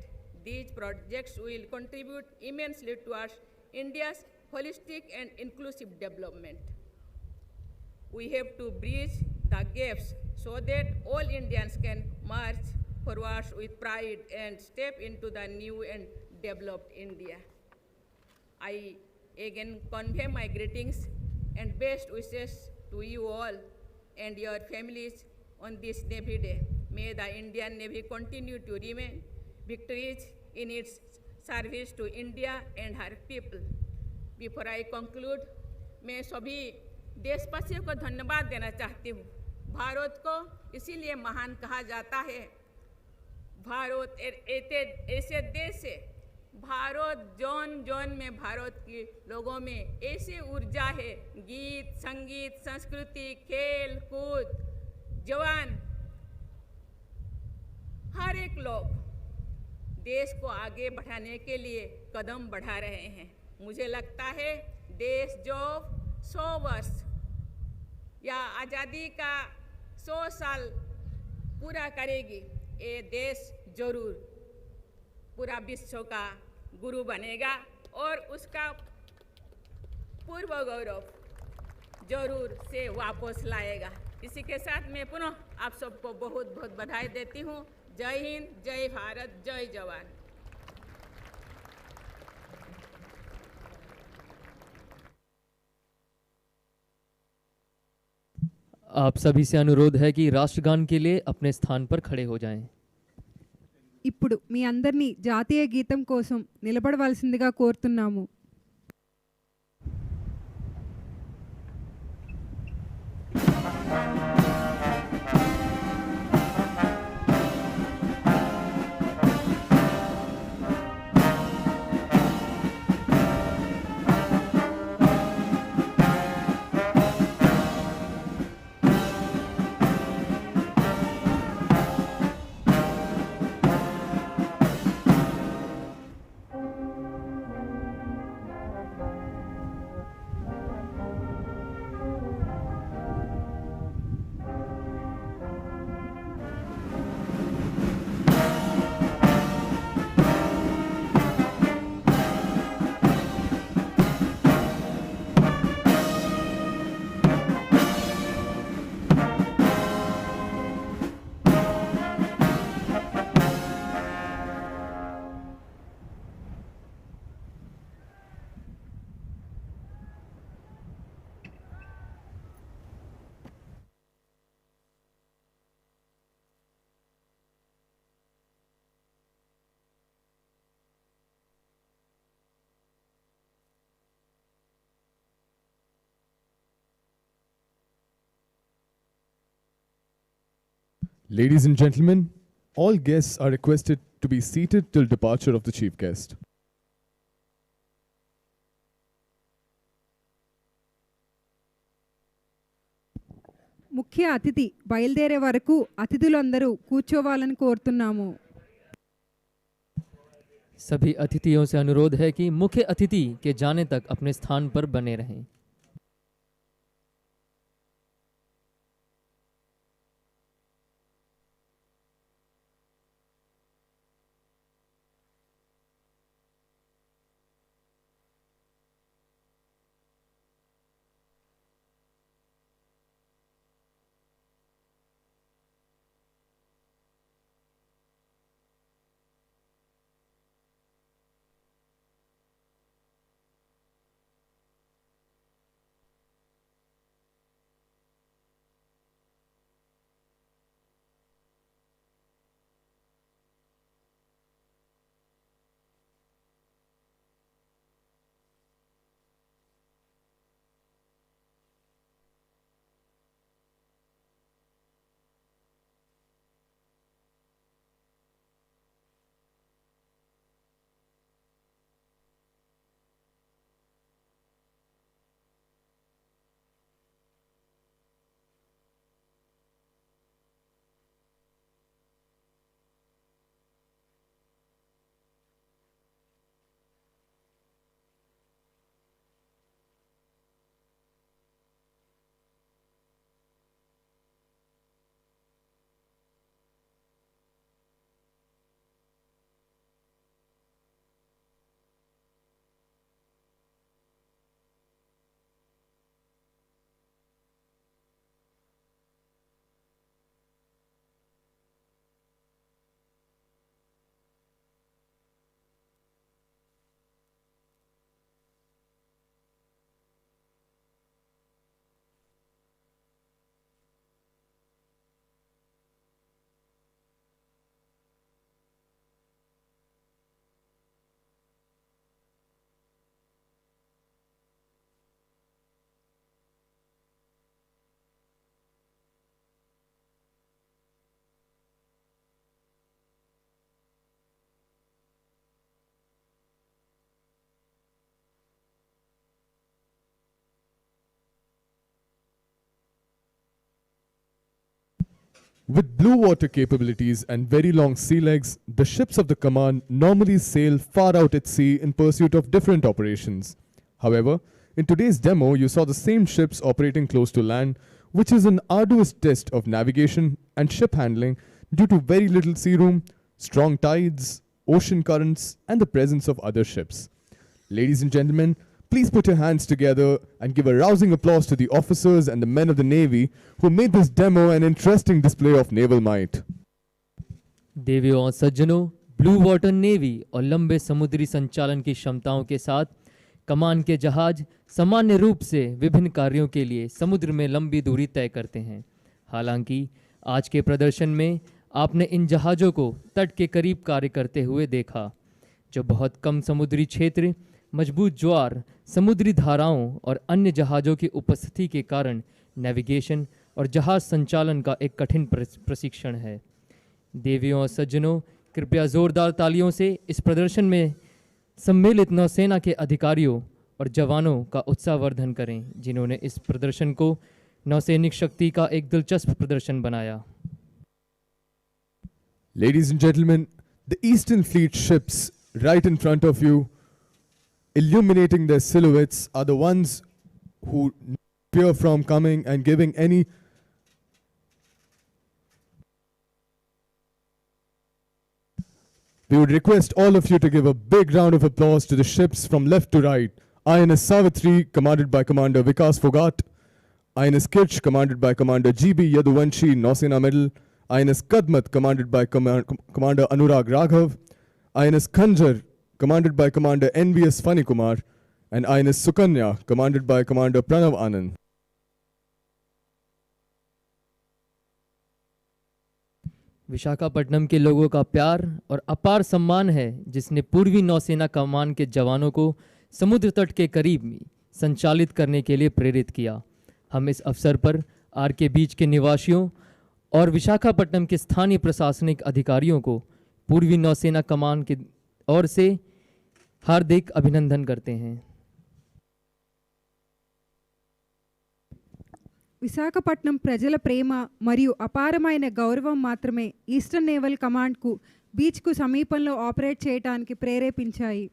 these projects will contribute immensely towards India's holistic and inclusive development. We have to bridge the gaps so that all Indians can march forward with pride and step into the new and developed India. I again convey my greetings and best wishes to you all and your families on this Navy Day. May the Indian Navy continue to remain victorious in its service to India and her people. Before I conclude, मैं सभी देशवासियों को धन्यवाद देना चाहती हूँ। भारत को इसीलिए महान कहा जाता है। भारत ऐसे देश है, भारत जौन जौन में भारत के लोगों में ऐसे ऊर्जा है, गीत संगीत संस्कृति खेल कूद जवान हर एक लोग देश को आगे बढ़ाने के लिए कदम बढ़ा रहे हैं। मुझे लगता है देश जो 100 वर्ष या आज़ादी का 100 साल पूरा करेगी, ये देश जरूर पूरा विश्व का गुरु बनेगा और उसका पूर्व गौरव जरूर से वापस लाएगा। इसी के साथ मैं पुनः आप सबको बहुत बहुत बधाई देती हूँ। जय हिंद, जय भारत, जय जवान। आप सभी से अनुरोध है कि राष्ट्रगान के लिए अपने स्थान पर खड़े हो जाएं। ఇప్పుడు మీ అందరినీ జాతీయ గీతం కోసం నిలబడవలసిందిగా కోరుతున్నాము। Ladies and gentlemen, all guests are requested to be seated till departure of the chief guest. ముఖ్య అతిథి బయలుదేరే వరకు అతిథులందరూ కూర్చోవాలని కోరుతున్నాము. सभी अतिथियों से अनुरोध है कि मुख्य अतिथि के जाने तक अपने स्थान पर बने रहें. With blue water capabilities and very long sea legs, the ships of the command normally sail far out at sea in pursuit of different operations. However, in today's demo, you saw the same ships operating close to land, which is an arduous test of navigation and ship handling due to very little sea room, strong tides, ocean currents, and the presence of other ships. Ladies and gentlemen, please put your hands together and give a rousing applause to the officers and the men of the Navy who made this demo an interesting display of naval might. देवियों और सज्जनों, blue water navy और लंबे समुद्री संचालन की क्षमताओं के साथ कमान के जहाज सामान्य रूप से विभिन्न कार्यों के लिए समुद्र में लंबी दूरी तय करते हैं. हालांकि आज के प्रदर्शन में आपने इन जहाज़ों को तट के करीब कार्य करते हुए देखा, जो बहुत कम समुद्री क्षेत्र, मजबूत ज्वार, समुद्री धाराओं और अन्य जहाज़ों की उपस्थिति के कारण नेविगेशन और जहाज संचालन का एक कठिन प्रशिक्षण है. देवियों और सज्जनों, कृपया जोरदार तालियों से इस प्रदर्शन में सम्मिलित नौसेना के अधिकारियों और जवानों का उत्साहवर्धन करें, जिन्होंने इस प्रदर्शन को नौसैनिक शक्ति का एक दिलचस्प प्रदर्शन बनाया. Ladies and gentlemen, the Eastern Fleet ships right in front of you, illuminating their silhouettes, are the ones who fear from coming and giving any We would request all of you to give a big round of applause to the ships from left to right. INS Savitri, commanded by Commander Vikas Fogat. INS Kirch, commanded by Commander GB Yaduvanshi, Nausena Medal. INS Kadmat, commanded by Commander Anurag Raghav. INS Khanjar, commanded by Commander NVS Fani Kumar. And INS Sukanya, commanded by Commander Pranav Anand. Visakhapatnam के लोगों का प्यार और अपार सम्मान है, जिसने पूर्वी नौसेना कमान के जवानों को समुद्र तट के करीब संचालित करने के लिए प्रेरित किया. हम इस अवसर पर आर के बीच के निवासियों और विशाखापट्टनम के स्थानीय प्रशासनिक अधिकारियों को पूर्वी नौसेना कमान की ओर से हार्दिक अभिनंदन करते हैं। విశాఖపట్నం ప్రజల ప్రేమ మరియు అపారమైన గౌరవం మాత్రమే ఈస్టర్న్ నేవల్ కమాండ్కు బీచ్కు సమీపంలో ఆపరేట్ చేయడానికి ప్రేరేపించాయి.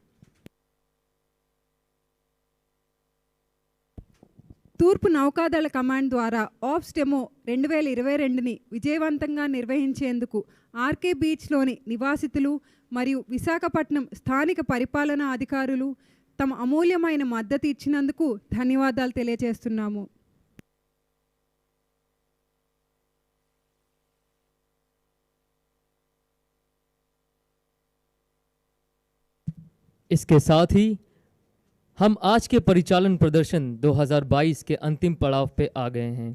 తూర్పు నౌకాదళ కమాండ్ ద్వారా ఆఫ్స్ డెమో 2022ని విజయవంతంగా నిర్వహించేందుకు ఆర్కే బీచ్లోని నివాసితులు మరియు విశాఖపట్నం స్థానిక పరిపాలనా అధికారులు తమ అమూల్యమైన మద్దతు ఇచ్చినందుకు ధన్యవాదాలు తెలియజేస్తున్నాము. इसके साथ ही हम आज के परिचालन प्रदर्शन 2022 के अंतिम पड़ाव पे आ गए हैं।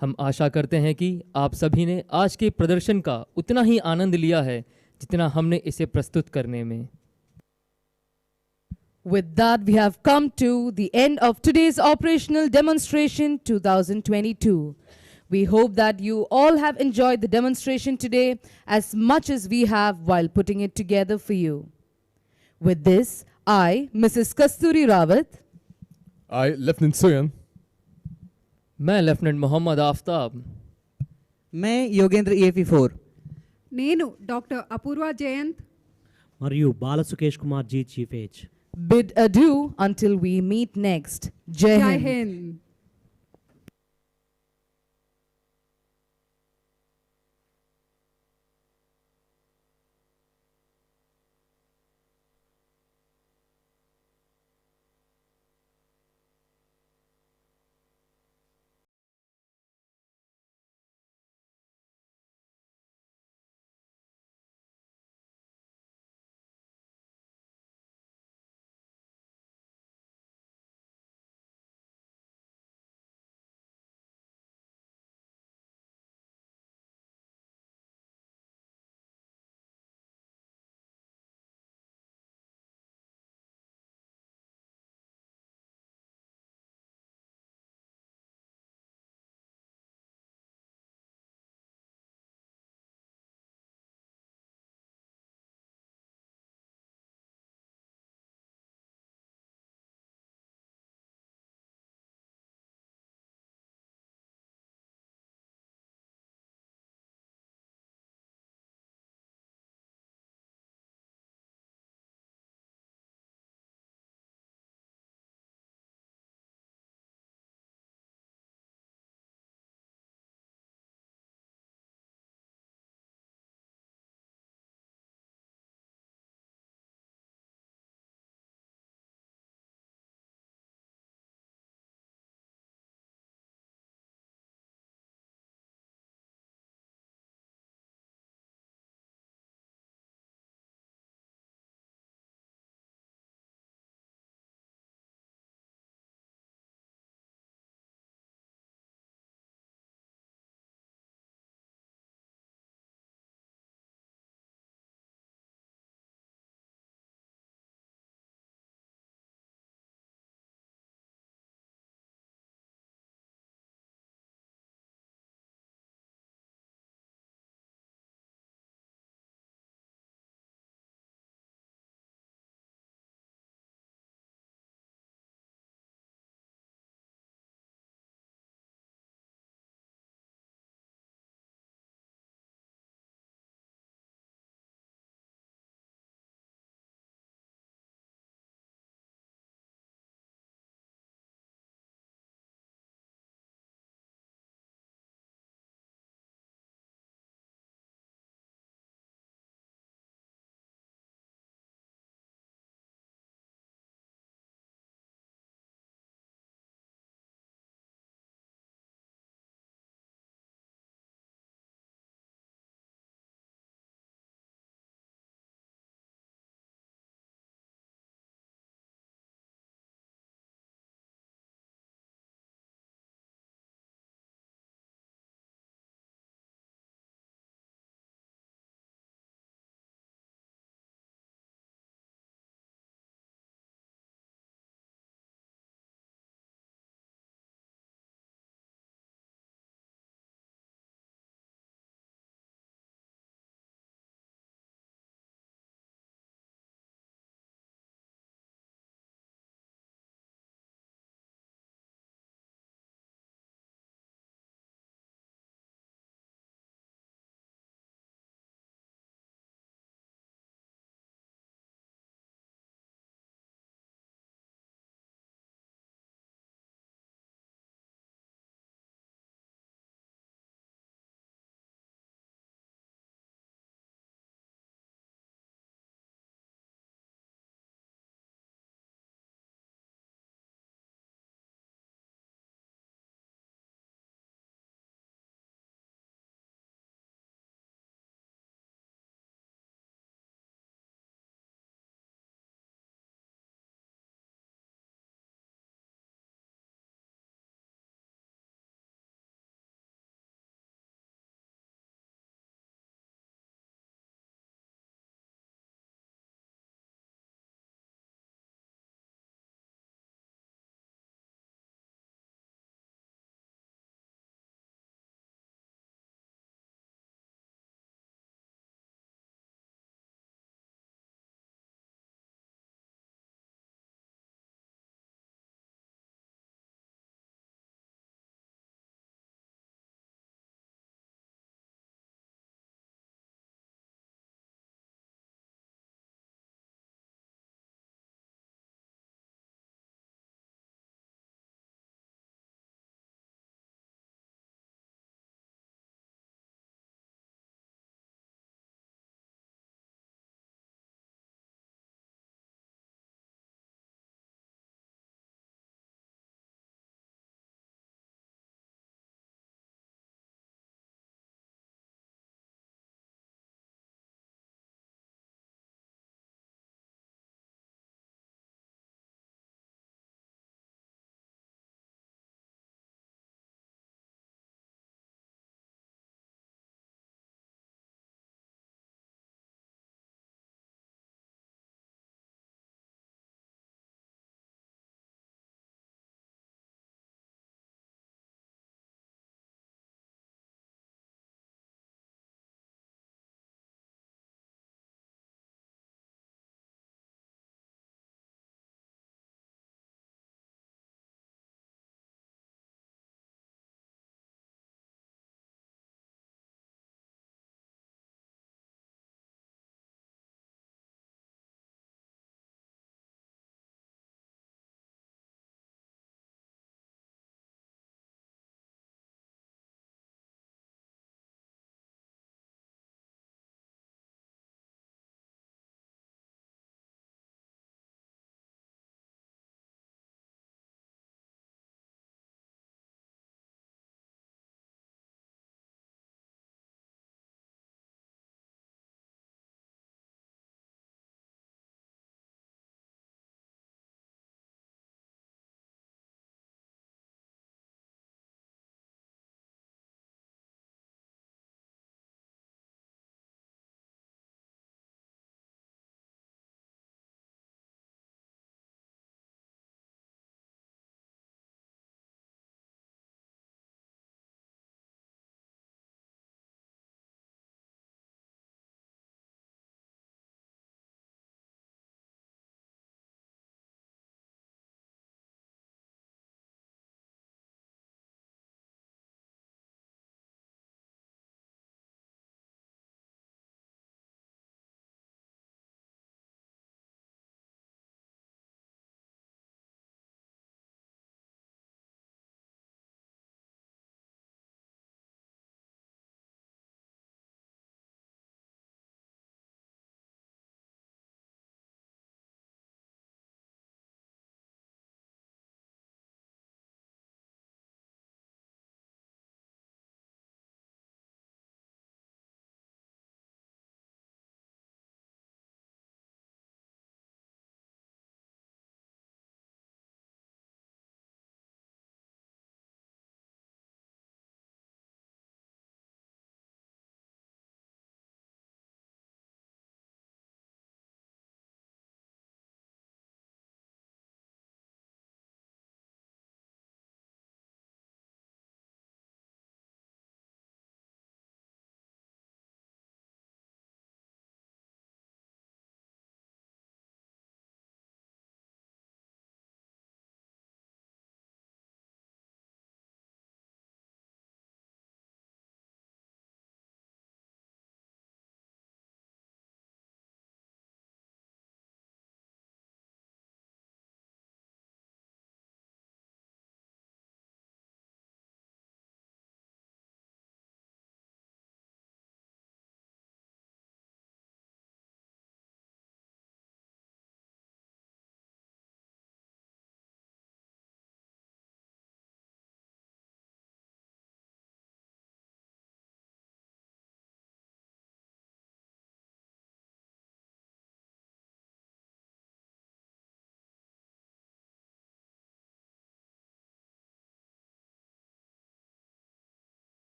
हम आशा करते हैं कि आप सभी ने आज के प्रदर्शन का उतना ही आनंद लिया है जितना हमने इसे प्रस्तुत करने में। With that, we have come to the end of today's operational demonstration 2022. We hope that you all have enjoyed the demonstration today as much as we have while putting it together for you. With this, I, Mrs. Kasturi Rawat, I, Lieutenant Soyan, मैं lieutenant Mohammad Aftab, मैं Yogendra EFE4 నేను doctor Apoorva Jayant మరియు Bala Sukesh Kumar ji chief H bid adieu until we meet next. Jai జై Hind. Hind.